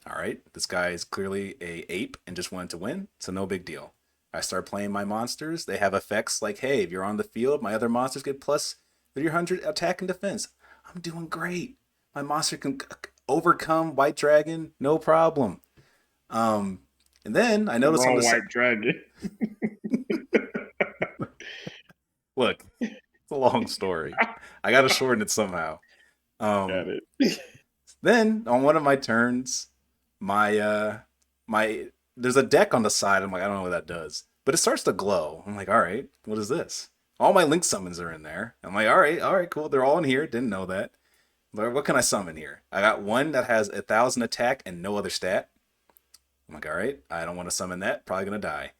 All right. This guy is clearly a ape and just wanted to win, so no big deal. I start playing my monsters. They have effects like, hey, if you're on the field, my other monsters get plus 300 attack and defense. I'm doing great. My monster can overcome White Dragon, no problem. And then I noticed on the White Dragon. Look, it's a long story. I got to shorten it somehow. Got it. Then on one of my turns, my there's a deck on the side. I'm like, I don't know what that does, but it starts to glow. I'm like, all right, what is this? All my Link summons are in there. I'm like, all right, cool. They're all in here. Didn't know that. But what can I summon here? I got one that has 1,000 attack and no other stat. I'm like, all right, I don't want to summon that. Probably gonna die.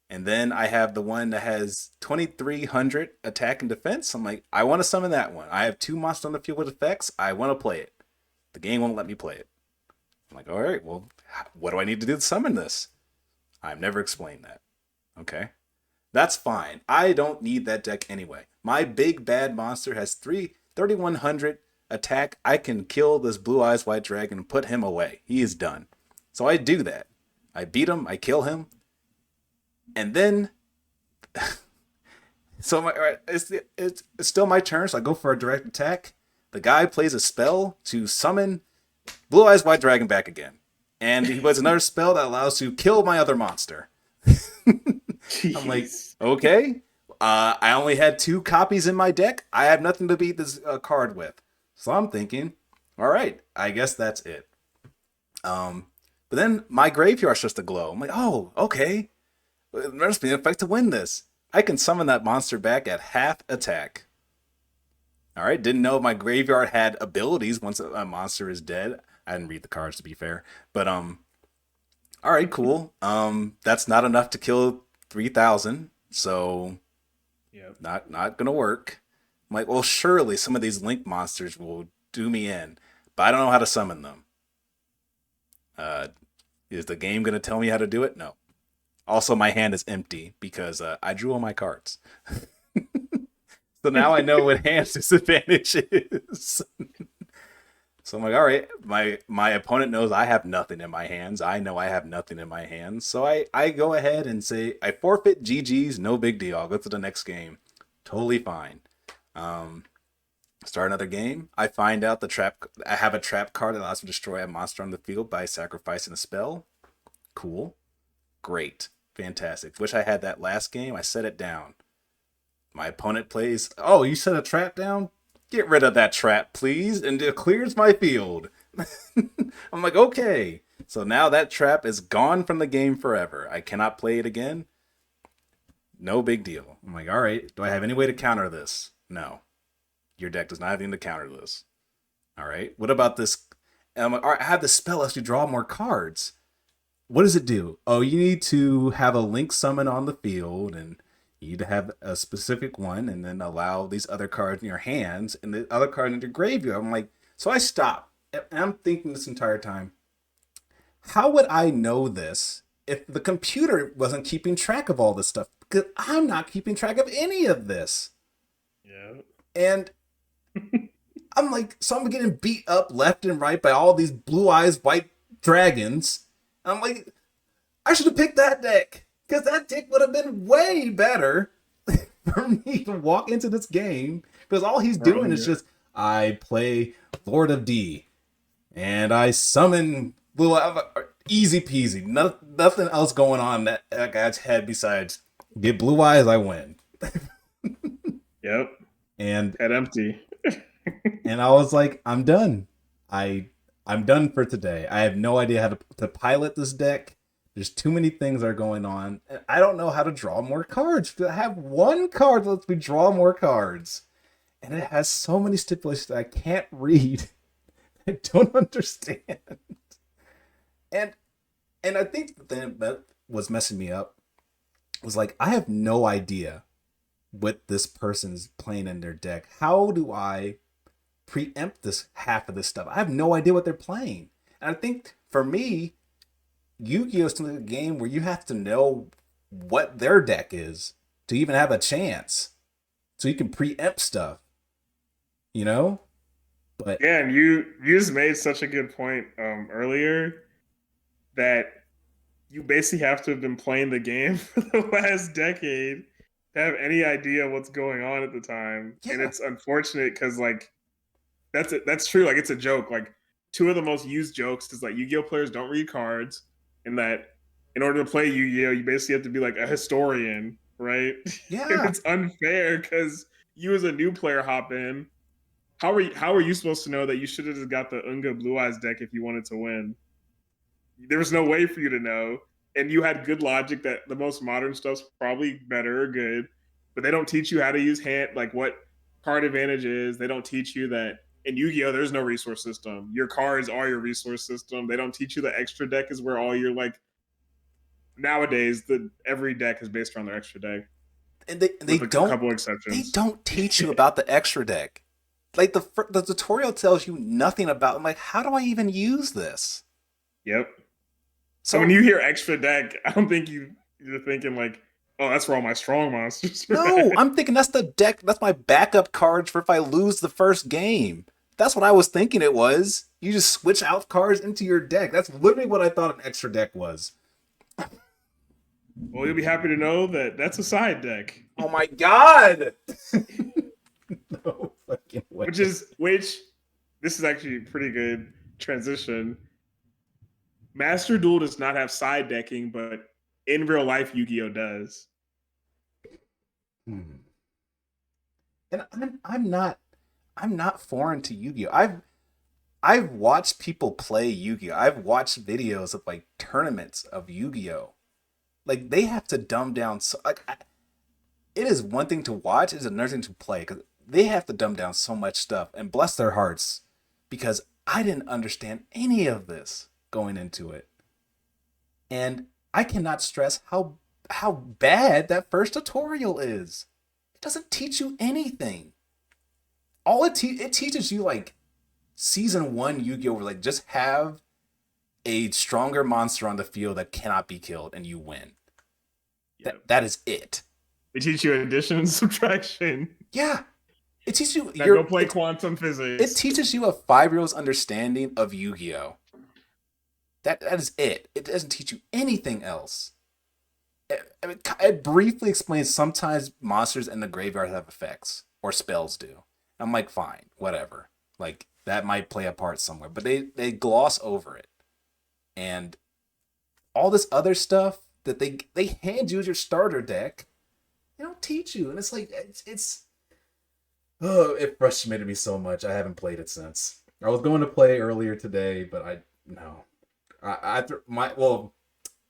And then I have the one that has 2,300 attack and defense. I'm like, I want to summon that one. I have 2 monsters on the field with effects. I want to play it. The game won't let me play it. I'm like, all right, well, what do I need to do to summon this? I've never explained that. Okay. That's fine. I don't need that deck anyway. My big bad monster has 3,100 attack. I can kill this Blue Eyes White Dragon and put him away. He is done. So I do that. I beat him. I kill him. And then, so it's still my turn. So I go for a direct attack. The guy plays a spell to summon Blue Eyes White Dragon back again. and he was another spell that allows to kill my other monster. I'm like, Jeez. okay. I only had 2 copies in my deck. I have nothing to beat this card with. So I'm thinking, all right, I guess that's it. But then my graveyard starts to glow. I'm like, oh, okay. There must be an effect to win this. I can summon that monster back at half attack. All right, didn't know my graveyard had abilities once a monster is dead. I didn't read the cards, to be fair. But all right, cool. That's not enough to kill 3,000. So Yep. not gonna work. I'm like, well, surely some of these link monsters will do me in, but I don't know how to summon them. Is the game gonna tell me how to do it? No. Also, my hand is empty because I drew all my cards. So now I know what hand disadvantage is. So I'm like, all right, my opponent knows I have nothing in my hands. I know I have nothing in my hands. So I go ahead and say, I forfeit GG's, no big deal. I'll go to the next game. Totally fine. Start another game. I find out I have a trap card that allows me to destroy a monster on the field by sacrificing a spell. Cool. Great. Fantastic. Wish I had that last game. I set it down. My opponent plays, oh, you set a trap down? Get rid of that trap, please, and it clears my field. I'm like, okay. So now that trap is gone from the game forever. I cannot play it again. No big deal. I'm like, all right, do I have any way to counter this? No. Your deck does not have anything to counter this. All right, what about this? And I'm like, all right, I have this spell that lets you draw more cards. What does it do? Oh, you need to have a link summon on the field, and you need to have a specific one, and then allow these other cards in your hands and the other card in your graveyard. I'm like, so I stop. And I'm thinking this entire time, how would I know this if the computer wasn't keeping track of all this stuff? Because I'm not keeping track of any of this. Yeah. And I'm like, so I'm getting beat up left and right by all these blue eyes white dragons. And I'm like, I should have picked that deck. Because that deck would have been way better for me to walk into this game. Because all he's doing is just, I play Lord of D. And I summon Blue easy peasy. Nothing else going on in that guy's head besides, get blue eyes, I win. Yep. And Head empty. and I was like, I'm done. I'm done for today. I have no idea how to pilot this deck. There's too many things that are going on. And I don't know how to draw more cards. I have one card that lets me draw more cards. And it has so many stipulations that I can't read. I don't understand. And I think the thing that was messing me up was like, I have no idea what this person's playing in their deck. How do I preempt this half of this stuff? I have no idea what they're playing. And I think for me, Yu-Gi-Oh! Is a game where you have to know what their deck is to even have a chance. So you can preempt stuff. You know? But yeah, and you just made such a good point earlier that you basically have to have been playing the game for the last decade to have any idea what's going on at the time. Yeah. And it's unfortunate because like that's true. Like it's a joke. Like two of the most used jokes is like Yu-Gi-Oh players don't read cards, and that in order to play Yu-Gi-Oh you basically have to be like a historian, right? Yeah. And it's unfair because you as a new player hop in. How are you supposed to know that you should have just got the Unga Blue Eyes deck if you wanted to win? There was no way for you to know. And you had good logic that the most modern stuff's probably better or good, but they don't teach you how to use hand, like what card advantage is. They don't teach you that in Yu-Gi-Oh! There's no resource system. Your cards are your resource system. They don't teach you the extra deck is where all your like nowadays every deck is based around their extra deck. And they with don't a couple exceptions. They don't teach you about the extra deck. Like the tutorial tells you nothing about. I'm like, how do I even use this? Yep. So when you hear extra deck, I don't think you're thinking like, oh, that's for all my strong monsters. No, I'm thinking that's the deck. That's my backup cards for if I lose the first game. That's what I was thinking it was. You just switch out cards into your deck. That's literally what I thought an extra deck was. Well, you'll be happy to know that that's a side deck. Oh my god! No fucking way. Which this is actually a pretty good transition. Master Duel does not have side decking, but in real life, Yu-Gi-Oh does. Hmm. And I'm not foreign to Yu-Gi-Oh. I've watched people play Yu-Gi-Oh. I've watched videos of like tournaments of Yu-Gi-Oh. Like they have to dumb down so it is one thing to watch, it's another thing to play because they have to dumb down so much stuff. And bless their hearts, because I didn't understand any of this going into it, and I cannot stress how bad that first tutorial is. It doesn't teach you anything. It teaches you like season one Yu-Gi-Oh! Like just have a stronger monster on the field that cannot be killed and you win. Yep. That is it. They teach you addition and subtraction. Yeah. It teaches you Now go play quantum physics. It teaches you a 5-year-old's understanding of Yu-Gi-Oh! That is it. It doesn't teach you anything else. It briefly explains sometimes monsters in the graveyard have effects or spells do. I'm like, fine, whatever. Like that might play a part somewhere, but they gloss over it. And all this other stuff that they hand you as your starter deck, they don't teach you, and it's like it's oh, it frustrated me so much. I haven't played it since. I was going to play earlier today, but no.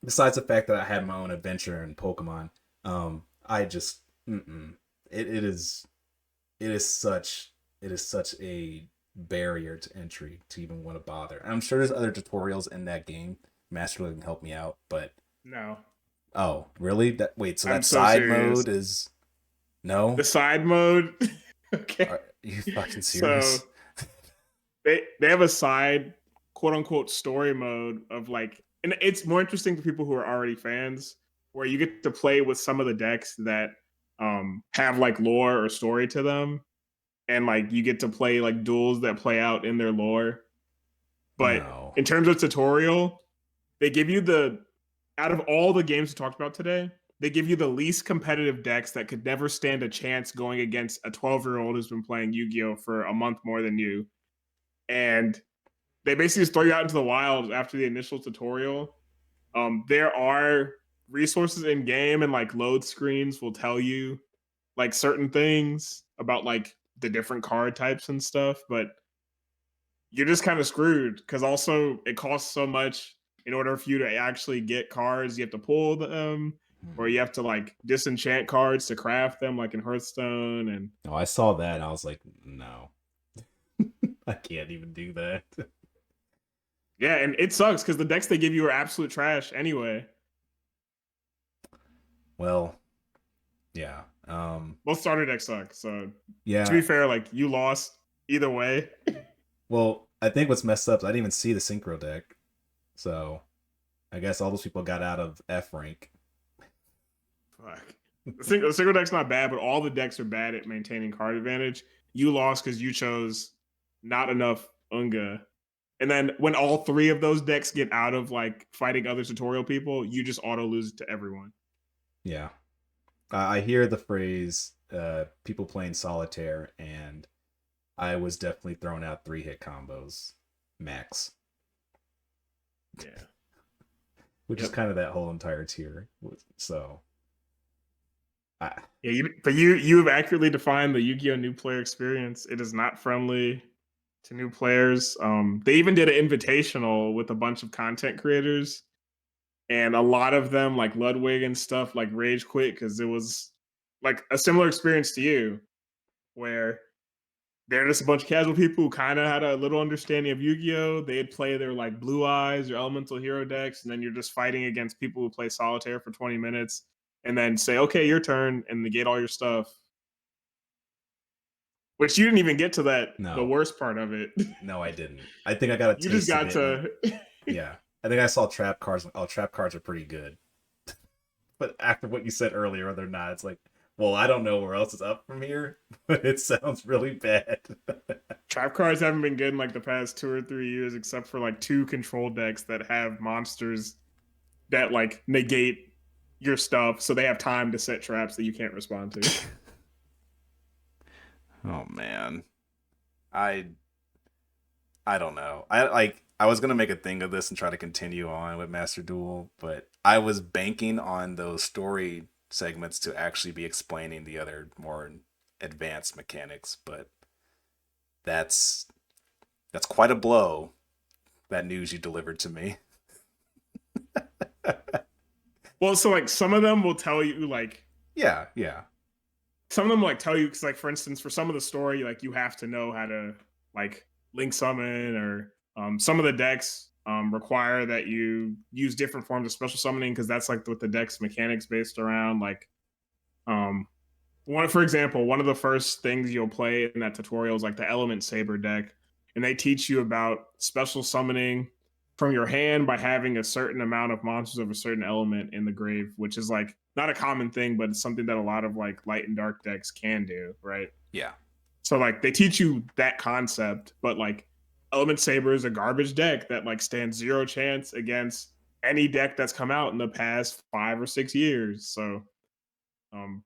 Besides the fact that I had my own adventure in Pokemon, I just it is such a barrier to entry to even want to bother. And I'm sure there's other tutorials in that game. Master League can help me out, but no. Oh, really? So I'm that so side serious. mode is no. The side mode. Okay. Are you fucking serious? So they have a side quote unquote story mode of like, and it's more interesting to people who are already fans, where you get to play with some of the decks that have like lore or story to them, and like you get to play like duels that play out in their lore. But No. in terms of tutorial, they give you out of all the games we talked about today, they give you the least competitive decks that could never stand a chance going against a 12-year-old who's been playing Yu-Gi-Oh for a month more than you. And they basically just throw you out into the wild after the initial tutorial. There are resources in game, and like load screens will tell you like certain things about like the different card types and stuff, but you're just kind of screwed because also it costs so much in order for you to actually get cards. You have to pull them, or you have to like disenchant cards to craft them, like in Hearthstone. And No, I saw that and I was like, no. I can't even do that. yeah, and it sucks because the decks they give you are absolute trash anyway. Well, yeah. Both starter decks suck. So Yeah. to be fair, like you lost either way. Well, I think what's messed up is I didn't even see the synchro deck. So I guess all those people got out of F rank. Fuck. The single deck's not bad, but all the decks are bad at maintaining card advantage. You lost because you chose not enough Unga. And then when all three of those decks get out of like fighting other tutorial people, you just auto lose it to everyone. Yeah. I hear the phrase people playing solitaire, and I was definitely throwing out 3-hit combos max. Yeah. Which is kind of that whole entire tier. So yeah, but you have accurately defined the Yu-Gi-Oh! New player experience. It is not friendly to new players. They even did an invitational with a bunch of content creators, and a lot of them, like Ludwig and stuff, like rage quit because it was like a similar experience to you, where they're just a bunch of casual people who kind of had a little understanding of Yu-Gi-Oh! They'd play their like Blue Eyes or Elemental Hero decks, and then you're just fighting against people who play solitaire for 20 minutes and then say, okay, your turn, and negate all your stuff. Which you didn't even get to that, No. the worst part of it. No, I didn't. I think I got a taste. You just got to to... Yeah. I think I saw trap cards. Oh, trap cards are pretty good. But after what you said earlier, they're not. It's like, well, I don't know where else is up from here, but it sounds really bad. Trap cards haven't been good in like the past 2 or 3 years, except for like 2 control decks that have monsters that like negate your stuff, so they have time to set traps that you can't respond to. Oh man, I don't know. I I was gonna make a thing of this and try to continue on with Master Duel, but I was banking on those story segments to actually be explaining the other more advanced mechanics, but that's quite a blow. That news you delivered to me. Well, so like some of them will tell you like Yeah. some of them like tell you because like for instance for some of the story like you have to know how to like link summon or some of the decks require that you use different forms of special summoning because that's like what the deck's mechanics based around like um one for example one of the first things you'll play in that tutorial is like the element saber deck and they teach you about special summoning from your hand by having a certain amount of monsters of a certain element in the grave, which is like not a common thing, but it's something that a lot of like light and dark decks can do, right? Yeah. So like they teach you that concept, but like Element Saber is a garbage deck that like stands zero chance against any deck that's come out in the past 5 or 6 years. So um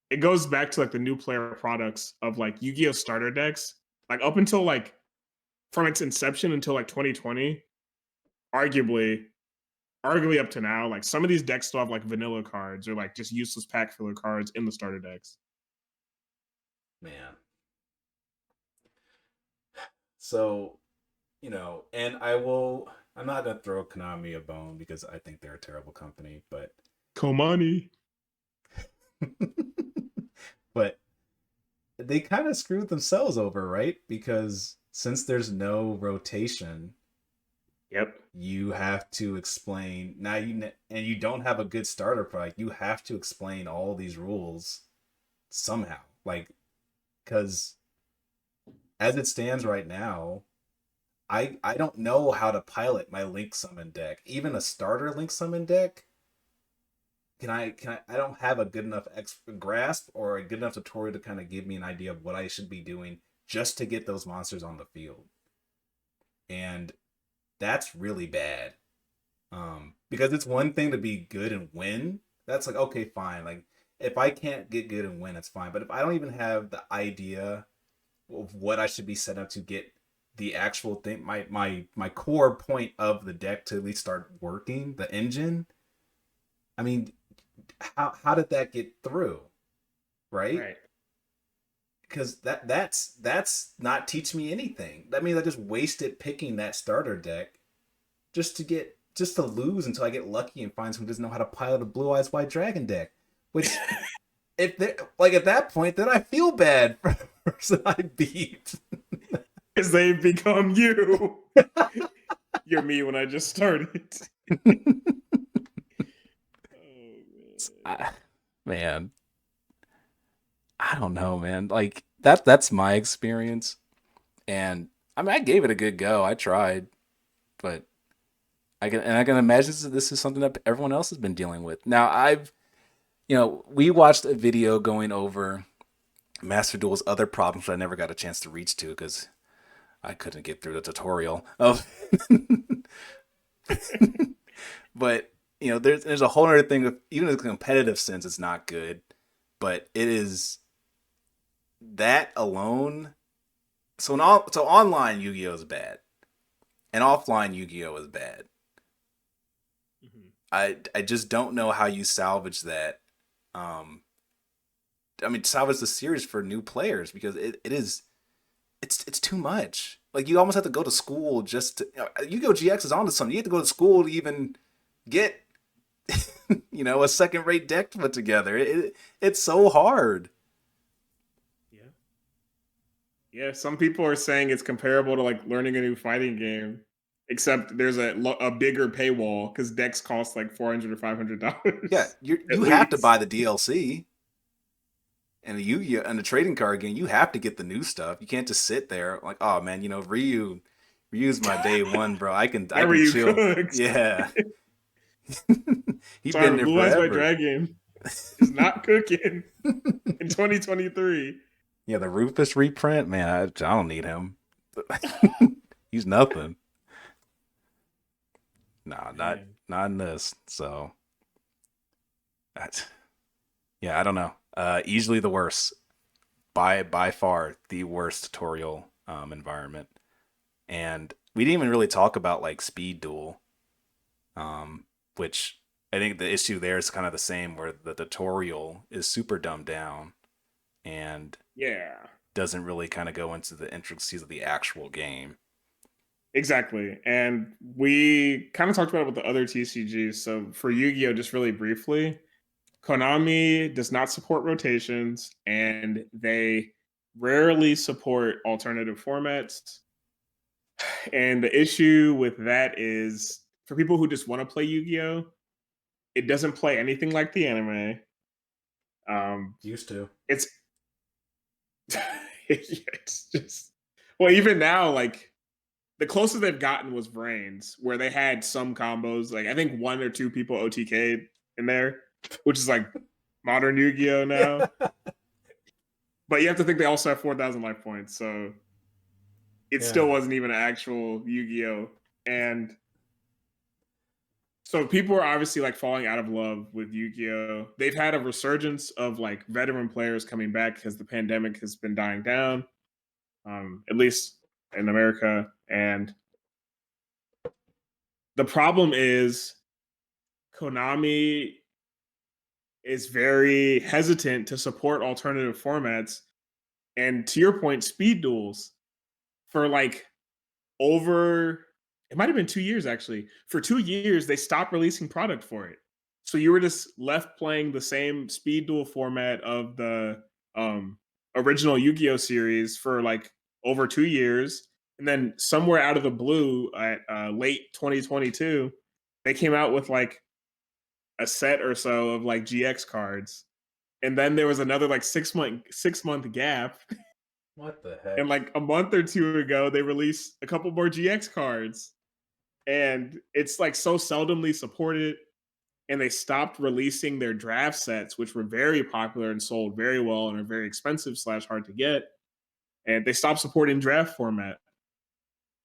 it goes back to like the new player products of like Yu-Gi-Oh starter decks. Like up until like from its inception until like 2020, arguably up to now, like some of these decks still have like vanilla cards or like just useless pack filler cards in the starter decks. Man. So, and I'm not gonna throw Konami a bone because I think they're a terrible company, but Komani. but they kind of screwed themselves over, right? Because since there's no rotation, Yep. you have to explain now and you don't have a good starter product. You have to explain all these rules somehow, like because as it stands right now, I don't know how to pilot my Link Summon deck. Even a starter Link Summon deck, I don't have a good enough grasp or a good enough tutorial to kind of give me an idea of what I should be doing just to get those monsters on the field. And that's really bad. Because it's one thing to be good and win. That's like, okay, fine. Like if I can't get good and win, it's fine. But if I don't even have the idea of what I should be set up to get the actual thing, my core point of the deck to at least start working, the engine. I mean, how did that get through? Right? Because that's not teach me anything. That means I just wasted picking that starter deck just to lose until I get lucky and find someone who doesn't know how to pilot a Blue Eyes White Dragon deck. Which if they like at that point, then I feel bad for the person I beat. Because they've become you. You're me when I just started. Man, I don't know, man. Like that's my experience, and I mean, I gave it a good go. I tried, but I can imagine this is something that everyone else has been dealing with. Now, we watched a video going over Master Duel's other problems that I never got a chance to reach to because I couldn't get through the tutorial. But there's a whole other thing of even in a competitive sense, it's not good, but it is that alone. So online Yu-Gi-Oh is bad, and offline Yu-Gi-Oh is bad. Mm-hmm. I just don't know how you salvage that. Salvage the series for new players because it's too much. Like you almost have to go to school just to. Yu-Gi-Oh GX is onto something. You have to go to school to even get a second-rate deck to put together. It's so hard. Yeah, some people are saying it's comparable to like learning a new fighting game, except there's a bigger paywall because decks cost like $400 or $500. Yeah, you have to buy the DLC. And the trading card game, you have to get the new stuff. You can't just sit there like, oh man, Ryu's my day one, bro. I can chill. Cooks. Yeah. He's been there Blue Eyes White forever. Dragon is not cooking in 2023. Yeah, the Rufus reprint, man, I don't need him. He's nothing. Nah, not in this. So, I don't know. Easily the worst. By far the worst tutorial environment. And we didn't even really talk about like Speed Duel, which I think the issue there is kind of the same, where the tutorial is super dumbed down and Yeah, doesn't really kind of go into the intricacies of the actual game. exactly. And we kind of talked about it with the other TCGs. So for Yu-Gi-Oh, just really briefly, Konami does not support rotations, and they rarely support alternative formats. And the issue with that is for people who just want to play Yu-Gi-Oh, it doesn't play anything like the anime. Used to. It's it's just, well, even now, like the closest they've gotten was Brains, where they had some combos. Like I think one or two people OTK'd in there, which is like modern Yu-Gi-Oh now. But you have to think they also have 4,000 life points, so it still Yeah. wasn't even an actual Yu-Gi-Oh. And so people are obviously like falling out of love with Yu-Gi-Oh. They've had a resurgence of like veteran players coming back because the pandemic has been dying down, at least in America. And the problem is Konami is very hesitant to support alternative formats. And to your point, speed duels for like over, it might have been 2 years actually. For 2 years, they stopped releasing product for it. So you were just left playing the same speed duel format of the um, original Yu-Gi-Oh series for like over 2 years, and then somewhere out of the blue at late 2022, they came out with like a set or so of like GX cards, and then there was another like 6 month gap, What the heck? and like a month or two ago, they released a couple more GX cards, and it's like so seldomly supported. And they stopped releasing their draft sets, which were very popular and sold very well and are very expensive slash hard to get. And they stopped supporting draft format.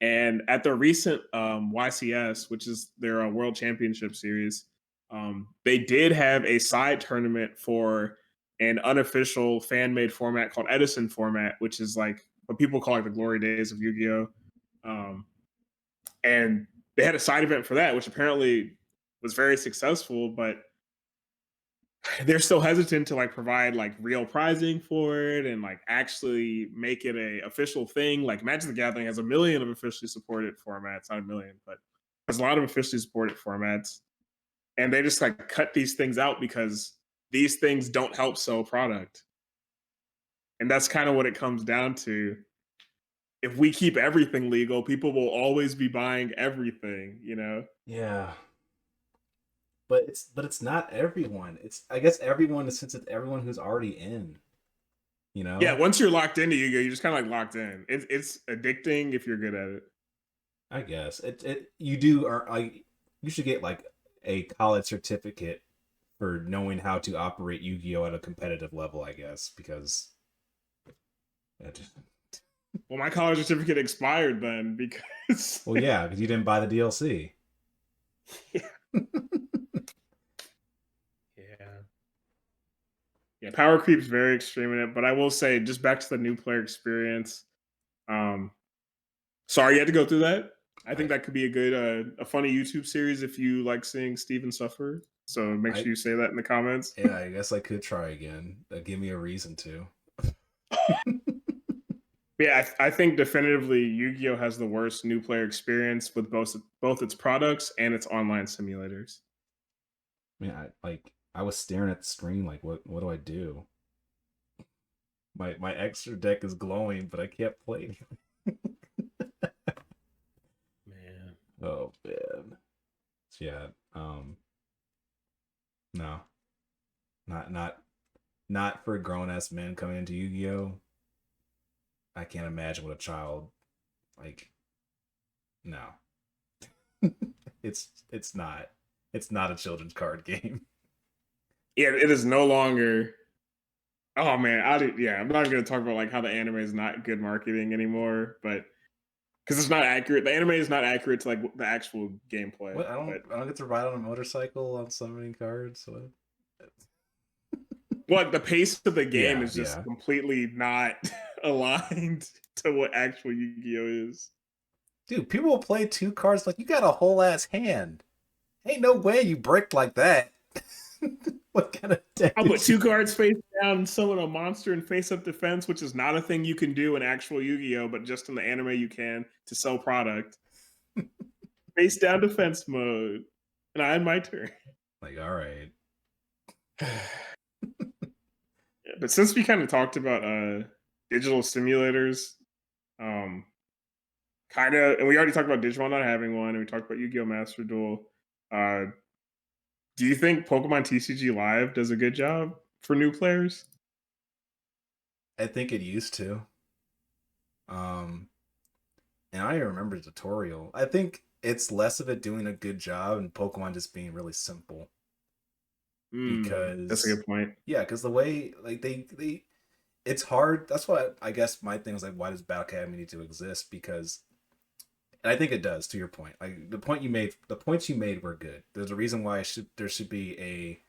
And at the recent YCS, which is their World Championship Series, they did have a side tournament for an unofficial fan made format called Edison format, which is like what people call like the glory days of Yu Gi Oh! Um, and they had a side event for that, which apparently was very successful, but they're still hesitant to like provide like real prizing for it and like actually make it a official thing. Like Magic the Gathering has a million of officially supported formats, not a million, but there's a lot of officially supported formats, and they just like cut these things out because these things don't help sell product. And that's kind of what it comes down to. If we keep everything legal, people will always be buying everything, you know? Yeah. But it's not everyone. It's, I guess, everyone, since it's everyone who's already in, you Yeah, know? once you're locked into Yu-Gi-Oh, you're just kind of like locked in. It's addicting if you're good at it. I guess. It you do, or like, you should get like a college certificate for knowing how to operate Yu-Gi-Oh at a competitive level, I guess, because it, Well, my college certificate expired then because well, yeah, because you didn't buy the DLC. yeah, yeah, yeah. Power creep's very extreme in it, but I will say, just back to the new player experience. Um, sorry you had to go through that. I think I that could be a good, a funny YouTube series if you like seeing Steven suffer. So make sure I you say that in the comments. yeah, I guess I could try again. Give me a reason to. Yeah, I think definitively Yu-Gi-Oh has the worst new player experience with both its products and its online simulators. I mean, I was staring at the screen like, what do I do? My extra deck is glowing, but I can't play. Man. Oh man. So, yeah. No, not for grown ass men coming into Yu-Gi-Oh. I can't imagine what a child, like. No, it's not. It's not a children's card game. Yeah, it is no longer. Oh man, yeah, I'm not going to talk about like how the anime is not good marketing anymore, but because it's not accurate. The anime is not accurate to like the actual gameplay. What, I But don't I don't get to ride on a motorcycle on summoning cards. What? well, like the pace of the game Yeah, is just yeah. completely not aligned to what actual Yu-Gi-Oh is. Dude, people will play 2 cards like you got a whole ass hand. Ain't no way you brick like that. What kind of deck I'll put is you? 2 cards face down and summon a monster and face up defense, which is not a thing you can do in actual Yu-Gi-Oh, but just in the anime you can to sell product. Face down defense mode, and I had my turn. Like, all right. Yeah, but since we kind of talked about digital simulators, kind of, and we already talked about Digimon not having one, and we talked about Yu-Gi-Oh Master Duel. Uh, do you think Pokemon TCG Live does a good job for new players? I think it used to. Um, and I remember the tutorial. I think it's less of it doing a good job and Pokemon just being really simple. That's a Because good point. yeah, because the way like they it's hard. That's why I guess my thing was like, why does Battle Academy need to exist? Because and I think it does. To your point, like the points you made were good. There's a reason why there should be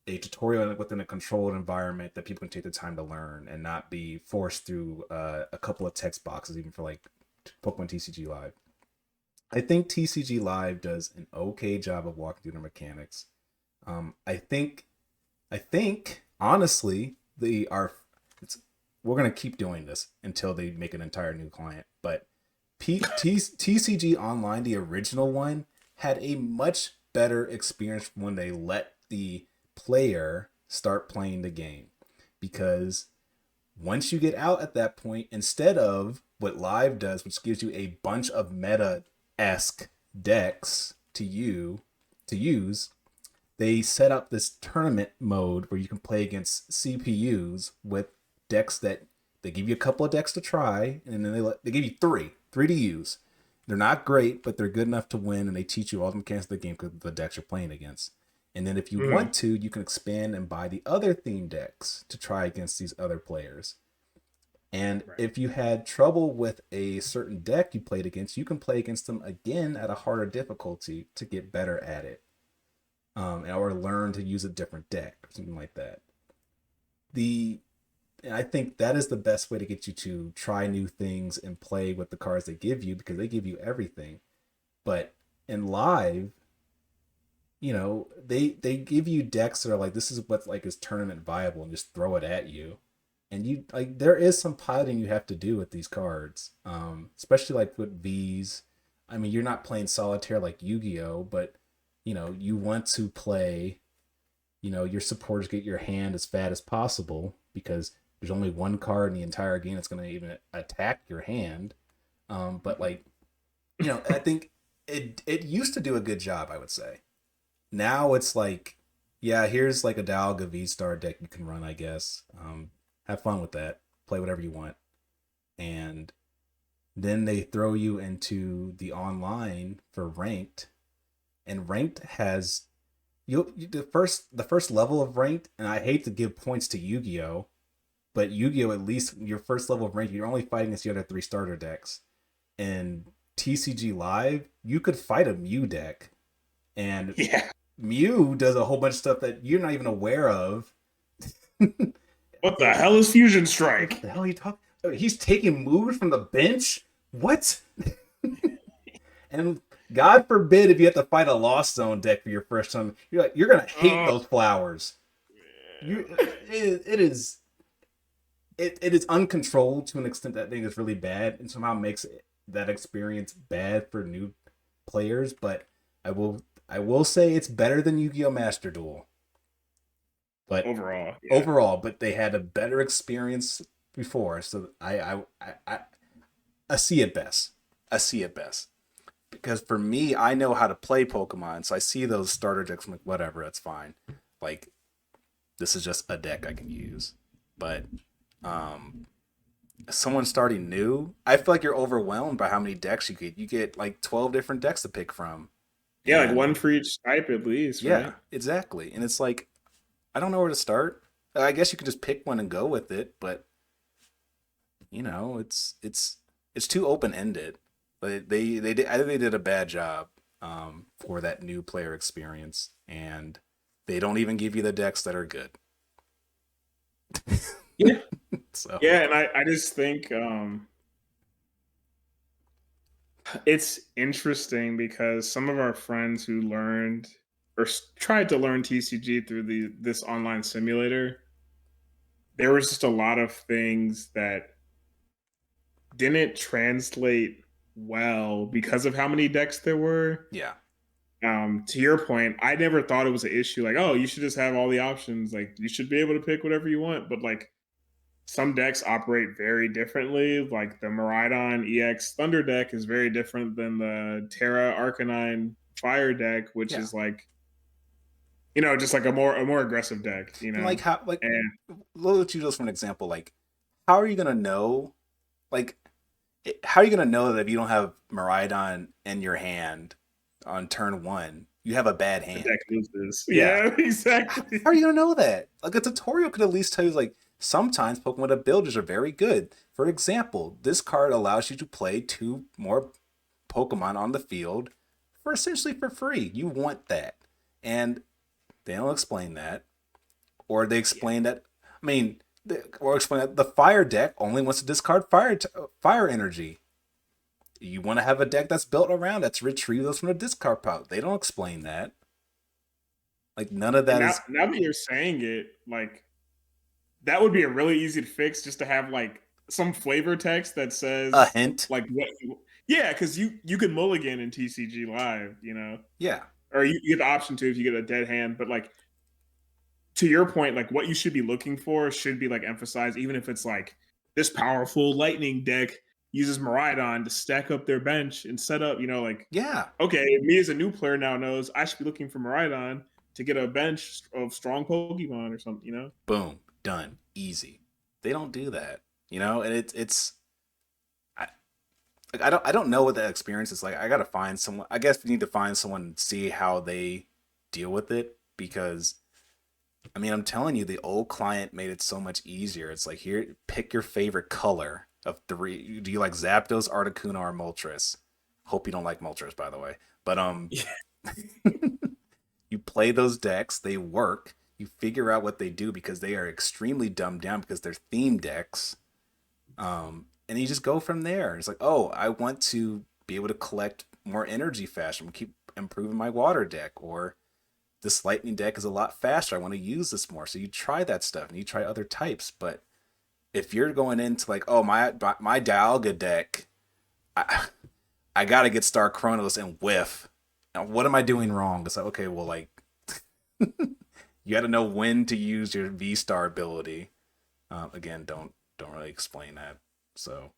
a tutorial within a controlled environment that people can take the time to learn and not be forced through a couple of text boxes, even for like Pokemon TCG Live. I think TCG Live does an okay job of walking through the mechanics. I think honestly, we're gonna keep doing this until they make an entire new client. But TCG Online, the original one, had a much better experience when they let the player start playing the game, because once you get out at that point, instead of what Live does, which gives you a bunch of meta-esque decks to use, they set up this tournament mode where you can play against CPUs with decks that they give you a couple of decks to try, and then they give you three to use. They're not great, but they're good enough to win, and they teach you all the mechanics of the game because of the decks you're playing against. And then if you want to, you can expand and buy the other theme decks to try against these other players. And if you had trouble with a certain deck you played against, you can play against them again at a harder difficulty to get better at it. Or learn to use a different deck or something like that. And I think that is the best way to get you to try new things and play with the cards they give you, because they give you everything. But in Live, they give you decks that are like, this is what like is tournament viable, and just throw it at you. And you like, there is some piloting you have to do with these cards, especially like with V's. I mean, you're not playing solitaire like Yu-Gi-Oh, but you want to play, your supporters get your hand as fat as possible, because there's only one card in the entire game that's going to even attack your hand. But like, I think it used to do a good job, I would say. Now it's like, yeah, here's like a Dialga V-Star deck you can run, I guess. Have fun with that. Play whatever you want. And then they throw you into the online for ranked. And ranked has the first level of ranked, and I hate to give points to Yu-Gi-Oh, but Yu-Gi-Oh, at least your first level of ranked, you're only fighting against the other 3 starter decks. And TCG Live, you could fight a Mew deck, and Mew does a whole bunch of stuff that you're not even aware of. What the hell is Fusion Strike? What the hell are you talking? He's taking moves from the bench? What? And God forbid if you have to fight a Lost Zone deck for your first time, you're gonna hate those flowers. It is uncontrolled to an extent that thing is really bad, and somehow makes that experience bad for new players. But I will say it's better than Yu-Gi-Oh! Master Duel. But overall, but they had a better experience before, so I see it best. I see it best. Because for me, I know how to play Pokemon, so I see those starter decks, I'm like, whatever, that's fine. Like, this is just a deck I can use. But someone starting new, I feel like you're overwhelmed by how many decks you get. You get like 12 different decks to pick from. Yeah, like one for each type at least, right? Yeah, exactly. And it's like, I don't know where to start. I guess you could just pick one and go with it, but it's too open ended. But they did. I think they did a bad job for that new player experience, and they don't even give you the decks that are good. Yeah. So yeah, and I just think It's interesting because some of our friends who learned or tried to learn TCG through this online simulator, there was just a lot of things that didn't translate well because of how many decks there were. Yeah. To your point, I never thought it was an issue. Like, oh, you should just have all the options. Like, you should be able to pick whatever you want. But like, some decks operate very differently. Like the Miraidon EX Thunder deck is very different than the Terra Arcanine Fire deck, which Yeah. is like, just like a more aggressive deck. And like how like And let's use this for an example. Like, how are you gonna know? Like, how are you gonna know that if you don't have Miraidon in your hand on turn one, you have a bad the hand? deck loses. Yeah. Yeah, How exactly. are you gonna know that? Like a tutorial could at least tell you like sometimes Pokemon abilities are very good. For example, this card allows you to play 2 more Pokemon on the field for essentially for free. You want that. And they don't explain that. Or they explain that I mean or explain that the fire deck only wants to discard fire energy. You want to have a deck that's built around that's retrieve those from the discard pile. They don't explain that. Like none of And that now, is now that you're saying it, like that would be a really easy to fix, just to have like some flavor text that a says hint. like what. Yeah, because you can mulligan in TCG Live, Yeah. or you get the option to if you get a dead hand. But like to your point, like what you should be looking for should be like emphasized, even if it's like this powerful lightning deck uses Miraidon to stack up their bench and set up, like Yeah. okay, me as a new player now knows I should be looking for Miraidon to get a bench of strong Pokemon or something. Boom, done, easy. They don't do that, and it's I, like I don't know what that experience is like. I gotta find someone. I guess we need to find someone and see how they deal with it because I mean I'm telling you, the old client made it so much easier. It's like here, pick your favorite color of 3. Do you like Zapdos, Articuno, or Moltres? Hope you don't like Moltres, by the way. But Yeah. you play those decks, they work. You figure out what they do because they are extremely dumbed down because they're theme decks. And you just go from there. It's like, oh, I want to be able to collect more energy faster. I'm keep improving my water deck, or this lightning deck is a lot faster. I want to use this more. So you try that stuff and you try other types. But if you're going into like, oh my Dialga deck, I I gotta get Star Chronos and whiff. Now what am I doing wrong? It's like, okay, well like you got to know when to use your V Star ability. Again, don't really explain that. So,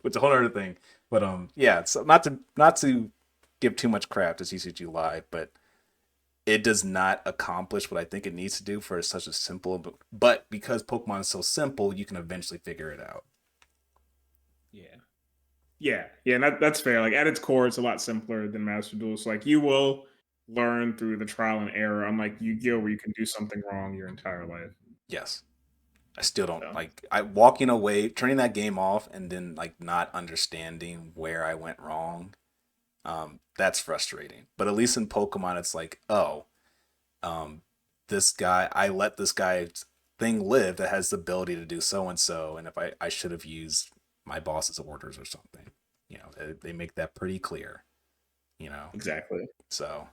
it's a whole other thing. But yeah. So not to give too much crap to CCG Live, but it does not accomplish what I think it needs to do for such a simple. But because Pokemon is so simple, you can eventually figure it out. Yeah. Yeah, and that's fair. Like at its core, it's a lot simpler than Master Duel. So like you will learn through the trial and error, unlike Yu-Gi-Oh, where you can do something wrong your entire life. Yes. I still don't So like I walking away, turning that game off, and then like not understanding where I went wrong. That's frustrating. But at least in Pokemon, it's like, oh, um, this guy, I let this guy's thing live that has the ability to do so and so, and if I should have used my boss's orders or something, they make that pretty clear, you know. exactly. So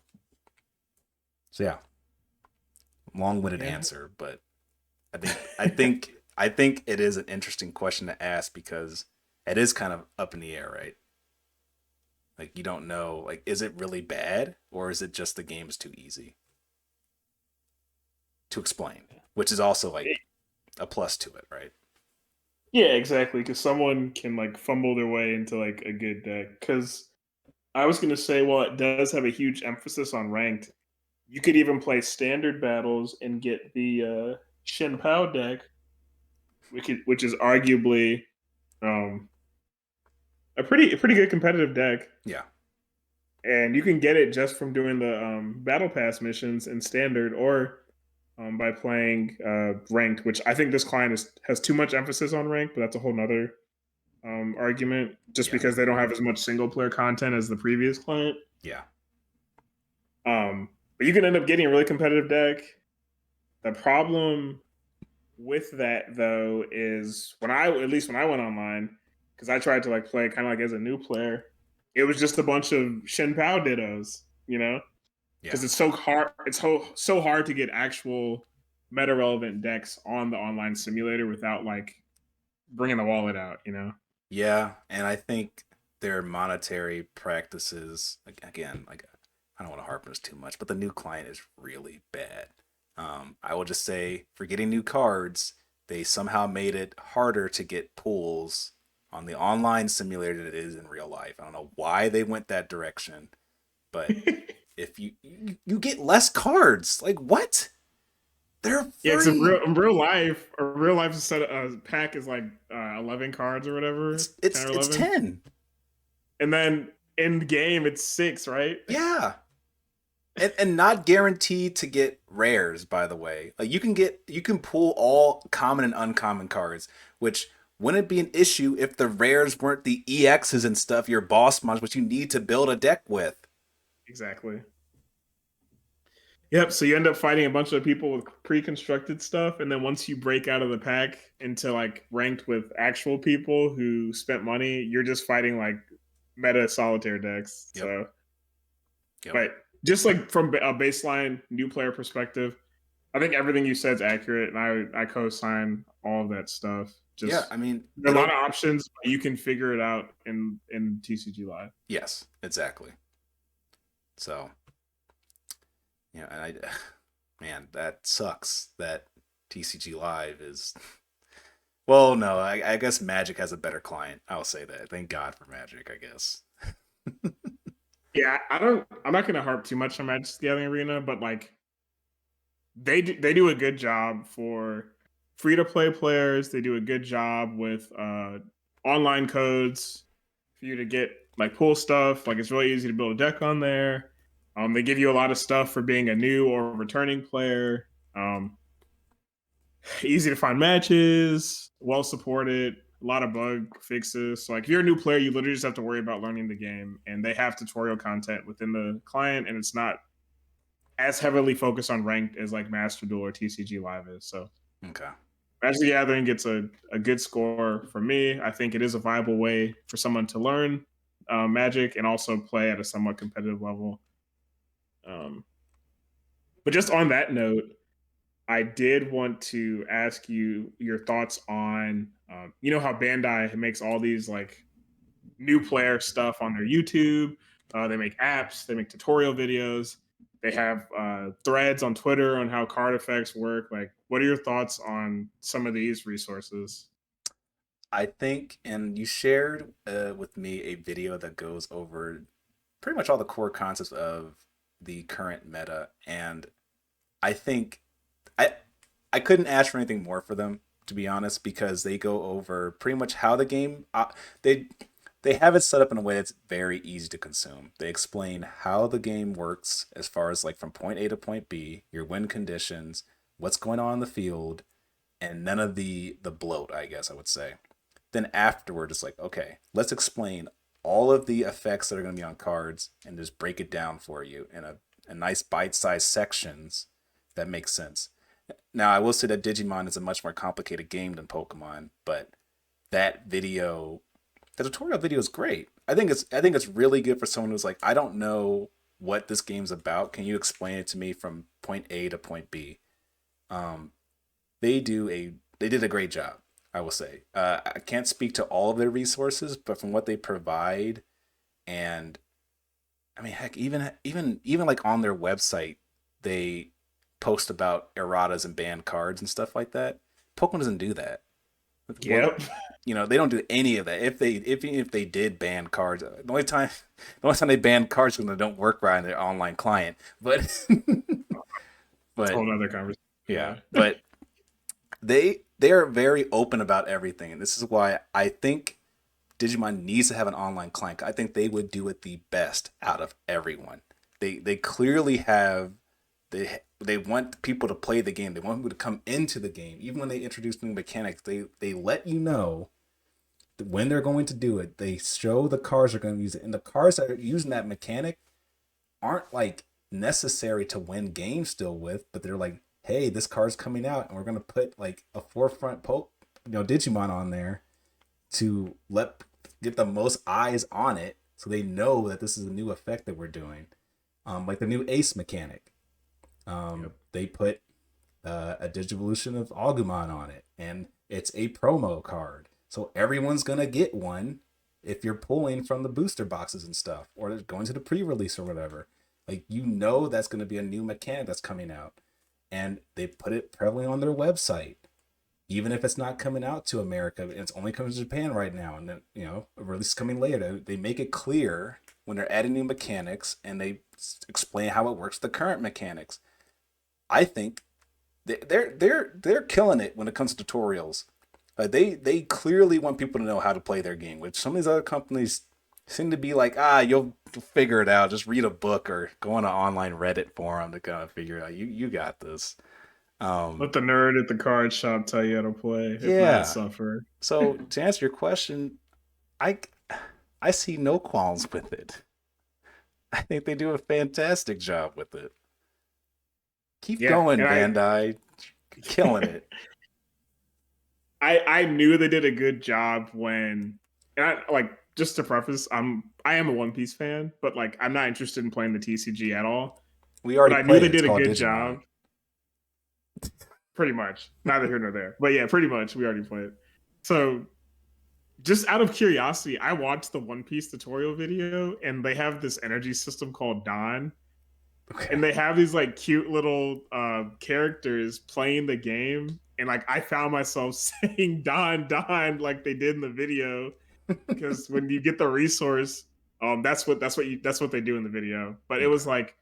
yeah, long-winded Yeah. answer, but I think it is an interesting question to ask because it is kind of up in the air, right? Like you don't know, like is it really bad or is it just the game is too easy to explain, which is also like a plus to it, right? Yeah, exactly. Because someone can like fumble their way into like a good deck. Because I was gonna say, well, it does have a huge emphasis on ranked. You could even play standard battles and get the Shin Pao deck, which is arguably um, a pretty good competitive deck, Yeah, and you can get it just from doing the battle pass missions in standard, or by playing ranked. Which I think this client has too much emphasis on ranked, but that's a whole nother argument. Just yeah, because they don't have as much single player content as the previous client. yeah, But you can end up getting a really competitive deck. The problem with that though is at least when I went online, because I tried to like play kind of like as a new player. it was just a bunch of Shen Pao dittos, you know, Yeah. because it's so hard. It's so hard to get actual meta relevant decks on the online simulator without like bringing the wallet out, you know. Yeah, and I think their monetary practices, again, like I don't want to harp on this too much, but the new client is really bad. I will just say, for getting new cards, they somehow made it harder to get pulls on the online simulator than it is in real life. I don't know why they went that direction, but if you get less cards, like what? They're Yeah, because free. a real life set pack is like 11 cards or whatever, It's 10 it's or it's 11, 10. and then in game it's 6, right? Yeah. And not guaranteed to get rares, by the way. Like you can pull all common and uncommon cards, which wouldn't be an issue if the rares weren't the EXs and stuff, your boss mods, which you need to build a deck with. Exactly. Yep. So you end up fighting a bunch of people with pre-constructed stuff, and then once you break out of the pack into like ranked with actual people who spent money, you're just fighting like meta solitaire decks. Yep. So, Yep. but just like from a baseline new player perspective, I think everything you said is accurate, and I co-sign all of that stuff. Yeah, Just I mean, there are a lot of options, but you can figure it out in TCG Live. yes, exactly. So, and man, that sucks that TCG Live is. Well, no, I guess Magic has a better client. I'll say that. Thank God for Magic, I guess. Yeah, I'm not gonna harp too much on Magic the Gathering Arena, but like they do a good job for free to play players. They do a good job with online codes for you to get like pool stuff. Like it's really easy to build a deck on there. They give you a lot of stuff for being a new or returning player. Easy to find matches, well supported, a lot of bug fixes. So like if you're a new player, you literally just have to worry about learning the game, and they have tutorial content within the client, and it's not as heavily focused on ranked as like Master Duel or TCG Live is. So Okay. Magic the Gathering gets a good score for me. I think it is a viable way for someone to learn Magic and also play at a somewhat competitive level. Um, but just on that note, I did want to ask you your thoughts on, you know, how Bandai makes all these like new player stuff on their YouTube. They make apps, they make tutorial videos, they have threads on Twitter on how card effects work. Like, what are your thoughts on some of these resources? I think, and you shared with me a video that goes over pretty much all the core concepts of the current meta, and I think I I couldn't ask for anything more for them, to be honest, because they go over pretty much how the game they they have it set up in a way that's very easy to consume. They explain how the game works as far as like from point A to point B, your win conditions, what's going on in the field, and none of the bloat, I guess I would say. Then afterward, it's like, okay, let's explain all of the effects that are going to be on cards and just break it down for you in a nice bite-sized sections that makes sense. Now, I will say that Digimon is a much more complicated game than Pokemon, but that video, the tutorial video is great. I think it's really good for someone who's like, I don't know what this game's about. Can you explain it to me from point A to point B? Um, they did a great job, I will say. I can't speak to all of their resources, but from what they provide, and I mean, heck, even like on their website, they post about erratas and banned cards and stuff like that. Pokemon doesn't do that. Well, Yep. they don't do any of that. If they did ban cards, the only time they ban cards is when they don't work right in their online client. But It's a but whole other conversation. yeah, Yeah. but they are very open about everything, and this is why I think Digimon needs to have an online client. I think they would do it the best out of everyone. They clearly have they want people to play the game. They want people to come into the game. Even when they introduce new mechanics, they let you know that when they're going to do it. They show the cards are going to use it, and the cards that are using that mechanic aren't like necessary to win games still with, but they're like, hey, this card's coming out, and we're gonna put like a forefront Digimon on there to get the most eyes on it, so they know that this is a new effect that we're doing. Like the new Ace mechanic. They put a Digivolution of Agumon on it, and it's a promo card. So everyone's gonna get one if you're pulling from the booster boxes and stuff, or going to the pre-release or whatever. Like, you know that's gonna be a new mechanic that's coming out. And they put it prevalent on their website. Even if it's not coming out to America, it's only coming to Japan right now, and then, you know, a release coming later. They make it clear when they're adding new mechanics, and they explain how it works with the current mechanics. I think they're killing it when it comes to tutorials. They clearly want people to know how to play their game, which some of these other companies seem to be like, you'll figure it out. Just read a book or go on an online Reddit forum to kind of figure it out. You got this. Let the nerd at the card shop tell you how to play. If Yeah. not, suffer. So to answer your question, I see no qualms with it. I think they do a fantastic job with it. Keep going, Bandai. Killing it. I knew they did a good job when, and I, like, just to preface, I am a One Piece fan, but like I'm not interested in playing the TCG at all. We already but I knew they it. did It's a good called Digimon. job. Pretty much. Neither here nor there. But yeah, pretty much we already played. So just out of curiosity, I watched the One Piece tutorial video, and they have this energy system called Dawn. Okay. And they have these like cute little characters playing the game, and like I found myself saying Dawn like they did in the video, because when you get the resource, that's what they do in the video. But it was like,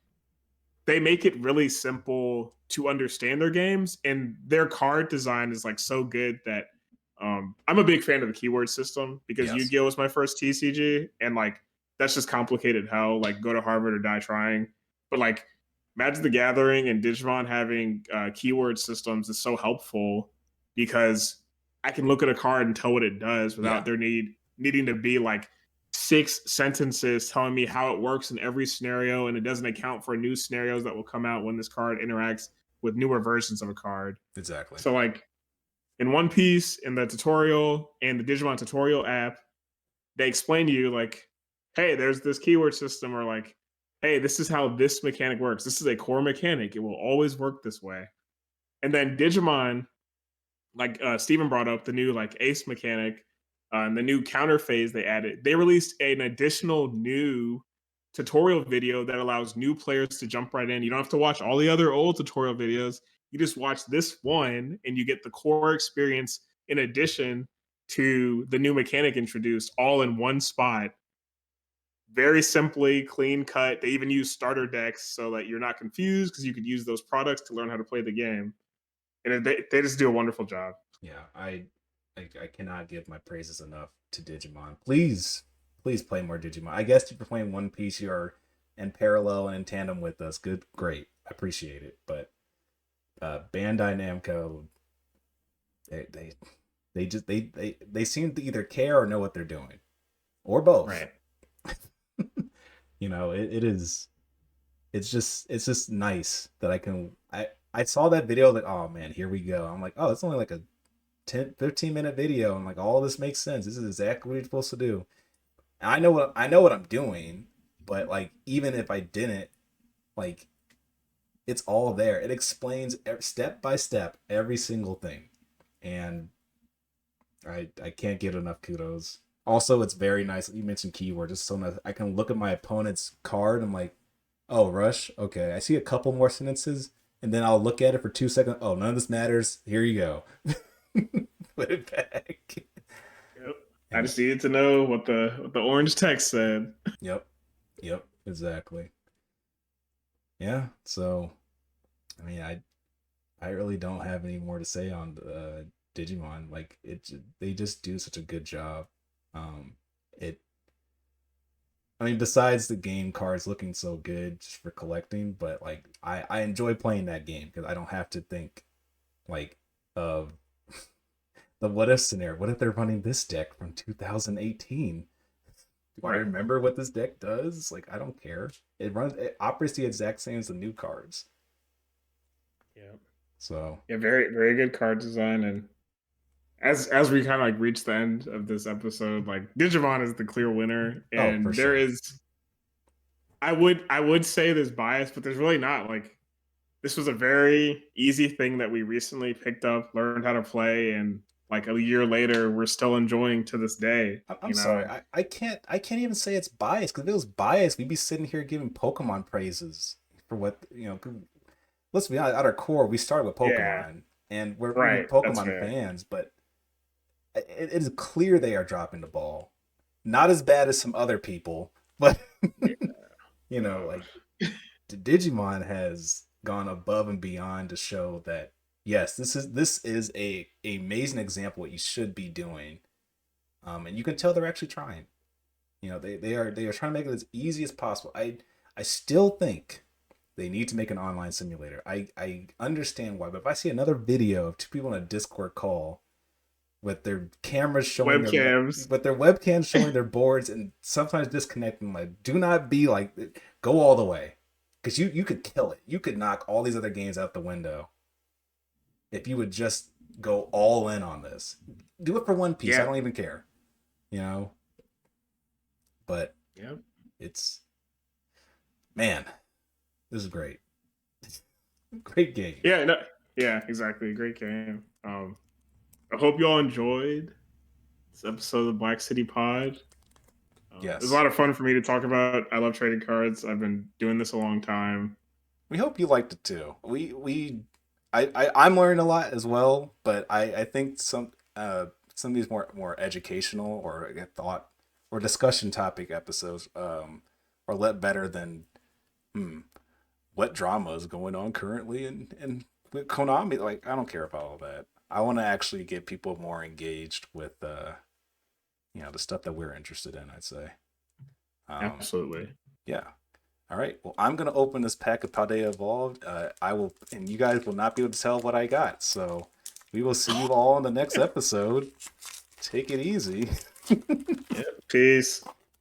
they make it really simple to understand their games, and their card design is like so good that I'm a big fan of the keyword system, because Yu-Gi-Oh was my first TCG, and like that's just complicated hell. Like, go to Harvard or die trying. But like Magic the Gathering and Digimon having keyword systems is so helpful, because I can look at a card and tell what it does without there needing to be like 6 sentences telling me how it works in every scenario, and it doesn't account for new scenarios that will come out when this card interacts with newer versions of a card. Exactly. So like in One Piece, in the tutorial and the Digimon tutorial app, they explain to you like, hey, there's this keyword system, or like, hey, this is how this mechanic works. This is a core mechanic. It will always work this way. And then Digimon, like Steven brought up, the new like Ace mechanic, and the new counter phase they added, they released an additional new tutorial video that allows new players to jump right in. You don't have to watch all the other old tutorial videos. You just watch this one, and you get the core experience in addition to the new mechanic introduced, all in one spot. Very simply, clean cut. They even use starter decks so that you're not confused, because you could use those products to learn how to play the game. And they just do a wonderful job. Yeah, I cannot give my praises enough to Digimon. Please play more Digimon. I guess if you're playing One Piece, you are in parallel and in tandem with us. Good, great, I appreciate it. But Bandai Namco, they seem to either care or know what they're doing, or both. Right. You know, it's just nice that I saw that video, that, oh man, here we go. I'm like, oh, it's only like a 10-15 minute video. I'm like, all this makes sense. This is exactly what you're supposed to do. And I know what I'm doing, but like, even if I didn't, like, it's all there. It explains step by step every single thing, and I can't get enough kudos. Also, it's very nice. You mentioned keyword. It's so nice. I can look at my opponent's card. I'm like, oh, Rush. Okay, I see a couple more sentences, and then I'll look at it for 2 seconds. Oh, none of this matters. Here you go. Put it back. Yep. I just needed to know what the orange text said. Yep. Exactly. Yeah. So, I mean, I really don't have any more to say on Digimon. Like, they just do such a good job. I mean, besides the game cards looking so good just for collecting, but like, I enjoy playing that game because I don't have to think like of the what if scenario. What if they're running this deck from 2018? Do I remember what this deck does? Like, I don't care. It operates the exact same as the new cards. Yeah. So yeah, very very good card design, and as we kind of like reach the end of this episode, like Digimon is the clear winner, Oh, for and there sure. is I would say there's bias, but there's really not. Like this was a very easy thing that we recently picked up, learned how to play, and like a year later, we're still enjoying to this day. I'm sorry. I can't even say it's biased, because if it was biased, we'd be sitting here giving Pokemon praises for what, you know. 'Cause let's be honest, at our core, we started with Yeah, Pokemon, and we're right. That's Pokemon fair. fans, but it is clear they are dropping the ball. Not as bad as some other people, but Yeah. you know, Uh, like Digimon has gone above and beyond to show that yes, this is a amazing example of what you should be doing. And you can tell they're actually trying. You know, they are trying to make it as easy as possible. I still think they need to make an online simulator. I understand why, but if I see another video of two people in a Discord call with their cameras showing Webcams. with their webcams showing their boards and sometimes disconnecting, like, do not be like, go all the way, because you could kill it. You could knock all these other games out the window if you would just go all in on this. Do it for One Piece. I Yeah. don't even care, you know. But Yep. it's, man, this is great. Great game. Yeah. No, yeah. Exactly. Great game. I hope you all enjoyed this episode of the Black City Pod. It was a Yes. lot of fun for me to talk about. I love trading cards. I've been doing this a long time. We hope you liked it too. I'm learning a lot as well, but I think some of these more educational or thought or discussion topic episodes are a lot better than what drama is going on currently and with Konami. Like, I don't care about all that. I want to actually get people more engaged with the stuff that we're interested in, I'd say. Absolutely. Yeah. All right. Well, I'm gonna open this pack of Paldea Evolved. I will, and you guys will not be able to tell what I got. So we will see you all in the next episode. Take it easy. Yep. Peace.